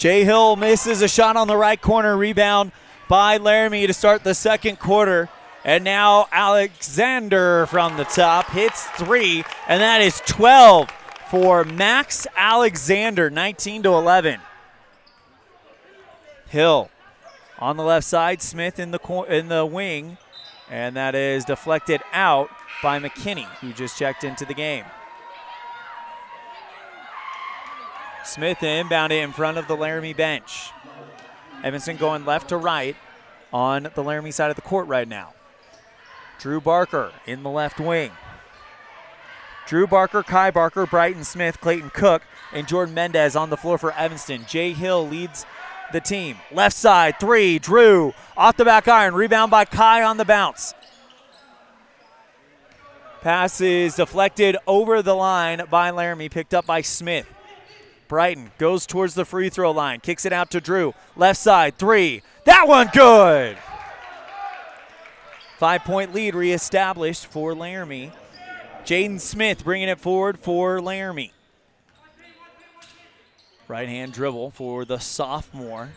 Jay Hill misses a shot on the right corner. Rebound by Laramie to start the second quarter. And now Alexander from the top hits 3, and that is 12 for Max Alexander, 19-11. Hill on the left side, Smith in the wing, and that is deflected out by McKinney, who just checked into the game. Smith inbounded in front of the Laramie bench. Evanston going left to right on the Laramie side of the court right now. Drew Barker in the left wing. Drew Barker, Kai Barker, Brighton Smith, Clayton Cook, and Jordan Mendez on the floor for Evanston. Jay Hill leads the team. Left side, 3, Drew, off the back iron, rebound by Kai on the bounce. Pass is deflected over the line by Laramie, picked up by Smith. Brighton goes towards the free throw line, kicks it out to Drew. Left side, 3, that one good! 5-point lead reestablished for Laramie. Jaden Smith bringing it forward for Laramie. Right-hand dribble for the sophomore.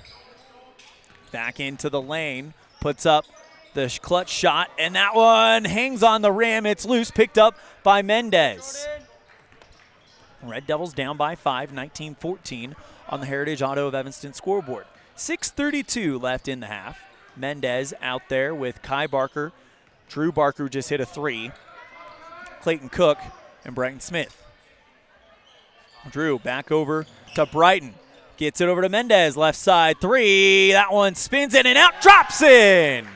Back into the lane, puts up the clutch shot, and that one hangs on the rim. It's loose, picked up by Mendez. Red Devils down by 5, 19-14 on the Heritage Auto of Evanston scoreboard. 6:32 left in the half. Mendez out there with Kai Barker. Drew Barker just hit a 3. Clayton Cook and Brighton Smith. Drew back over to Brighton. Gets it over to Mendez, left side, 3. That one spins in and out, drops in.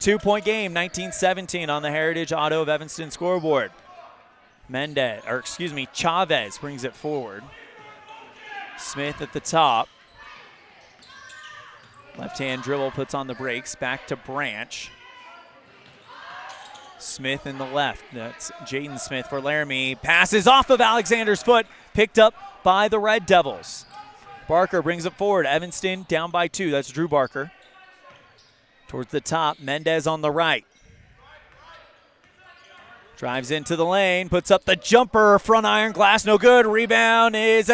2-point game, 19-17 on the Heritage Auto of Evanston scoreboard. Chavez brings it forward. Smith at the top. Left-hand dribble puts on the brakes, back to Branch. Smith in the left, that's Jaden Smith for Laramie. Passes off of Alexander's foot, picked up by the Red Devils. Barker brings it forward, Evanston down by 2, that's Drew Barker. Towards the top, Mendez on the right. Drives into the lane, puts up the jumper, front iron glass, no good. Rebound is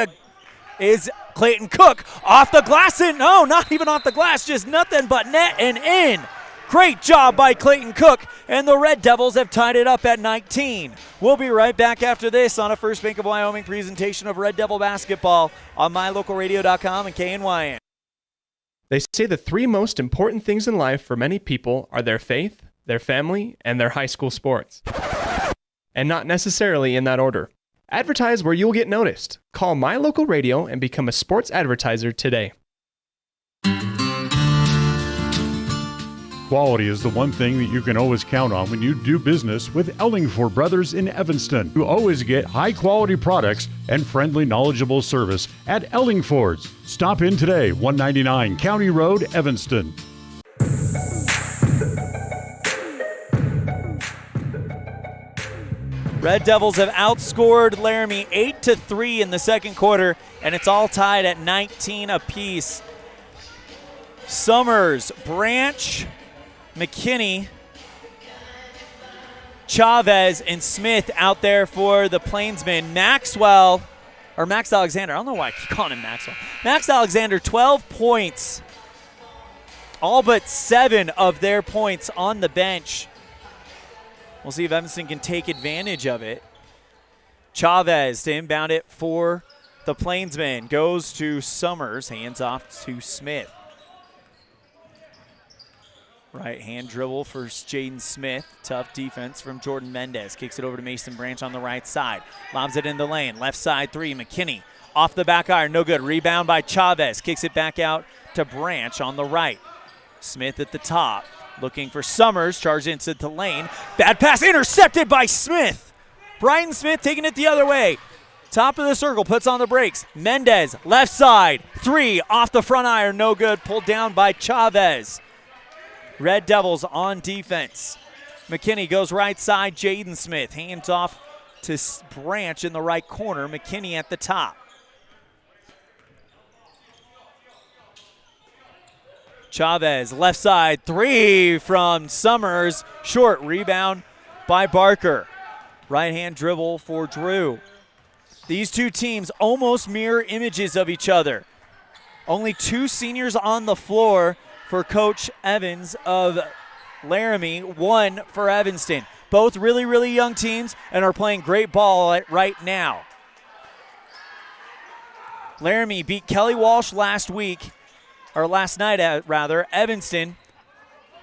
Clayton Cook off the glass. No, not even off the glass, just nothing but net and in. Great job by Clayton Cook, and the Red Devils have tied it up at 19. We'll be right back after this on a First Bank of Wyoming presentation of Red Devil basketball on MyLocalRadio.com and KNYN. They say the 3 most important things in life for many people are their faith, their family, and their high school sports. And not necessarily in that order. Advertise where you'll get noticed. Call My Local Radio and become a sports advertiser today. Quality is the one thing that you can always count on when you do business with Ellingford Brothers in Evanston. You always get high-quality products and friendly, knowledgeable service at Ellingford's. Stop in today, 199 County Road, Evanston. Red Devils have outscored Laramie 8-3 in the second quarter, and it's all tied at 19 apiece. Summers, Branch, McKinney, Chavez, and Smith out there for the Plainsmen. Max Alexander, I don't know why I keep calling him Maxwell. Max Alexander, 12 points. All but 7 of their points on the bench. We'll see if Evanston can take advantage of it. Chavez to inbound it for the Plainsmen. Goes to Summers, hands off to Smith. Right hand dribble for Jaden Smith. Tough defense from Jordan Mendez. Kicks it over to Mason Branch on the right side. Lobs it in the lane. Left side 3, McKinney. Off the back iron, no good. Rebound by Chavez. Kicks it back out to Branch on the right. Smith at the top. Looking for Summers. Charged into the lane. Bad pass intercepted by Smith. Brighton Smith taking it the other way. Top of the circle, puts on the brakes. Mendez, left side. 3 off the front iron, no good. Pulled down by Chavez. Red Devils on defense. McKinney goes right side. Jaden Smith hands off to Branch in the right corner. McKinney at the top. Chavez, left side, 3 from Summers. Short rebound by Barker. Right hand dribble for Drew. These two teams almost mirror images of each other. Only 2 seniors on the floor for Coach Evans of Laramie, 1 for Evanston. Both really, really young teams and are playing great ball right now. Laramie beat Kelly Walsh last night. Evanston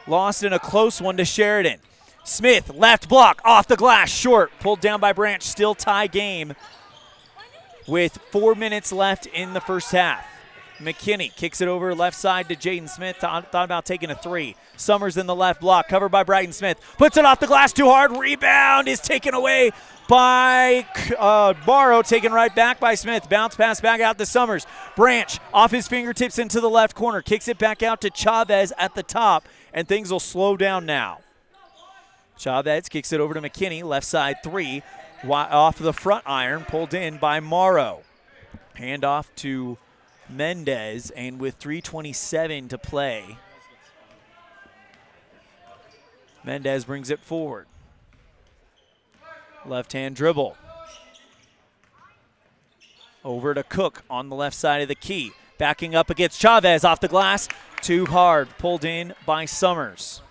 lost in a close one to Sheridan. Smith, left block, off the glass, short, pulled down by Branch, still tie game with 4 minutes left in the first half. McKinney kicks it over left side to Jaden Smith, thought about taking a 3. Summers in the left block, covered by Brighton Smith, puts it off the glass too hard, rebound is taken away by Morrow, taken right back by Smith. Bounce pass back out to Summers. Branch off his fingertips into the left corner, kicks it back out to Chavez at the top, and things will slow down now. Chavez kicks it over to McKinney, left side 3, off the front iron, pulled in by Morrow. Hand off to Mendez, and with 3:27 to play, Mendez brings it forward. Left-hand dribble. Over to Cook on the left side of the key. Backing up against Chavez off the glass. Too hard, pulled in by Summers.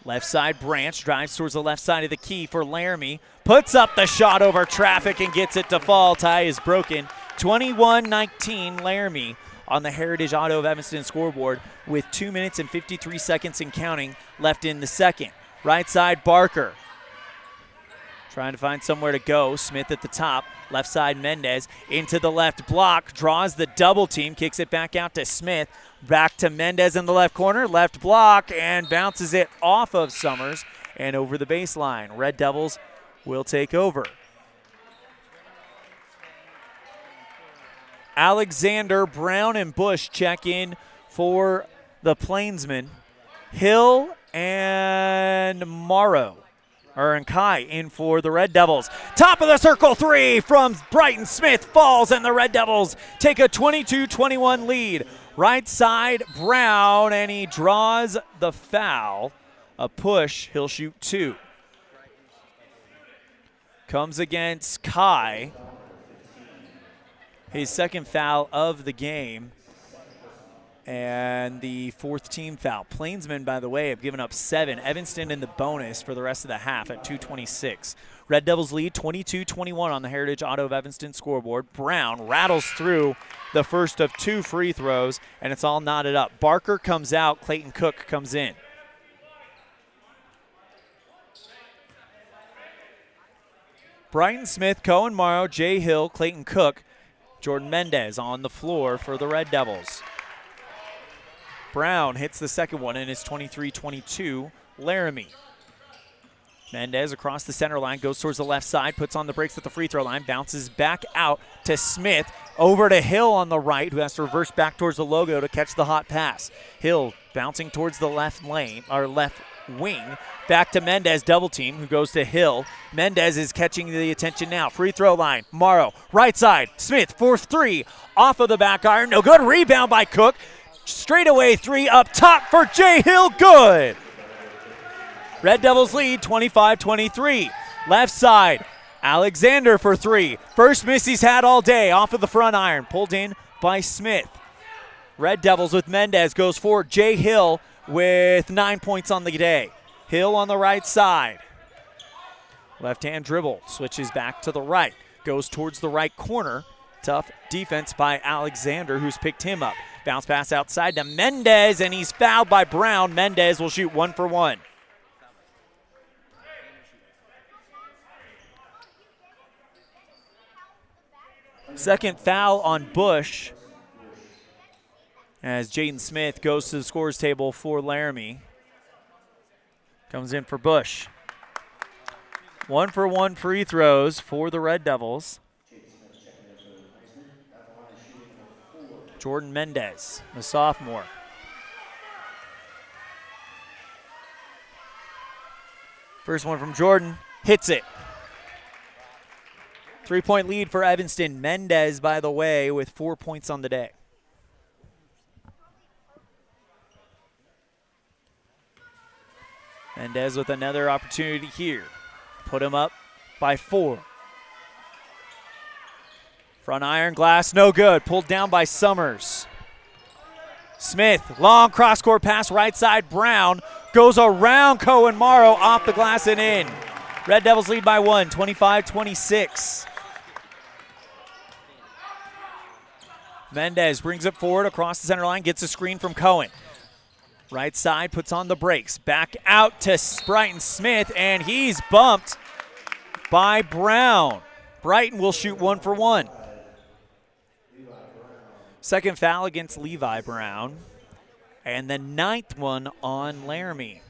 Left side, Branch drives towards the left side of the key for Laramie. Puts up the shot over traffic and gets it to fall. Tie is broken. 21-19 Laramie on the Heritage Auto of Evanston scoreboard with 2 minutes and 53 seconds and counting left in the second. Right side, Barker. Trying to find somewhere to go. Smith at the top. Left side, Mendez into the left block. Draws the double team. Kicks it back out to Smith. Back to Mendez in the left corner. Left block and bounces it off of Summers and over the baseline. Red Devils will take over. Alexander, Brown, and Bush check in for the Plainsmen. Hill and Morrow. And Kai in for the Red Devils. Top of the circle 3 from Brighton Smith falls, and the Red Devils take a 22-21 lead. Right side, Brown, and he draws the foul. A push, he'll shoot 2. Comes against Kai. His second foul of the game. And the 4th team foul. Plainsmen, by the way, have given up 7. Evanston in the bonus for the rest of the half at 2:26. Red Devils lead 22-21 on the Heritage Auto of Evanston scoreboard. Brown rattles through the first of 2 free throws, and it's all knotted up. Barker comes out. Clayton Cook comes in. Brighton Smith, Cohen Morrow, Jay Hill, Clayton Cook, Jordan Mendez on the floor for the Red Devils. Brown hits the second one, and it's 23-22 Laramie. Mendez across the center line, goes towards the left side, puts on the brakes at the free throw line, bounces back out to Smith, over to Hill on the right, who has to reverse back towards the logo to catch the hot pass. Hill bouncing towards the left lane, or left wing, back to Mendez, double team, who goes to Hill. Mendez is catching the attention now. Free throw line, Morrow, right side, Smith, 4th 3, off of the back iron, no good, rebound by Cook. Straightaway 3 up top for Jay Hill, good. Red Devils lead 25-23. Left side, Alexander for 3. First miss he's had all day, off of the front iron, pulled in by Smith. Red Devils with Mendez goes forward. Jay Hill with 9 points on the day. Hill on the right side. Left-hand dribble, switches back to the right, goes towards the right corner. Tough defense by Alexander, who's picked him up. Bounce pass outside to Mendez, and he's fouled by Brown. Mendez will shoot 1 for 1. Second foul on Bush as Jaden Smith goes to the scores table for Laramie. Comes in for Bush. 1 for 1 free throws for the Red Devils. Jordan Mendez, the sophomore. First one from Jordan, hits it. 3-point lead for Evanston. Mendez, by the way, with 4 points on the day. Mendez with another opportunity here. Put him up by 4. Front iron glass, no good. Pulled down by Summers. Smith, long cross-court pass, right side, Brown. Goes around Cohen Morrow, off the glass and in. Red Devils lead by 1, 25-26. Mendez brings it forward across the center line, gets a screen from Cohen. Right side, puts on the brakes. Back out to Brighton Smith, and he's bumped by Brown. Brighton will shoot 1 for 1. Second foul against Levi Brown. And the 9th one on Laramie.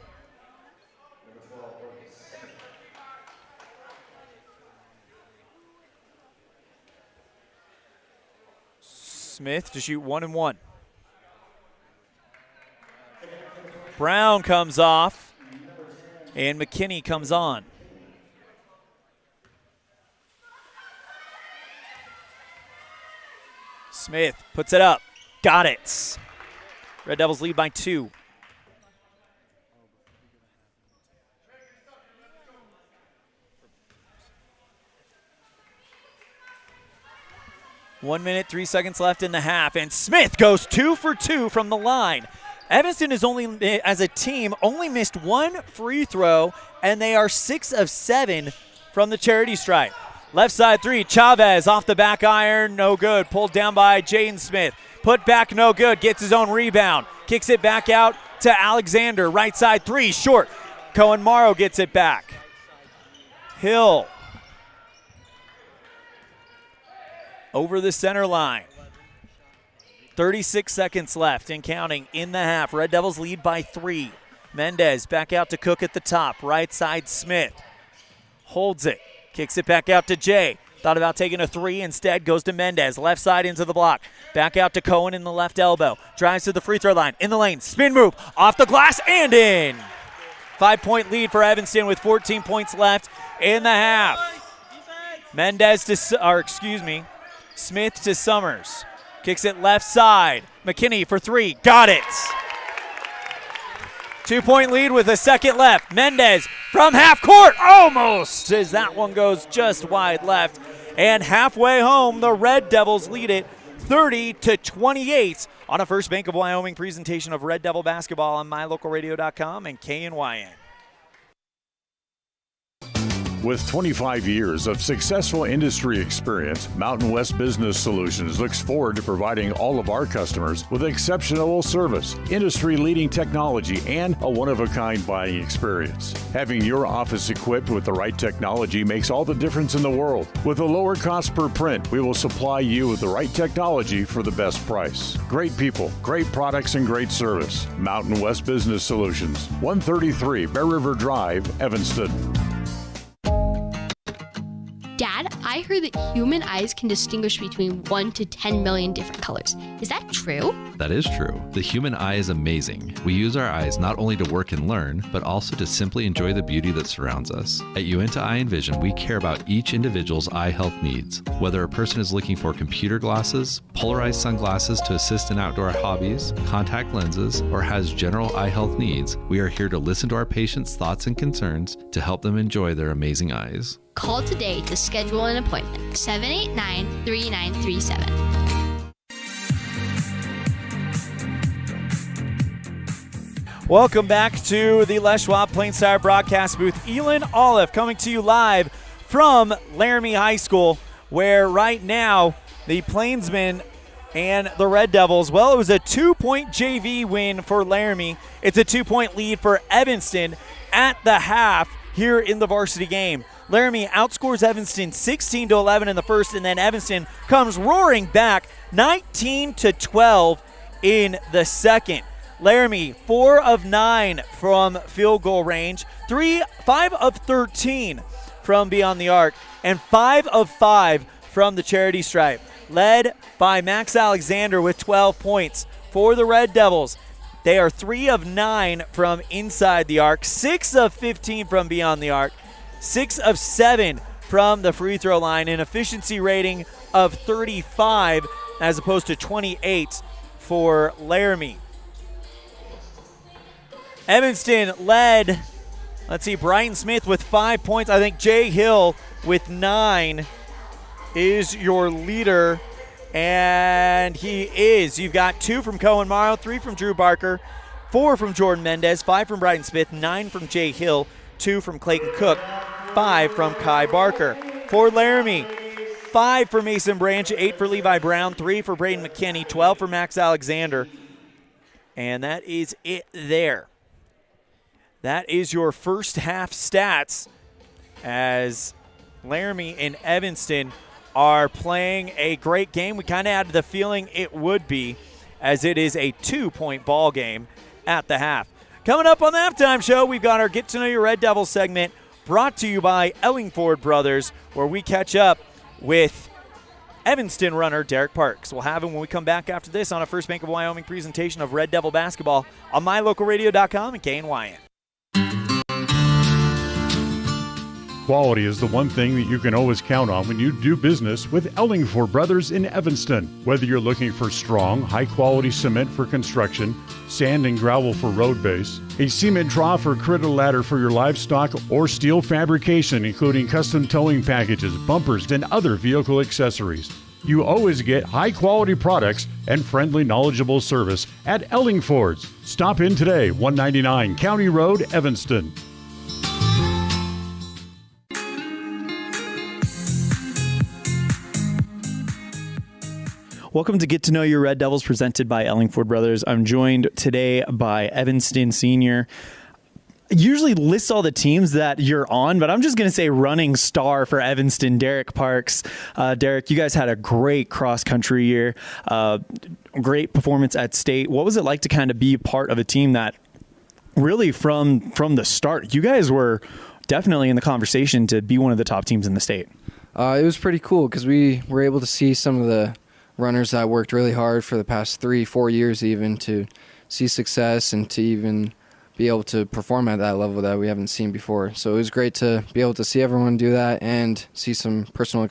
Smith to shoot 1 and 1. Brown comes off, and McKinney comes on. Smith puts it up. Got it. Red Devils lead by 2. One minute, 3 seconds left in the half, and Smith goes 2 for 2 from the line. Evanston has only, as a team, only missed 1 free throw, and they are 6 of 7 from the charity stripe. Left side 3, Chavez off the back iron, no good. Pulled down by Jaden Smith. Put back, no good. Gets his own rebound. Kicks it back out to Alexander. Right side 3, short. Cohen Morrow gets it back. Hill over the center line. 36 seconds left and counting in the half. Red Devils lead by 3. Mendez back out to Cook at the top. Right side Smith holds it. Kicks it back out to Jay. Thought about taking a 3. Instead goes to Mendez. Left side into the block. Back out to Cohen in the left elbow. Drives to the free throw line. In the lane. Spin move. Off the glass and in. 5-point lead for Evanston with 14 points left in the half. Smith to Summers. Kicks it left side. McKinney for 3. Got it. 2-point lead with a second left. Mendez from half court. Almost, as that one goes just wide left. And halfway home, the Red Devils lead it 30-28 on a First Bank of Wyoming presentation of Red Devil basketball on MyLocalRadio.com and KNYN. With 25 years of successful industry experience, Mountain West Business Solutions looks forward to providing all of our customers with exceptional service, industry-leading technology, and a one-of-a-kind buying experience. Having your office equipped with the right technology makes all the difference in the world. With a lower cost per print, we will supply you with the right technology for the best price. Great people, great products, and great service. Mountain West Business Solutions, 133 Bear River Drive, Evanston. Dad, I heard that human eyes can distinguish between 1 to 10 million different colors. Is that true? That is true. The human eye is amazing. We use our eyes not only to work and learn, but also to simply enjoy the beauty that surrounds us. At Uinta Eye and Vision, we care about each individual's eye health needs. Whether a person is looking for computer glasses, polarized sunglasses to assist in outdoor hobbies, contact lenses, or has general eye health needs, we are here to listen to our patients' thoughts and concerns to help them enjoy their amazing eyes. Call today to schedule an appointment. 789-3937. Welcome back to the Les Schwab Plain Sire broadcast booth. Elan Olliff coming to you live from Laramie High School, where right now the Plainsmen and the Red Devils, well, it was a 2-point JV win for Laramie. It's a 2-point lead for Evanston at the half here in the varsity game. Laramie outscores Evanston 16-11 in the first, and then Evanston comes roaring back 19-12 in the second. Laramie 4 of 9 from field goal range, 5 of 13 from beyond the arc, and 5 of 5 from the charity stripe. Led by Max Alexander with 12 points for the Red Devils. They are 3 of 9 from inside the arc, 6 of 15 from beyond the arc, 6 of 7 from the free throw line, an efficiency rating of 35 as opposed to 28 for Laramie. Evanston led, let's see, Brighton Smith with 5 points. I think Jay Hill with 9. is your leader, and he is. You've got 2 from Cohen Morrow, 3 from Drew Barker, 4 from Jordan Mendez, 5 from Bryden Smith, 9 from Jay Hill, 2 from Clayton Cook, 5 from Kai Barker. For Laramie, 5 for Mason Branch, 8 for Levi Brown, 3 for Braden McKinney, 12 for Max Alexander. And that is it there. That is your first half stats as Laramie and Evanston are playing a great game. We kind of had the feeling it would be, as it is a 2-point ball game at the half. Coming up on the halftime show, we've got our Get to Know Your Red Devils segment brought to you by Ellingford Brothers, where we catch up with Evanston runner Derek Parks. We'll have him when we come back after this on a First Bank of Wyoming presentation of Red Devil basketball on mylocalradio.com and KNYN. Quality is the one thing that you can always count on when you do business with Ellingford Brothers in Evanston. Whether you're looking for strong, high-quality cement for construction, sand and gravel for road base, a cement trough or critter ladder for your livestock, or steel fabrication, including custom towing packages, bumpers, and other vehicle accessories, you always get high-quality products and friendly, knowledgeable service at Ellingford's. Stop in today, 199 County Road, Evanston. Welcome to Get to Know Your Red Devils, presented by Ellingford Brothers. I'm joined today by Evanston Senior. I usually list all the teams that you're on, but I'm just going to say running star for Evanston, Derek Parks. Derek, you guys had a great cross-country year, great performance at state. What was it like to kind of be part of a team that really from the start, you guys were definitely in the conversation to be one of the top teams in the state? It was pretty cool because we were able to see some of the runners that worked really hard for the past 3-4 years even to see success and to even be able to perform at that level that we haven't seen before. So it was great to be able to see everyone do that and see some personal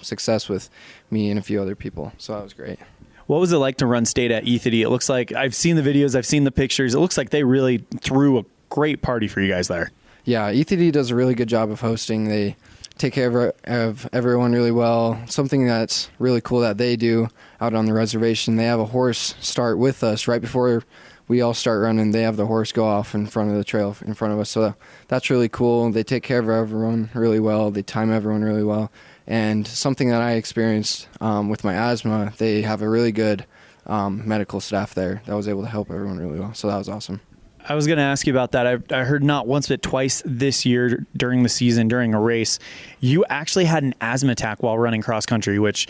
success with me and a few other people. So that was great. What was it like to run state at ETHD? It looks like, I've seen the videos, I've seen the pictures. It looks like they really threw a great party for you guys there. Yeah, ETHD does a really good job of hosting. They take care of everyone really well. Something that's really cool that they do out on the reservation, they have a horse start with us right before we all start running. They have the horse go off in front of the trail in front of us. So that's really cool. They take care of everyone really well. They time everyone really well. And something that I experienced with my asthma, they have a really good medical staff there that was able to help everyone really well. So that was awesome. I was going to ask you about that. I heard not once but twice this year during the season, during a race, you actually had an asthma attack while running cross country, which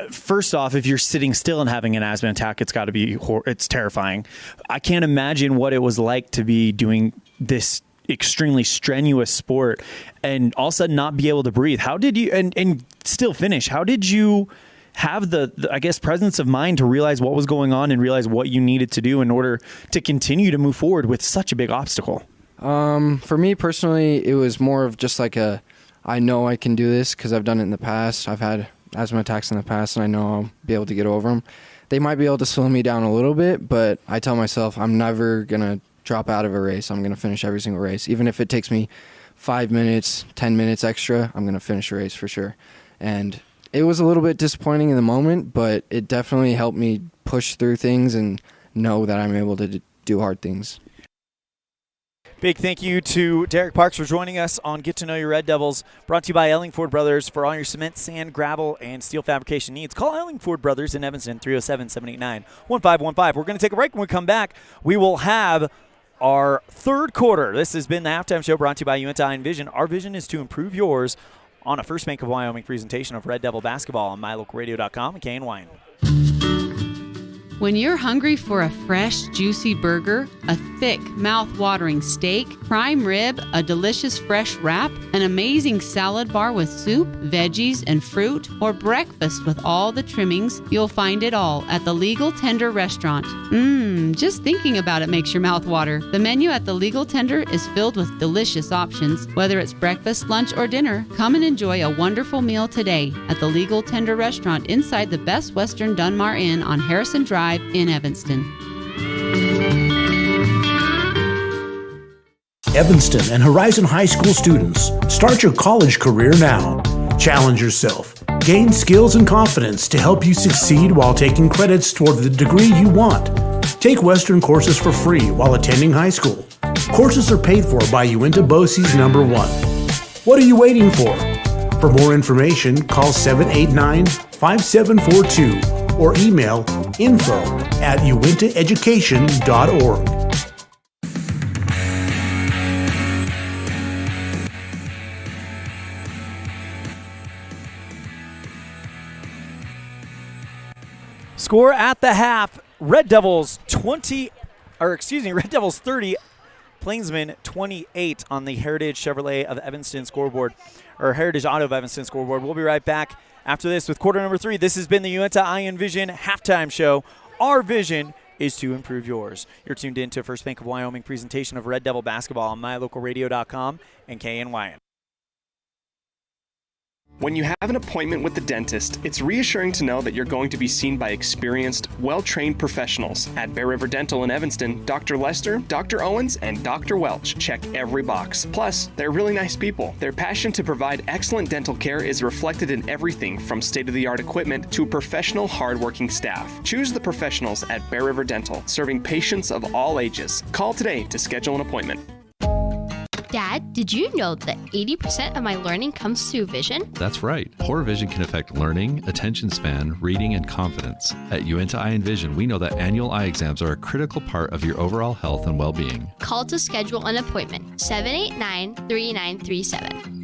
first off, if you're sitting still and having an asthma attack, it's got to be, it's terrifying. I can't imagine what it was like to be doing this extremely strenuous sport and all of a sudden not be able to breathe. How did you, and still finish, how did you have the, I guess, presence of mind to realize what was going on and realize what you needed to do in order to continue to move forward with such a big obstacle? For me personally, it was more of just like I know I can do this because I've done it in the past. I've had asthma attacks in the past and I know I'll be able to get over them. They might be able to slow me down a little bit, but I tell myself I'm never going to drop out of a race. I'm going to finish every single race. Even if it takes me 5 minutes, 10 minutes extra, I'm going to finish a race for sure. And it was a little bit disappointing in the moment, but it definitely helped me push through things and know that I'm able to do hard things. Big thank you to Derek Parks for joining us on Get to Know Your Red Devils, brought to you by Ellingford Brothers for all your cement, sand, gravel, and steel fabrication needs. Call Ellingford Brothers in Evanston, 307-789-1515. We're going to take a break. When we come back, we will have our third quarter. This has been the Halftime Show brought to you by UNT Vision. Our vision is to improve yours on a First Bank of Wyoming presentation of Red Devil basketball on mylocalradio.com and KNYN. When you're hungry for a fresh, juicy burger, a thick, mouth-watering steak, prime rib, a delicious fresh wrap, an amazing salad bar with soup, veggies, and fruit, or breakfast with all the trimmings, you'll find it all at the Legal Tender Restaurant. Just thinking about it makes your mouth water. The menu at the Legal Tender is filled with delicious options. Whether it's breakfast, lunch, or dinner, come and enjoy a wonderful meal today at the Legal Tender Restaurant inside the Best Western Dunmar Inn on Harrison Drive in Evanston. Evanston and Horizon High School students, start your college career now. Challenge yourself. Gain skills and confidence to help you succeed while taking credits toward the degree you want. Take Western courses for free while attending high school. Courses are paid for by Uinta BOCES number 1. What are you waiting for? For more information, call 789-5742 or email info@uintaeducation.org. Score at the half, Red Devils 30, Plainsmen 28 on the Heritage Chevrolet of Evanston scoreboard, or Heritage Auto of Evanston scoreboard. We'll be right back after this with quarter number 3. This has been the Uinta Iron Vision halftime show. Our vision is to improve yours. You're tuned in to First Bank of Wyoming presentation of Red Devil basketball on mylocalradio.com and KNYN. When you have an appointment with the dentist, it's reassuring to know that you're going to be seen by experienced, well-trained professionals. At Bear River Dental in Evanston, Dr. Lester, Dr. Owens, and Dr. Welch check every box. Plus, they're really nice people. Their passion to provide excellent dental care is reflected in everything from state-of-the-art equipment to professional, hard-working staff. Choose the professionals at Bear River Dental, serving patients of all ages. Call today to schedule an appointment. Dad, did you know that 80% of my learning comes through vision? That's right. Poor vision can affect learning, attention span, reading, and confidence. At Uinta Eye and Vision, we know that annual eye exams are a critical part of your overall health and well-being. Call to schedule an appointment, 789-3937.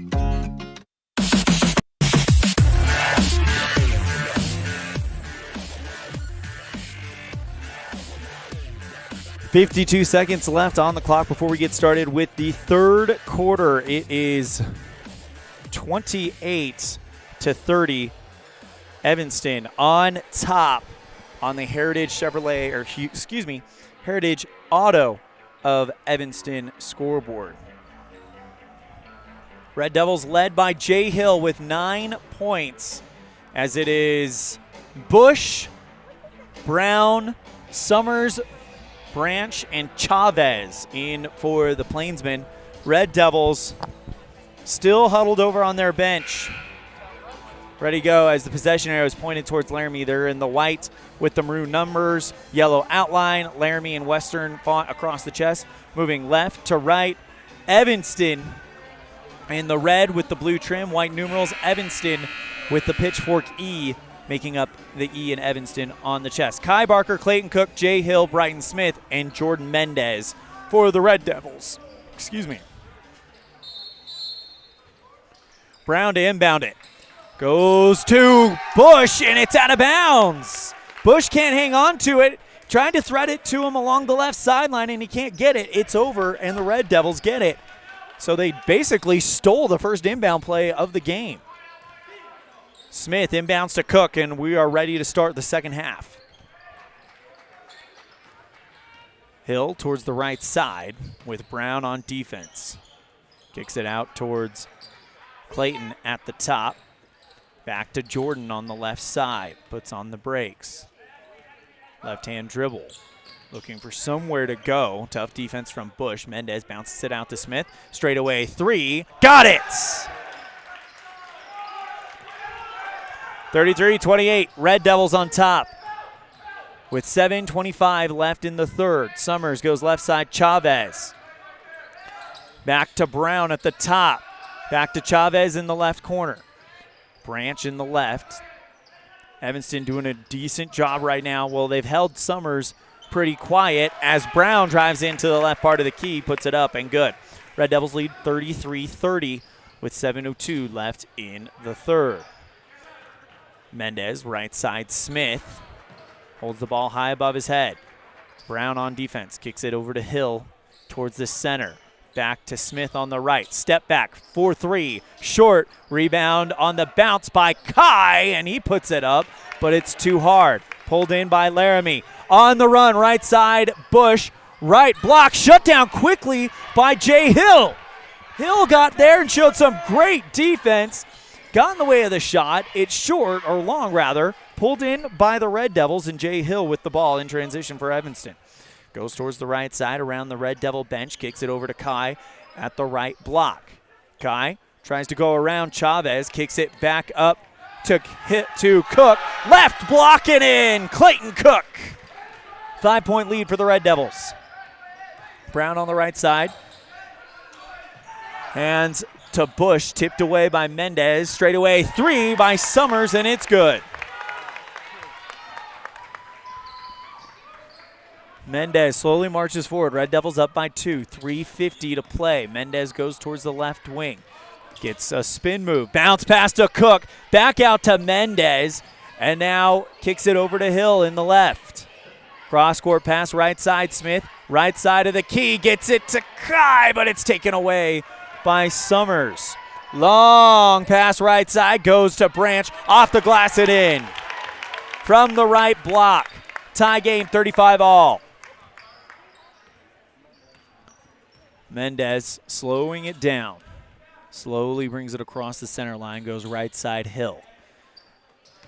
52 seconds left on the clock before we get started with the third quarter. It is 28-30. Evanston on top on the Heritage Chevrolet, or Heritage Auto of Evanston scoreboard. Red Devils led by Jay Hill with 9 points, as it is Bush, Brown, Summers, Branch, and Chavez in for the Plainsmen. Red Devils still huddled over on their bench. Ready to go as the possession arrow is pointed towards Laramie. They're in the white with the maroon numbers, yellow outline, Laramie and Western font across the chest. Moving left to right, Evanston in the red with the blue trim, white numerals, Evanston with the pitchfork E, making up the E in Evanston on the chest. Kai Barker, Clayton Cook, Jay Hill, Brighton Smith, and Jordan Mendez for the Red Devils. Brown to inbound it. Goes to Bush, and it's out of bounds. Bush can't hang on to it. Trying to thread it to him along the left sideline, and he can't get it. It's over, and the Red Devils get it. So they basically stole the first inbound play of the game. Smith inbounds to Cook, and we are ready to start the second half. Hill towards the right side with Brown on defense. Kicks it out towards Clayton at the top. Back to Jordan on the left side. Puts on the brakes. Left-hand dribble. Looking for somewhere to go. Tough defense from Bush. Mendez bounces it out to Smith. Straight away, 3. Got it! 33-28, Red Devils on top. With 7:25 left in the third. Summers goes left side, Chavez. Back to Brown at the top. Back to Chavez in the left corner. Branch in the left. Evanston doing a decent job right now. Well, they've held Summers pretty quiet as Brown drives into the left part of the key, puts it up, and good. Red Devils lead 33-30 with 7:02 left in the third. Mendez, right side, Smith. Holds the ball high above his head. Brown on defense, kicks it over to Hill towards the center. Back to Smith on the right. Step back, 4-3. Short, rebound on the bounce by Kai, and he puts it up, but it's too hard. Pulled in by Laramie. On the run, right side, Bush. Right block, shut down quickly by Jay Hill. Hill got there and showed some great defense. Got in the way of the shot. It's short, or long rather, pulled in by the Red Devils, and Jay Hill with the ball in transition for Evanston. Goes towards the right side around the Red Devil bench, kicks it over to Kai at the right block. Kai tries to go around Chavez, kicks it back up to Cook. Left block and in. Clayton Cook. 5-point lead for the Red Devils. Brown on the right side. Hands to Bush, tipped away by Mendez. Straight away 3 by Summers, and it's good. Mendez slowly marches forward. Red Devils up by 2. 3:50 to play. Mendez goes towards the left wing. Gets a spin move. Bounce pass to Cook. Back out to Mendez. And now kicks it over to Hill in the left. Cross-court pass right side. Smith. Right side of the key. Gets it to Kai, but it's taken away by Summers. Long pass right side. Goes to Branch. Off the glass and in. From the right block. Tie game 35 all. Mendez slowing it down. Slowly brings it across the center line, goes right side Hill.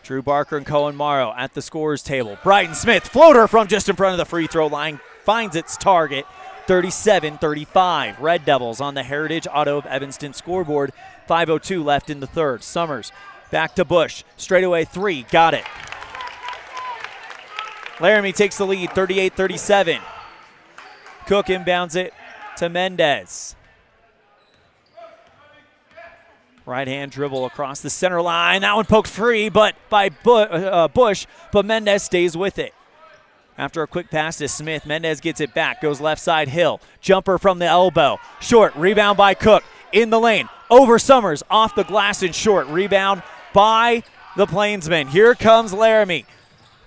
Drew Barker and Cohen Morrow at the scorer's table. Brighton Smith, floater from just in front of the free throw line, finds its target. 37-35. Red Devils on the Heritage Auto of Evanston scoreboard. 5:02 left in the third. Summers back to Bush. Straightaway 3, got it. Laramie takes the lead, 38-37. Cook inbounds it to Mendez. Right hand dribble across the center line. That one poked free, but by Bush, but Mendez stays with it. After a quick pass to Smith, Mendez gets it back, goes left side Hill. Jumper from the elbow. Short, rebound by Cook. In the lane, over Summers, off the glass and short. Rebound by the Plainsmen. Here comes Laramie.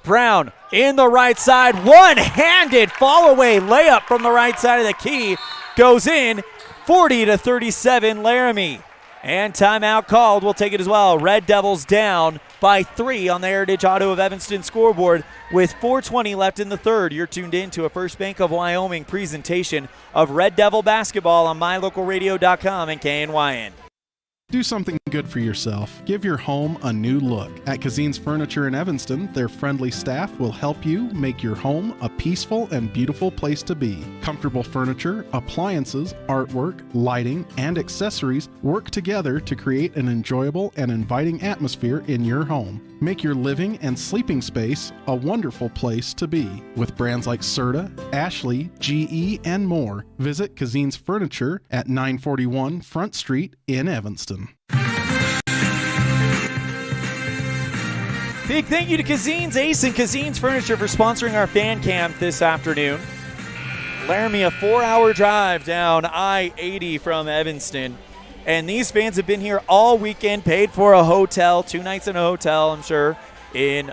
Brown in the right side, one-handed fall-away layup from the right side of the key. Goes in, 40-37 Laramie. And timeout called. We'll take it as well. Red Devils down by 3 on the Heritage Auto of Evanston scoreboard with 4:20 left in the third. You're tuned in to a First Bank of Wyoming presentation of Red Devil basketball on mylocalradio.com and KNYN. Do something good for yourself. Give your home a new look. At Kazine's Furniture in Evanston, their friendly staff will help you make your home a peaceful and beautiful place to be. Comfortable furniture, appliances, artwork, lighting, and accessories work together to create an enjoyable and inviting atmosphere in your home. Make your living and sleeping space a wonderful place to be. With brands like Serta, Ashley, GE, and more, visit Kazine's Furniture at 941 Front Street in Evanston. Big thank you to Kazine's Ace and Kazine's Furniture for sponsoring our fan camp this afternoon. Laramie, a 4-hour drive down I-80 from Evanston. And these fans have been here all weekend, paid for a hotel, 2 nights in a hotel, I'm sure, in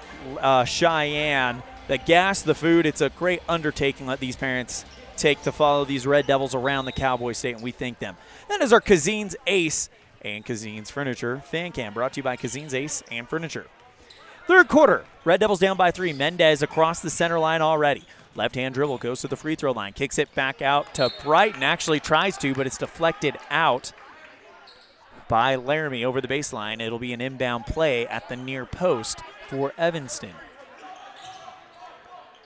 Cheyenne. The gas, the food, it's a great undertaking that these parents take to follow these Red Devils around the Cowboy State, and we thank them. That is our Kazine's Ace and Kazine's Furniture fan cam, brought to you by Kazine's Ace and Furniture. Third quarter, Red Devils down by 3. Mendez across the center line already. Left-hand dribble, goes to the free throw line, kicks it back out to Brighton. Actually tries to, but it's deflected out by Laramie over the baseline. It'll be an inbound play at the near post for Evanston.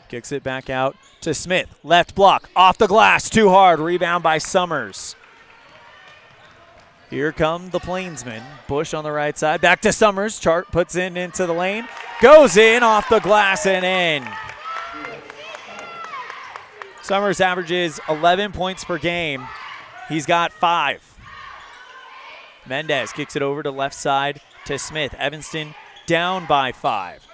Kicks it back out to Smith. Left block, off the glass, too hard. Rebound by Summers. Here come the Plainsmen. Bush on the right side. Back to Summers. Chart puts in into the lane. Goes in off the glass and in. Summers averages 11 points per game. He's got 5. Mendez kicks it over to left side to Smith. Evanston down by 5.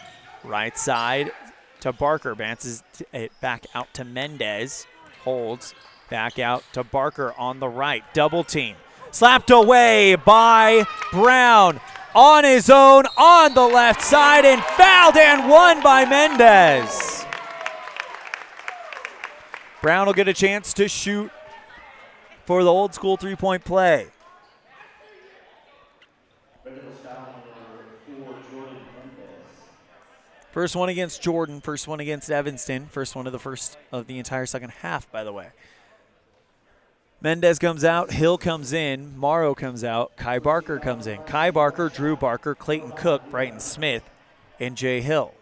Right side to Barker. Bounces it back out to Mendez. Holds. Back out to Barker on the right. Double team. Slapped away by Brown. On his own on the left side and fouled and won by Mendez. Brown will get a chance to shoot for the old school three-point play. First one against Jordan, first one against Evanston, first one of the entire second half, by the way. Mendez comes out, Hill comes in, Morrow comes out, Kai Barker comes in. Kai Barker, Drew Barker, Clayton Cook, Brighton Smith, and Jay Hill.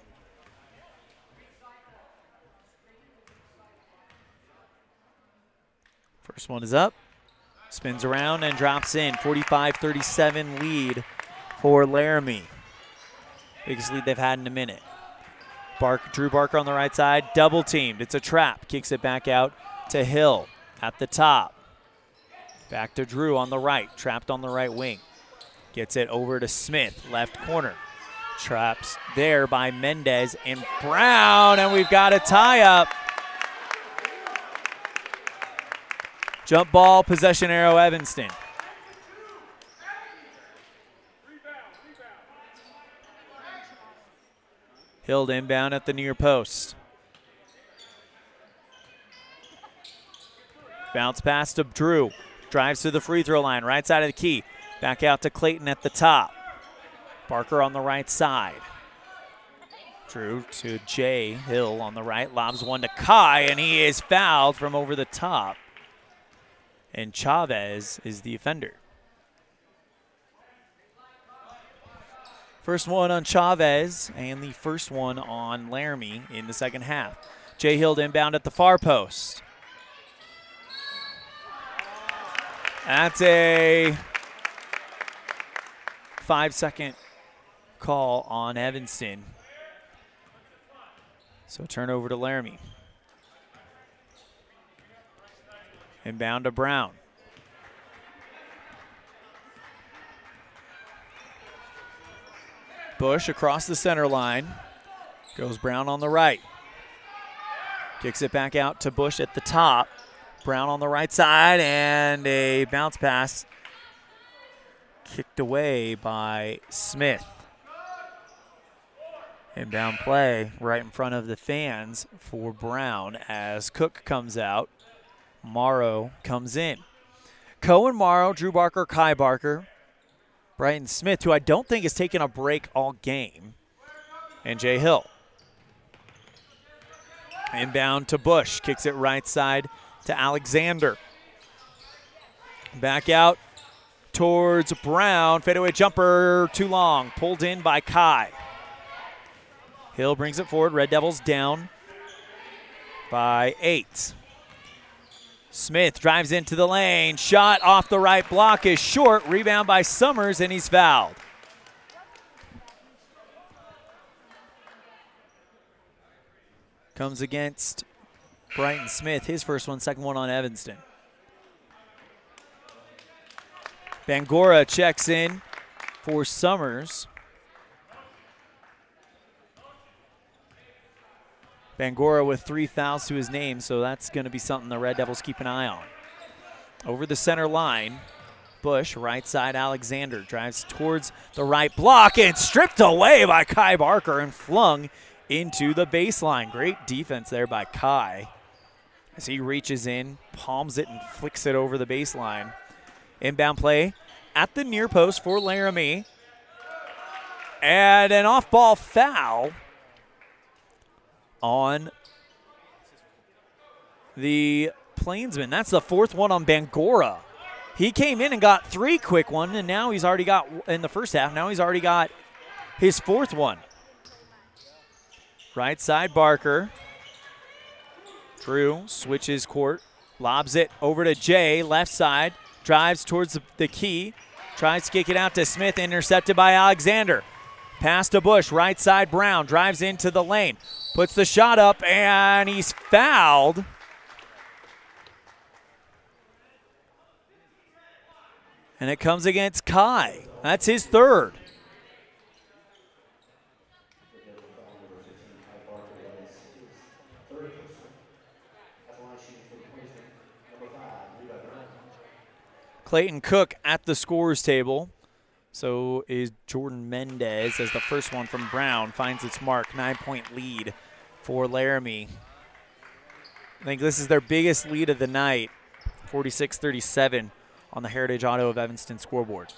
First one is up, spins around and drops in. 45-37 lead for Laramie. Biggest lead they've had in a minute. Drew Barker on the right side, double teamed. It's a trap. Kicks it back out to Hill at the top. Back to Drew on the right, trapped on the right wing. Gets it over to Smith, left corner. Traps there by Mendez and Brown, and we've got a tie-up. Jump ball, possession arrow, Evanston. Hill inbound at the near post. Bounce pass to Drew. Drives to the free throw line, right side of the key. Back out to Clayton at the top. Barker on the right side. Drew to Jay. Hill on the right, lobs one to Kai, and he is fouled from over the top. And Chavez is the offender. First one on Chavez and the first one on Laramie in the second half. Jay Hill inbound at the far post. That's a 5-second call on Evanston. So turnover to Laramie. Inbound to Brown. Bush across the center line. Goes Brown on the right. Kicks it back out to Bush at the top. Brown on the right side, and a bounce pass kicked away by Smith. Inbound play right in front of the fans for Brown as Cook comes out. Morrow comes in. Cohen, Morrow, Drew Barker, Kai Barker, Brighton Smith, who I don't think has taken a break all game, and Jay Hill. Inbound to Bush, kicks it right side to Alexander. Back out towards Brown. Fadeaway jumper, too long. Pulled in by Kai. Hill brings it forward. Red Devils down by 8. Smith drives into the lane. Shot off the right block is short. Rebound by Summers, and he's fouled. Comes against Brighton Smith, his first one, second one on Evanston. Bangora checks in for Summers. Bangora with 3 fouls to his name, so that's going to be something the Red Devils keep an eye on. Over the center line, Bush, right side Alexander, drives towards the right block and stripped away by Kai Barker and flung into the baseline. Great defense there by Kai as he reaches in, palms it, and flicks it over the baseline. Inbound play at the near post for Laramie. And an off-ball foul on the Plainsman. That's the 4th one on Bangora. He came in and got 3 quick one, and now he's already got, in the first half, now he's already got his 4th one. Right side Barker. Drew switches court, lobs it over to Jay, left side, drives towards the key, tries to kick it out to Smith, intercepted by Alexander. Pass to Bush, right side Brown, drives into the lane, puts the shot up, and he's fouled. And it comes against Kai. That's his 3rd. Clayton Cook at the scorer's table. So is Jordan Mendez as the first one from Brown finds its mark. 9-point lead for Laramie. I think this is their biggest lead of the night. 46-37 on the Heritage Auto of Evanston scoreboard.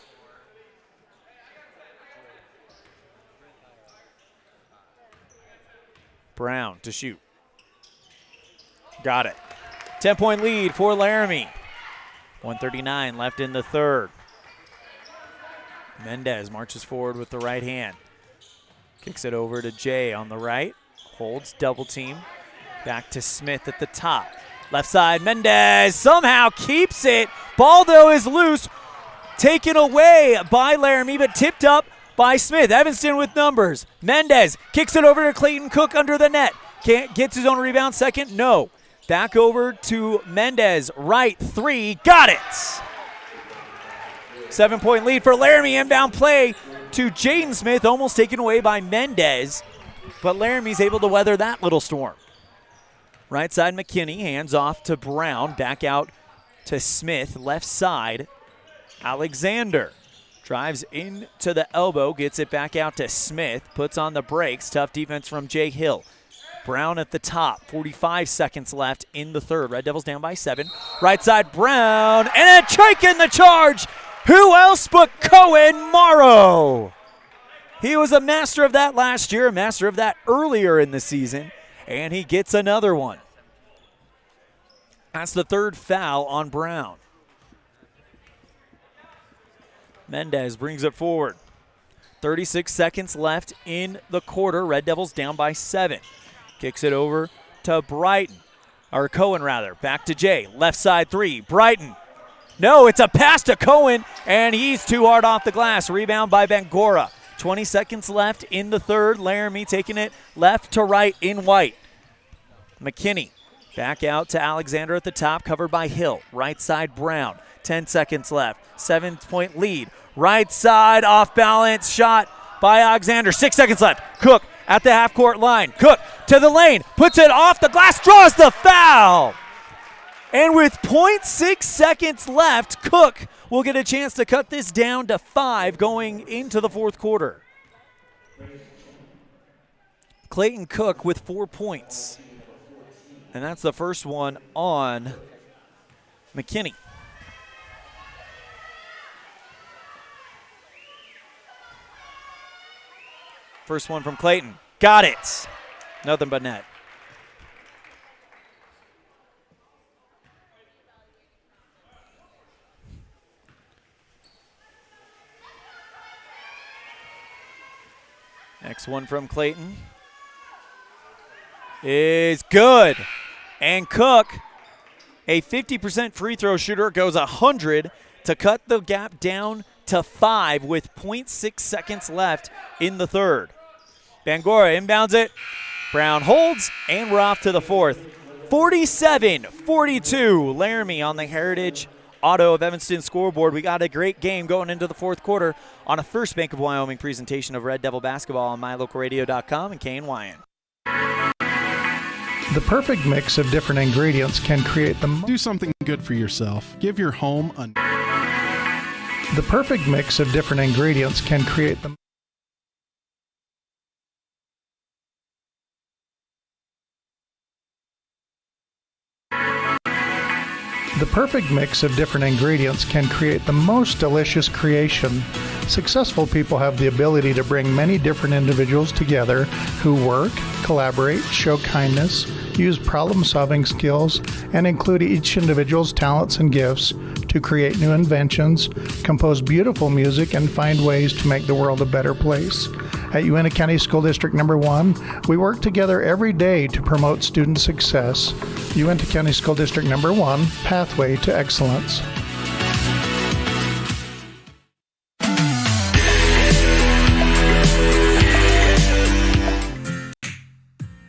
Brown to shoot. Got it. 10-point lead for Laramie. 1:39 left in the 3rd. Mendez marches forward with the right hand. Kicks it over to Jay on the right. Holds, double team. Back to Smith at the top. Left side, Mendez somehow keeps it. Ball, though, is loose. Taken away by Laramie, but tipped up by Smith. Evanston with numbers. Mendez kicks it over to Clayton Cook under the net. Gets his own rebound second? No. Back over to Mendez. Right, 3. Got it! 7-point lead for Laramie. Inbound play to Jaden Smith, almost taken away by Mendez. But Laramie's able to weather that little storm. Right side McKinney, hands off to Brown. Back out to Smith, left side. Alexander drives into the elbow, gets it back out to Smith, puts on the brakes. Tough defense from Jay Hill. Brown at the top, 45 seconds left in the third. Red Devils down by 7. Right side, Brown, and a check in the charge. Who else but Cohen Morrow? He was a master of that last year, a master of that earlier in the season, and he gets another one. That's the third foul on Brown. Mendez brings it forward. 36 seconds left in the quarter. Red Devils down by 7. Kicks it over to Brighton, or Cohen rather. Back to Jay. Left side 3. Brighton. No, it's a pass to Cohen, and he's too hard off the glass. Rebound by Bangora. 20 seconds left in the third. Laramie taking it left to right in white. McKinney back out to Alexander at the top, covered by Hill. Right side, Brown. 10 seconds left. 7-point lead. Right side, off balance shot by Alexander. 6 seconds left. Cook at the half-court line. Cook to the lane. Puts it off the glass. Draws the foul. And with 0.6 seconds left, Cook will get a chance to cut this down to 5 going into the fourth quarter. Clayton Cook with 4 points. And that's the first one on McKinney. First one from Clayton. Got it. Nothing but net. Next one from Clayton is good. And Cook, a 50% free throw shooter, goes 100 to cut the gap down to 5 with 0.6 seconds left in the third. Bangora inbounds it. Brown holds, and we're off to the fourth. 47-42, Laramie on the Heritage Auto of Evanston scoreboard. We got a great game going into the fourth quarter on a First Bank of Wyoming presentation of Red Devil basketball on mylocalradio.com and KNYN. The perfect mix of different ingredients can create do something good for yourself. Give your home the perfect mix of different ingredients can create the The perfect mix of different ingredients can create the most delicious creation. Successful people have the ability to bring many different individuals together who work, collaborate, show kindness, use problem-solving skills, and include each individual's talents and gifts to create new inventions, compose beautiful music, and find ways to make the world a better place. At Uintah County School District Number 1, we work together every day to promote student success. Uintah County School District Number 1, Pathway to Excellence.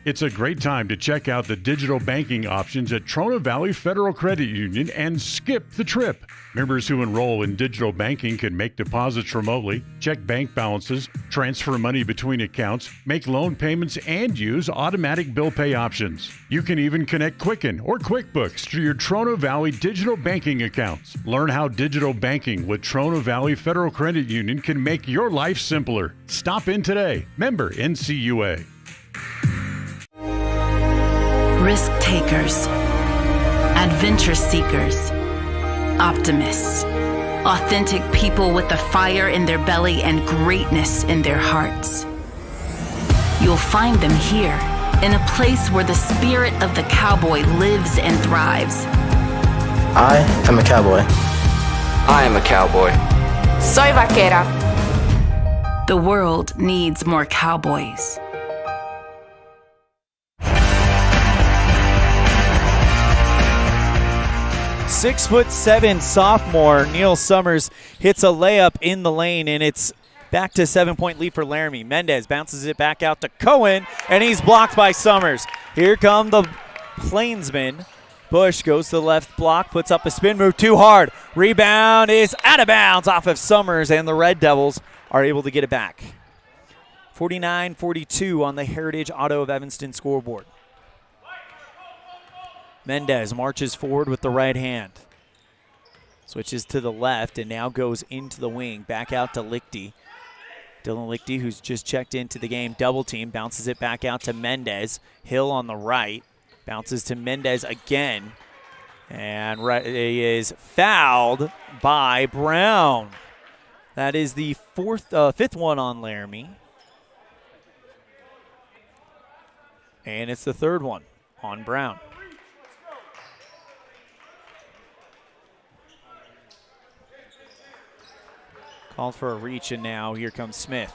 It's a great time to check out the digital banking options at Trona Valley Federal Credit Union and skip the trip. Members who enroll in digital banking can make deposits remotely, check bank balances, transfer money between accounts, make loan payments, and use automatic bill pay options. You can even connect Quicken or QuickBooks to your Trona Valley digital banking accounts. Learn how digital banking with Trona Valley Federal Credit Union can make your life simpler. Stop in today. Member NCUA. Risk takers, adventure seekers, optimists, authentic people with the fire in their belly and greatness in their hearts. You'll find them here, in a place where the spirit of the cowboy lives and thrives. I am a cowboy. I am a cowboy. Soy vaquera. The world needs more cowboys. 6'7" sophomore Neil Summers hits a layup in the lane, and it's Back to 7-point lead for Laramie. Mendez bounces it back out to Cohen, and he's blocked by Summers. Here come the Plainsmen. Bush goes to the left block, puts up a spin move too hard. Rebound is out of bounds off of Summers, and the Red Devils are able to get it back. 49-42 on the Heritage Auto of Evanston scoreboard. Mendez marches forward with the right hand. Switches to the left and now goes into the wing. Back out to Lichty. Dylan Lichty, who's just checked into the game, double team, bounces it back out to Mendez. Hill on the right, bounces to Mendez again. And he is fouled by Brown. That is the fifth one on Laramie. And it's the third one on Brown. Called for a reach, and now here comes Smith.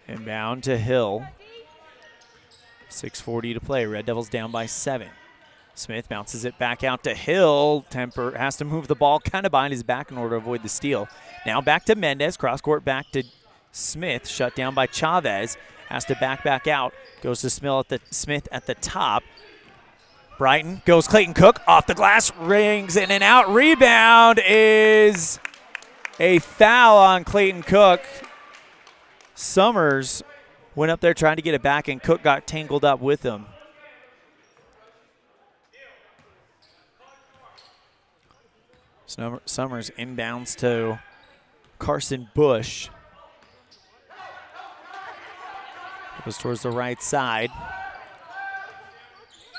Inbound to Hill. 6:40 to play. Red Devils down by 7. Smith bounces it back out to Hill. Temper has to move the ball kind of behind his back in order to avoid the steal. Now back to Mendez. Cross court back to Smith. Shut down by Chavez. Has to back out. Goes to Smith at the top. Brighton goes Clayton Cook off the glass, rings in and out. Rebound is a foul on Clayton Cook. Summers went up there trying to get it back, and Cook got tangled up with him. Summers inbounds to Carson Bush. Goes towards the right side.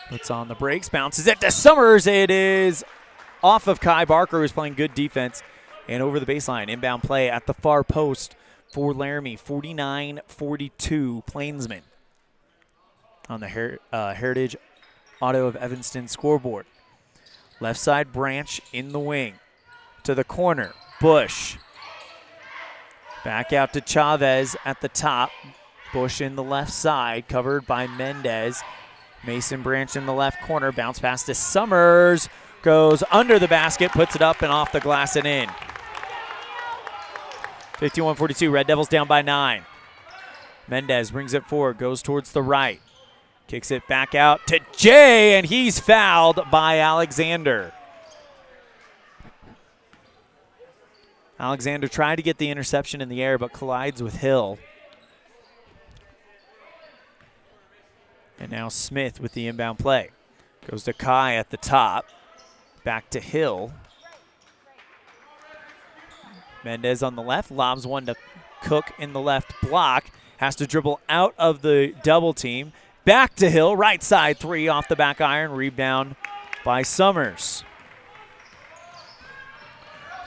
Puts on the brakes, bounces it to Summers. It is off of Kai Barker, who's playing good defense, and over the baseline. Inbound play at the far post for Laramie. 49-42 Plainsmen on the Heritage Auto of Evanston scoreboard. Left side Branch in the wing. To the corner, Bush. Back out to Chavez at the top. Bush in the left side, covered by Mendez. Mason Branch in the left corner, bounce pass to Summers, goes under the basket, puts it up and off the glass and in. 51-42, Red Devils down by 9. Mendez brings it forward, goes towards the right. Kicks it back out to Jay, and he's fouled by Alexander. Alexander tried to get the interception in the air, but collides with Hill. And now Smith with the inbound play. Goes to Kai at the top. Back to Hill. Mendez on the left. Lobs one to Cook in the left block. Has to dribble out of the double team. Back to Hill. Right side three off the back iron. Rebound by Summers.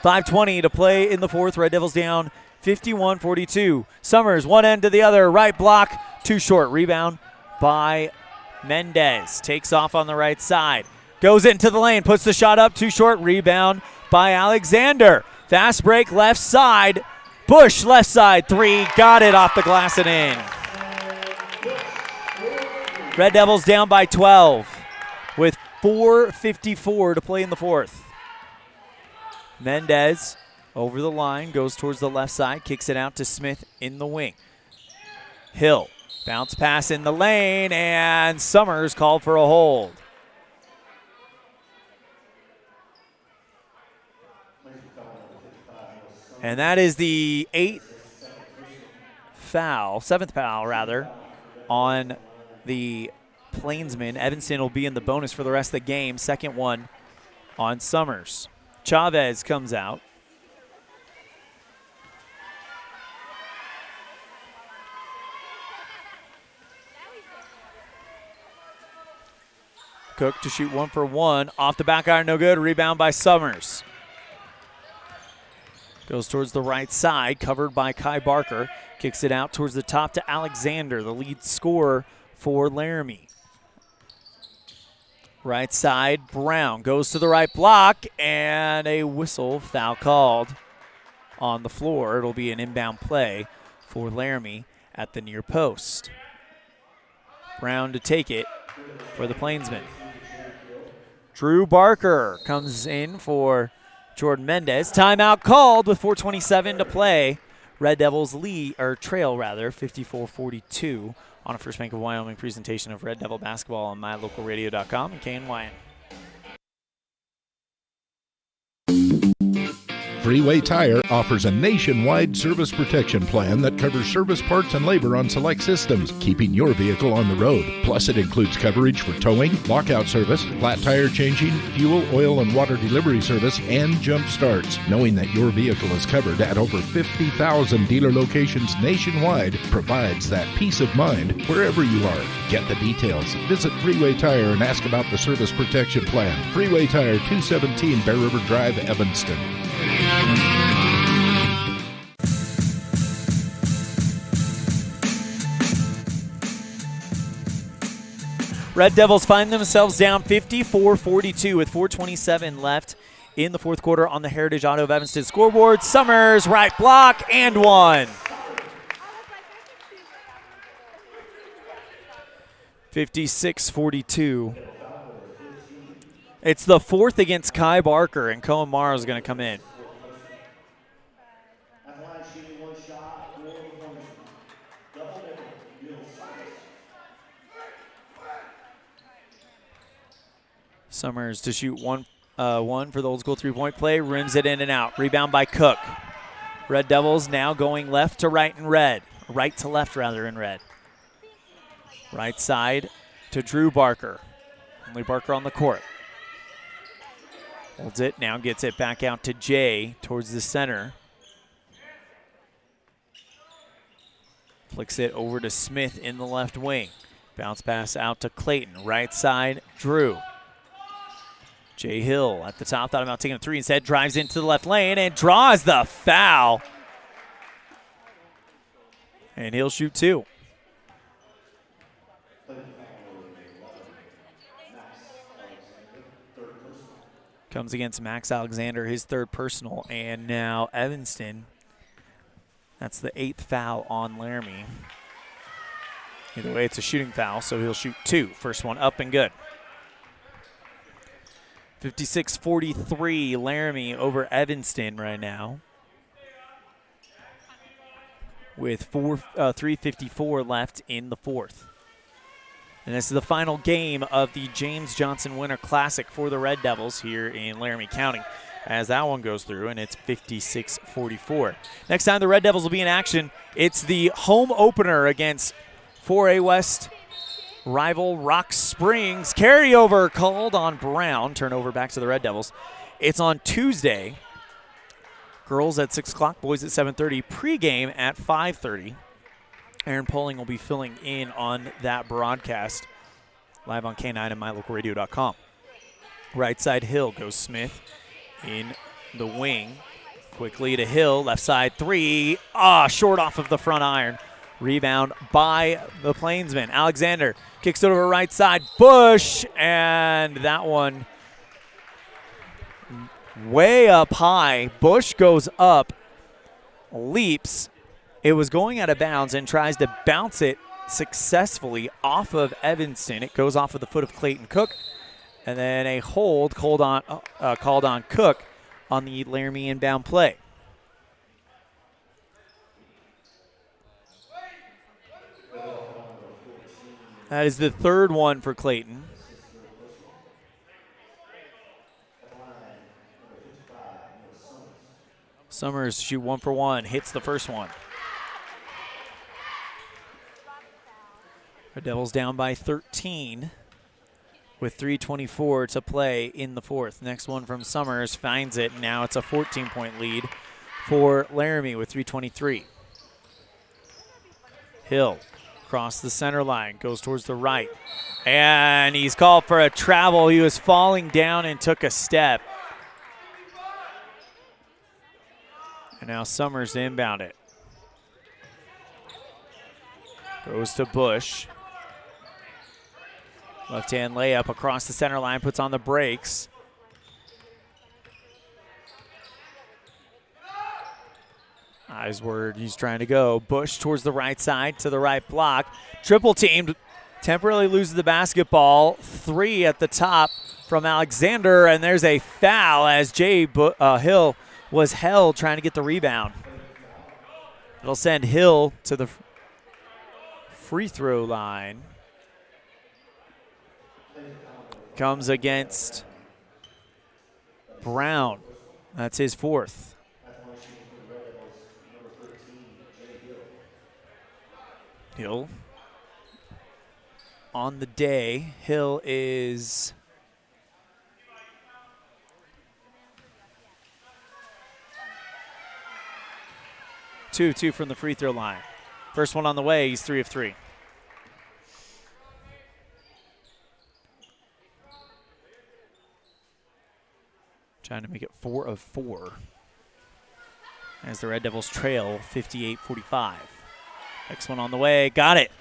5:20 to play in the fourth. Red Devils down 51-42. Summers one end to the other. Right block. Too short. Rebound by Mendez. Takes off on the right side. Goes into the lane. Puts the shot up. Too short. Rebound by Alexander. Fast break left side. Bush left side three. Got it off the glass and in. Red Devils down by 12 with 4:54 to play in the fourth. Mendez over the line. Goes towards the left side. Kicks it out to Smith in the wing. Hill. Bounce pass in the lane, and Summers called for a hold. And that is the seventh foul rather, on the Plainsmen. Evanston will be in the bonus for the rest of the game. Second one on Summers. Chavez comes out. Cook to shoot 1 for 1. Off the back iron, no good. Rebound by Summers. Goes towards the right side, covered by Kai Barker. Kicks it out towards the top to Alexander, the lead scorer for Laramie. Right side, Brown goes to the right block, and a whistle, foul called on the floor. It'll be an inbound play for Laramie at the near post. Brown to take it for the Plainsmen. Drew Barker comes in for Jordan Mendez. Timeout called with 4:27 to play. Red Devils trail 54-42 on a First Bank of Wyoming presentation of Red Devil basketball on mylocalradio.com and KNYN. Freeway Tire offers a nationwide service protection plan that covers service parts and labor on select systems, keeping your vehicle on the road. Plus, it includes coverage for towing, lockout service, flat tire changing, fuel, oil, and water delivery service, and jump starts. Knowing that your vehicle is covered at over 50,000 dealer locations nationwide provides that peace of mind wherever you are. Get the details. Visit Freeway Tire and ask about the service protection plan. Freeway Tire, 217 Bear River Drive, Evanston. Red Devils find themselves down 54-42 with 4:27 left in the fourth quarter on the Heritage Auto of Evanston scoreboard. Summers, right block, and one. 56-42. It's the fourth against Kai Barker, and Cohen Morrow is going to come in. Summers to shoot one for the old school three-point play, rims it in and out. Rebound by Cook. Red Devils now going left to right in red. Right to left, rather, in red. Right side to Drew Barker. Only Barker on the court. Holds it, now gets it back out to Jay towards the center. Flicks it over to Smith in the left wing. Bounce pass out to Clayton. Right side, Drew. Jay Hill at the top, thought about taking a three, instead drives into the left lane and draws the foul. And he'll shoot two. Comes against Max Alexander, his third personal. And now Evanston, that's the 8th foul on Laramie. Either way, it's a shooting foul, so he'll shoot two. First one up and good. 56-43, Laramie over Evanston right now. With 3:54 left in the fourth. And this is the final game of the James Johnson Winter Classic for the Red Devils here in Laramie County, as that one goes through, and it's 56-44. Next time the Red Devils will be in action, it's the home opener against 4A West rival Rock Springs. Carryover called on Brown. Turnover back to the Red Devils. It's on Tuesday. Girls at 6 o'clock, boys at 7:30. Pregame at 5:30. Aaron Poling will be filling in on that broadcast live on K9 and mylocalradio.com. Right side Hill goes Smith in the wing. Quickly to Hill, left side three. Short off of the front iron. Rebound by the Plainsman. Alexander kicks it over right side. Bush, and that one way up high. Bush goes up, leaps. It was going out of bounds and tries to bounce it successfully off of Evanston. It goes off of the foot of Clayton Cook, and then a hold called on Cook on the Laramie inbound play. That is the third one for Clayton. Summers shoot 1 for 1, hits the first one. The Devils down by 13 with 3:24 to play in the fourth. Next one from Summers, finds it. Now it's a 14-point lead for Laramie with 3:23. Hill across the center line, goes towards the right. And he's called for a travel. He was falling down and took a step. And now Summers to inbound it. Goes to Bush. Left-hand layup across the center line, puts on the brakes. Eyes where he's trying to go. Bush towards the right side to the right block. Triple teamed, temporarily loses the basketball. Three at the top from Alexander, and there's a foul as Hill was held trying to get the rebound. It'll send Hill to the free throw line. Comes against Brown. That's his fourth. Hill on the day. Hill is 2-2 from the free throw line. First one on the way, he's 3 of 3. Trying to make it 4 of 4 as the Red Devils trail 58-45. Next one on the way, got it.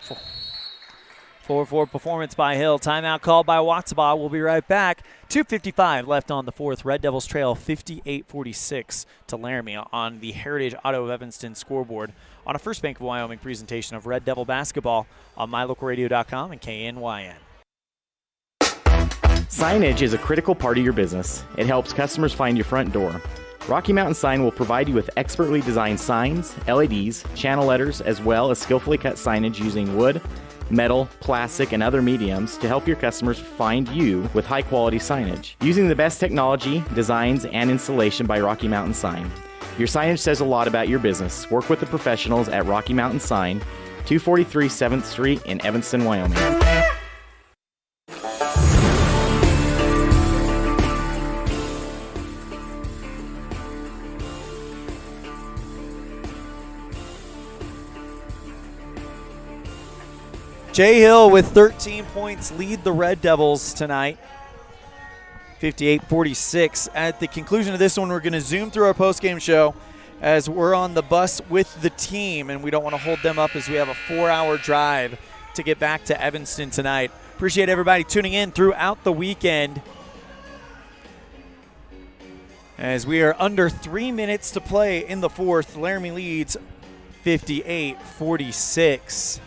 4-4 performance by Hill. Timeout called by Watsabaugh. We'll be right back. 2:55 left on the fourth. Red Devils trail 58-46 to Laramie on the Heritage Auto of Evanston scoreboard on a First Bank of Wyoming presentation of Red Devil basketball on mylocalradio.com and KNYN. Signage is a critical part of your business. It helps customers find your front door. Rocky Mountain Sign will provide you with expertly designed signs, LEDs, channel letters, as well as skillfully cut signage using wood, metal, plastic, and other mediums to help your customers find you with high-quality signage. Using the best technology, designs, and installation by Rocky Mountain Sign. Your signage says a lot about your business. Work with the professionals at Rocky Mountain Sign, 243 7th Street in Evanston, Wyoming. Jay Hill with 13 points lead the Red Devils tonight. 58-46. At the conclusion of this one, we're going to zoom through our postgame show as we're on the bus with the team, and we don't want to hold them up as we have a 4-hour drive to get back to Evanston tonight. Appreciate everybody tuning in throughout the weekend as we are under 3 minutes to play in the fourth. Laramie leads 58-46.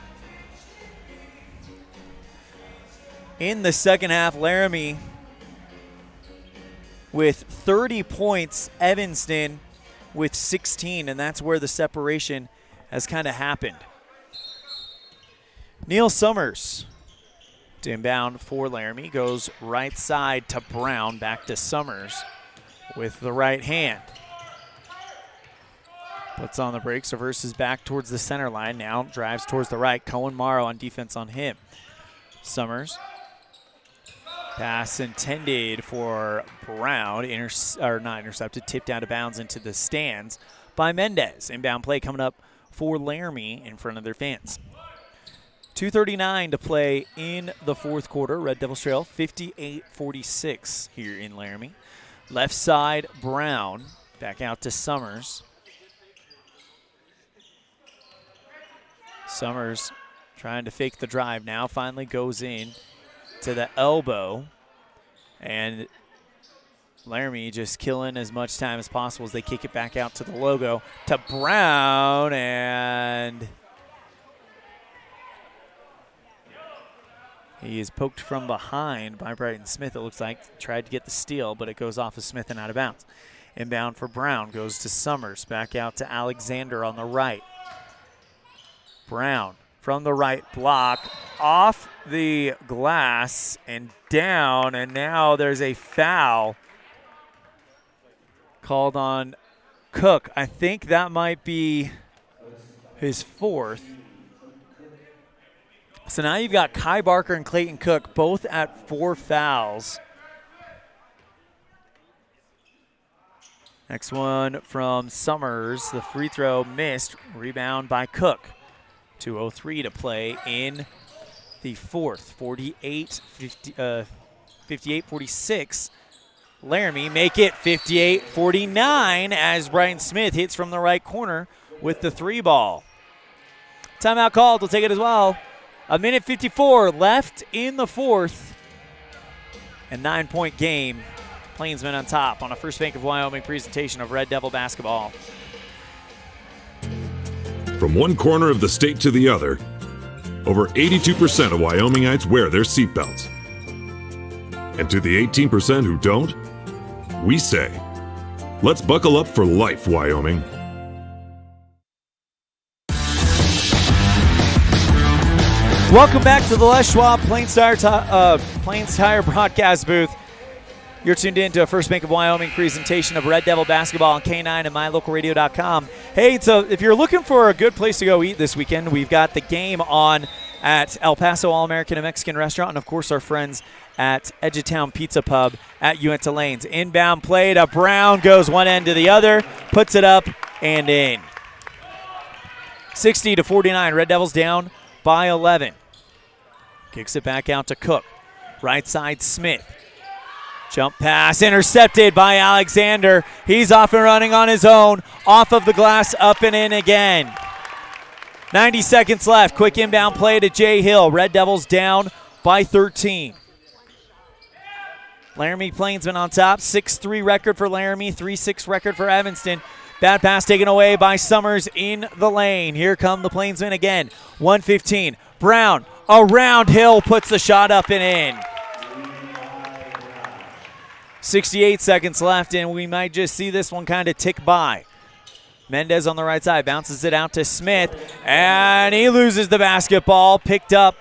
In the second half, Laramie with 30 points, Evanston with 16, and that's where the separation has kind of happened. Neil Summers to inbound for Laramie, goes right side to Brown, back to Summers with the right hand. Puts on the brakes, reverses back towards the center line, now drives towards the right. Cohen Morrow on defense on him. Summers. Pass intended for Brown, not intercepted, tipped out of bounds into the stands by Mendez. Inbound play coming up for Laramie in front of their fans. 2:39 to play in the fourth quarter. Red Devils trail 58-46 here in Laramie. Left side, Brown, back out to Summers. Summers trying to fake the drive now, finally goes in to the elbow, and Laramie just killing as much time as possible as they kick it back out to the logo to Brown, and he is poked from behind by Bryton Smith, it looks like. Tried to get the steal, but it goes off of Smith and out of bounds. Inbound for Brown, goes to Summers, back out to Alexander on the right. Brown from the right block, off the glass and down, and now there's a foul called on Cook. I think that might be his fourth. So now you've got Kai Barker and Clayton Cook both at 4 fouls. Next one from Summers, the free throw missed, rebound by Cook. 2:03 to play in the fourth. 58-46. Laramie make it 58-49 as Bryton Smith hits from the right corner with the 3 ball. Timeout called. We'll take it as well. 1:54 left in the fourth. A 9-point game. Plainsmen on top on a First Bank of Wyoming presentation of Red Devil basketball. From one corner of the state to the other, over 82% of Wyomingites wear their seatbelts. And to the 18% who don't, we say, let's buckle up for life, Wyoming. Welcome back to the Les Schwab Plains Tire broadcast booth. You're tuned in to a First Bank of Wyoming presentation of Red Devil basketball on K9 and MyLocalRadio.com. Hey, so if you're looking for a good place to go eat this weekend, we've got the game on at El Paso All-American and Mexican Restaurant, and, of course, our friends at Edge of Town Pizza Pub at Uinta Lanes. Inbound play to Brown, goes one end to the other, puts it up and in. 60-49, Red Devils down by 11. Kicks it back out to Cook. Right side, Smith. Jump pass intercepted by Alexander. He's off and running on his own. Off of the glass, up and in again. 90 seconds left. Quick inbound play to Jay Hill. Red Devils down by 13. Laramie Plainsmen on top. 6-3 record for Laramie. 3-6 record for Evanston. Bad pass taken away by Summers in the lane. Here come the Plainsmen again. 1:15. Brown around Hill, puts the shot up and in. 68 seconds left, and we might just see this one kind of tick by. Mendez on the right side bounces it out to Smith, and he loses the basketball. Picked up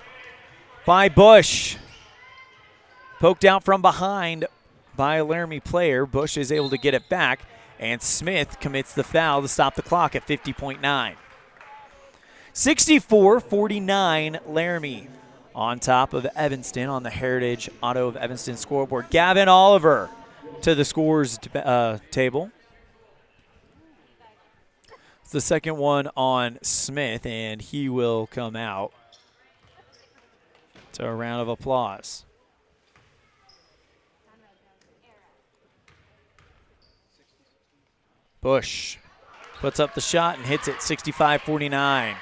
by Bush. Poked out from behind by a Laramie player. Bush is able to get it back, and Smith commits the foul to stop the clock at 50.9. 64-49 Laramie on top of Evanston on the Heritage Auto of Evanston scoreboard. Gavin Oliver to the scores table. It's the second one on Smith, and he will come out to a round of applause. Bush puts up the shot and hits it 65-49.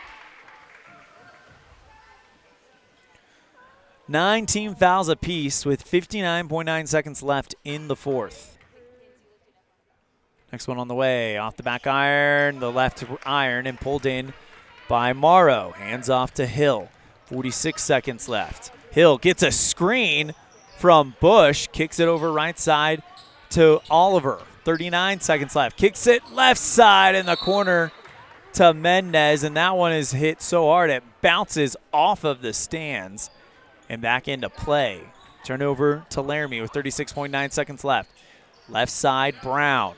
9 team fouls apiece with 59.9 seconds left in the fourth. Next one on the way. Off the back iron, the left iron, and pulled in by Morrow. Hands off to Hill. 46 seconds left. Hill gets a screen from Bush. Kicks it over right side to Oliver. 39 seconds left. Kicks it left side in the corner to Mendez, and that one is hit so hard it bounces off of the stands and back into play. Turnover to Laramie with 36.9 seconds left. Left side, Brown.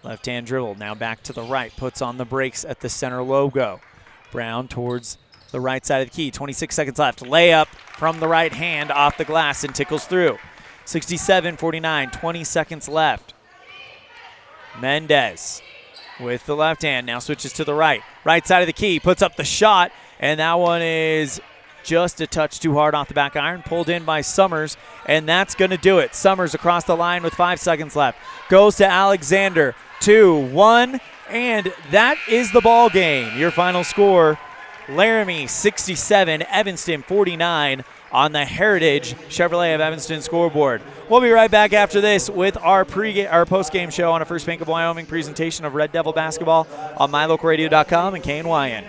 Left-hand dribble, now back to the right. Puts on the brakes at the center logo. Brown towards the right side of the key. 26 seconds left. Layup from the right hand off the glass and tickles through. 67-49, 20 seconds left. Mendez with the left hand, now switches to the right. Right side of the key, puts up the shot, and that one is just a touch too hard off the back iron, pulled in by Summers, and that's going to do it. Summers across the line with 5 seconds left. Goes to Alexander, 2-1, and that is the ball game. Your final score, Laramie 67, Evanston 49 on the Heritage Chevrolet of Evanston scoreboard. We'll be right back after this with our post-game show on a First Bank of Wyoming presentation of Red Devil basketball on MyLocalRadio.com and KNYN.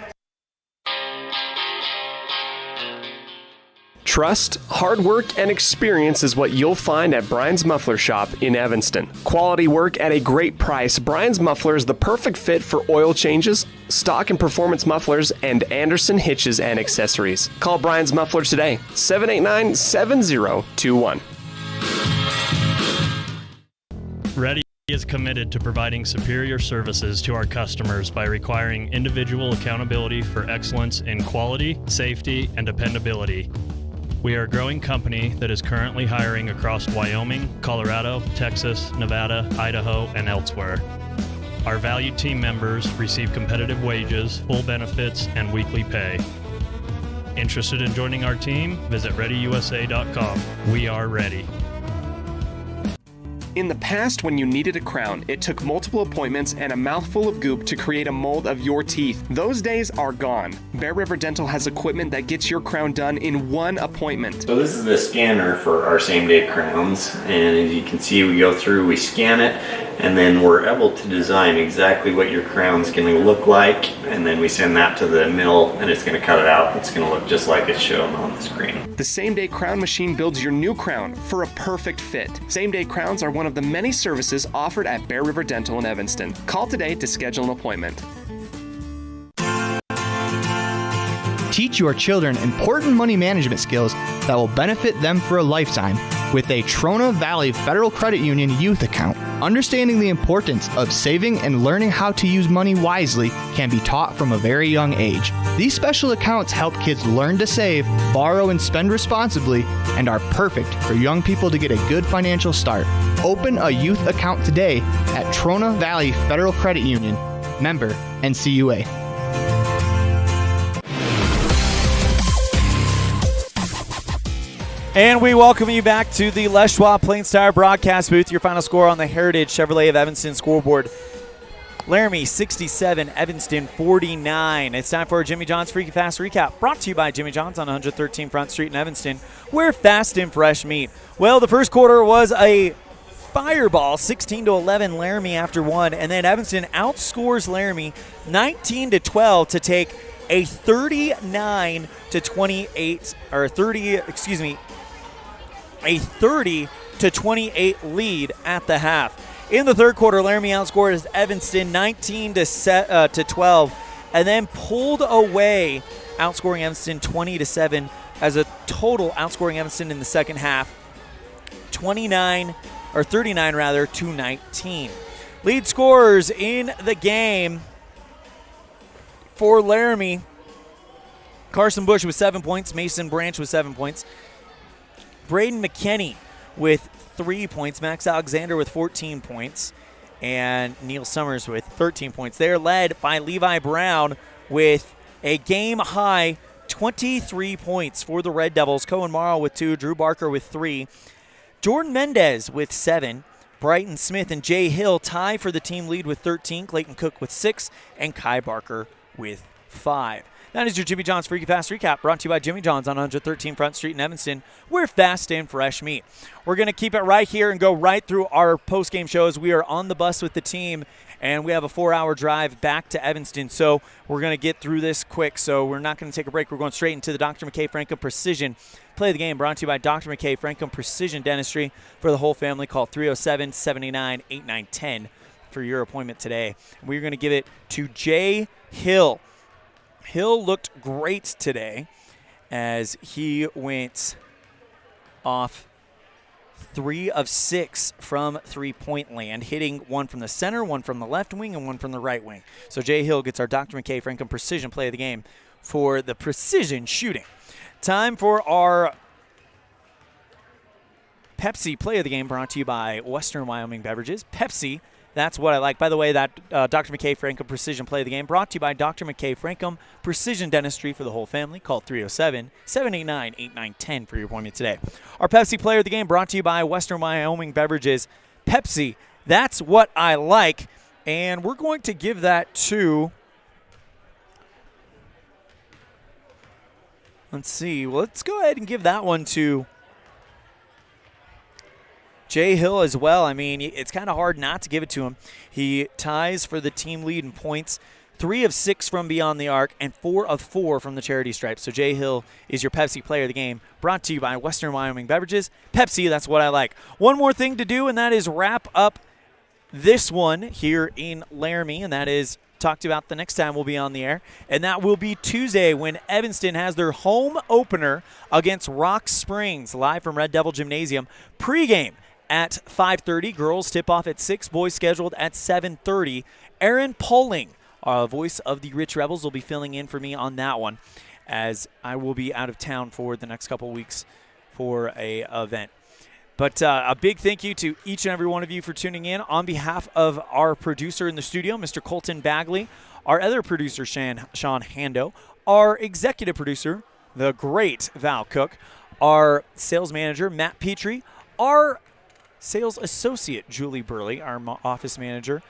Trust, hard work, and experience is what you'll find at Brian's Muffler Shop in Evanston. Quality work at a great price. Brian's Muffler is the perfect fit for oil changes, stock and performance mufflers, and Anderson hitches and accessories. Call Brian's Muffler today, 789-7021. Ready is committed to providing superior services to our customers by requiring individual accountability for excellence in quality, safety, and dependability. We are a growing company that is currently hiring across Wyoming, Colorado, Texas, Nevada, Idaho, and elsewhere. Our valued team members receive competitive wages, full benefits, and weekly pay. Interested in joining our team? Visit ReadyUSA.com. We are ready. In the past, when you needed a crown, it took multiple appointments and a mouthful of goop to create a mold of your teeth. Those days are gone. Bear River Dental has equipment that gets your crown done in one appointment. So this is the scanner for our same-day crowns, and as you can see, we go through, we scan it, and then we're able to design exactly what your crown's going to look like, and then we send that to the mill and it's going to cut it out. It's going to look just like it's shown on the screen. The same-day crown machine builds your new crown for a perfect fit. Same-day crowns are one of the many services offered at Bear River Dental in Evanston. Call today to schedule an appointment. Teach your children important money management skills that will benefit them for a lifetime with a Trona Valley Federal Credit Union youth account. Understanding the importance of saving and learning how to use money wisely can be taught from a very young age. These special accounts help kids learn to save, borrow, and spend responsibly, and are perfect for young people to get a good financial start. Open a youth account today at Trona Valley Federal Credit Union. Member NCUA. And we welcome you back to the Les Schwab Plains Tire broadcast booth. Your final score on the Heritage Chevrolet of Evanston scoreboard. Laramie 67, Evanston 49. It's time for our Jimmy John's Freaky Fast Recap, brought to you by Jimmy John's on 113 Front Street in Evanston, where fast and fresh meat. Well, the first quarter was a fireball, 16-11 Laramie after one, and then Evanston outscores Laramie 19-12 to take a 30-28 lead at the half. In the third quarter, Laramie outscored Evanston 19-12, and then pulled away, outscoring Evanston 20-7 as a total, outscoring Evanston in the second half 39 to 19. Lead scorers in the game for Laramie: Carson Bush with 7 points, Mason Branch with 7 points, Braden McKinney with 3 points, Max Alexander with 14 points, and Neil Summers with 13 points. They are led by Levi Brown with a game-high 23 points for the Red Devils. Cohen Morrow with 2, Drew Barker with 3, Jordan Mendez with 7, Brighton Smith and Jay Hill tie for the team lead with 13, Clayton Cook with 6, and Kai Barker with 5. That is your Jimmy John's Freaky Fast Recap, brought to you by Jimmy John's on 113 Front Street in Evanston, where fast and fresh meat. We're going to keep it right here and go right through our post-game shows. We are on the bus with the team, and we have a 4-hour drive back to Evanston, so we're going to get through this quick, so we're not going to take a break. We're going straight into the Dr. McKay Franklin Precision Play of the Game, brought to you by Dr. McKay Franklin Precision Dentistry for the whole family. Call 307-789-8910 for your appointment today. We're going to give it to Jay Hill. Hill looked great today as he went off 3 of 6 from three-point land, hitting one from the center, one from the left wing, and one from the right wing. So Jay Hill gets our Dr. McKay Franklin Precision Play of the Game for the precision shooting. Time for our Pepsi Play of the Game, brought to you by Western Wyoming Beverages. Pepsi, that's what I like. By the way, that Dr. McKay Franklin Precision Play of the Game brought to you by Dr. McKay Franklin Precision Dentistry for the whole family. Call 307-789-8910 for your appointment today. Our Pepsi Player of the Game brought to you by Western Wyoming Beverages. Pepsi, that's what I like. And we're going to give that to, let's see, let's go ahead and give that one to Jay Hill as well. I mean, it's kind of hard not to give it to him. He ties for the team lead in points, 3 of 6 from beyond the arc, and 4 of 4 from the charity stripe. So Jay Hill is your Pepsi Player of the Game, brought to you by Western Wyoming Beverages. Pepsi, that's what I like. One more thing to do, and that is wrap up this one here in Laramie, and that is talked about the next time we'll be on the air, and that will be Tuesday when Evanston has their home opener against Rock Springs, live from Red Devil Gymnasium. Pre-game at 5:30. Girls tip off at 6. Boys scheduled at 7:30. Aaron Poling, voice of the Rich Rebels, will be filling in for me on that one, as I will be out of town for the next couple weeks for a event. But a big thank you to each and every one of you for tuning in. On behalf of our producer in the studio, Mr. Colton Bagley, our other producer, Sean Hando, our executive producer, the great Val Cook, our sales manager, Matt Petrie, our sales associate, Julie Burley, our office manager,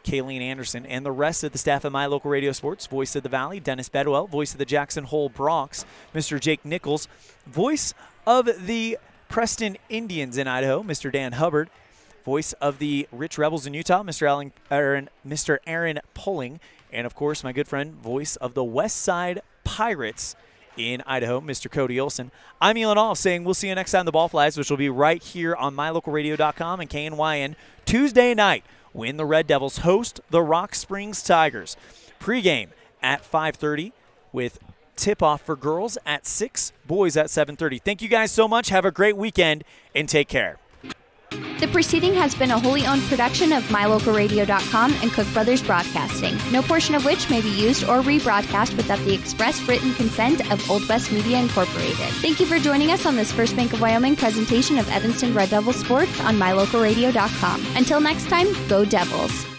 Kayleen Anderson, and the rest of the staff at My Local Radio Sports, voice of the Valley, Dennis Bedwell, voice of the Jackson Hole Bronx, Mr. Jake Nichols, voice of the Preston Indians in Idaho, Mr. Dan Hubbard, voice of the Rich Rebels in Utah, Mr. Aaron Pulling, and, of course, my good friend, voice of the West Side Pirates in Idaho, Mr. Cody Olson. I'm Elan Olliff saying we'll see you next time the ball flies, which will be right here on mylocalradio.com and KNYN Tuesday night when the Red Devils host the Rock Springs Tigers. Pre-game at 5:30 with tip-off for girls at 6, boys at 7:30. Thank you guys so much. Have a great weekend and take care. The proceeding has been a wholly owned production of mylocalradio.com and Cook Brothers Broadcasting, no portion of which may be used or rebroadcast without the express written consent of Old West Media Incorporated. Thank you for joining us on this First Bank of Wyoming presentation of Evanston Red Devil Sports on mylocalradio.com. Until next time, go Devils.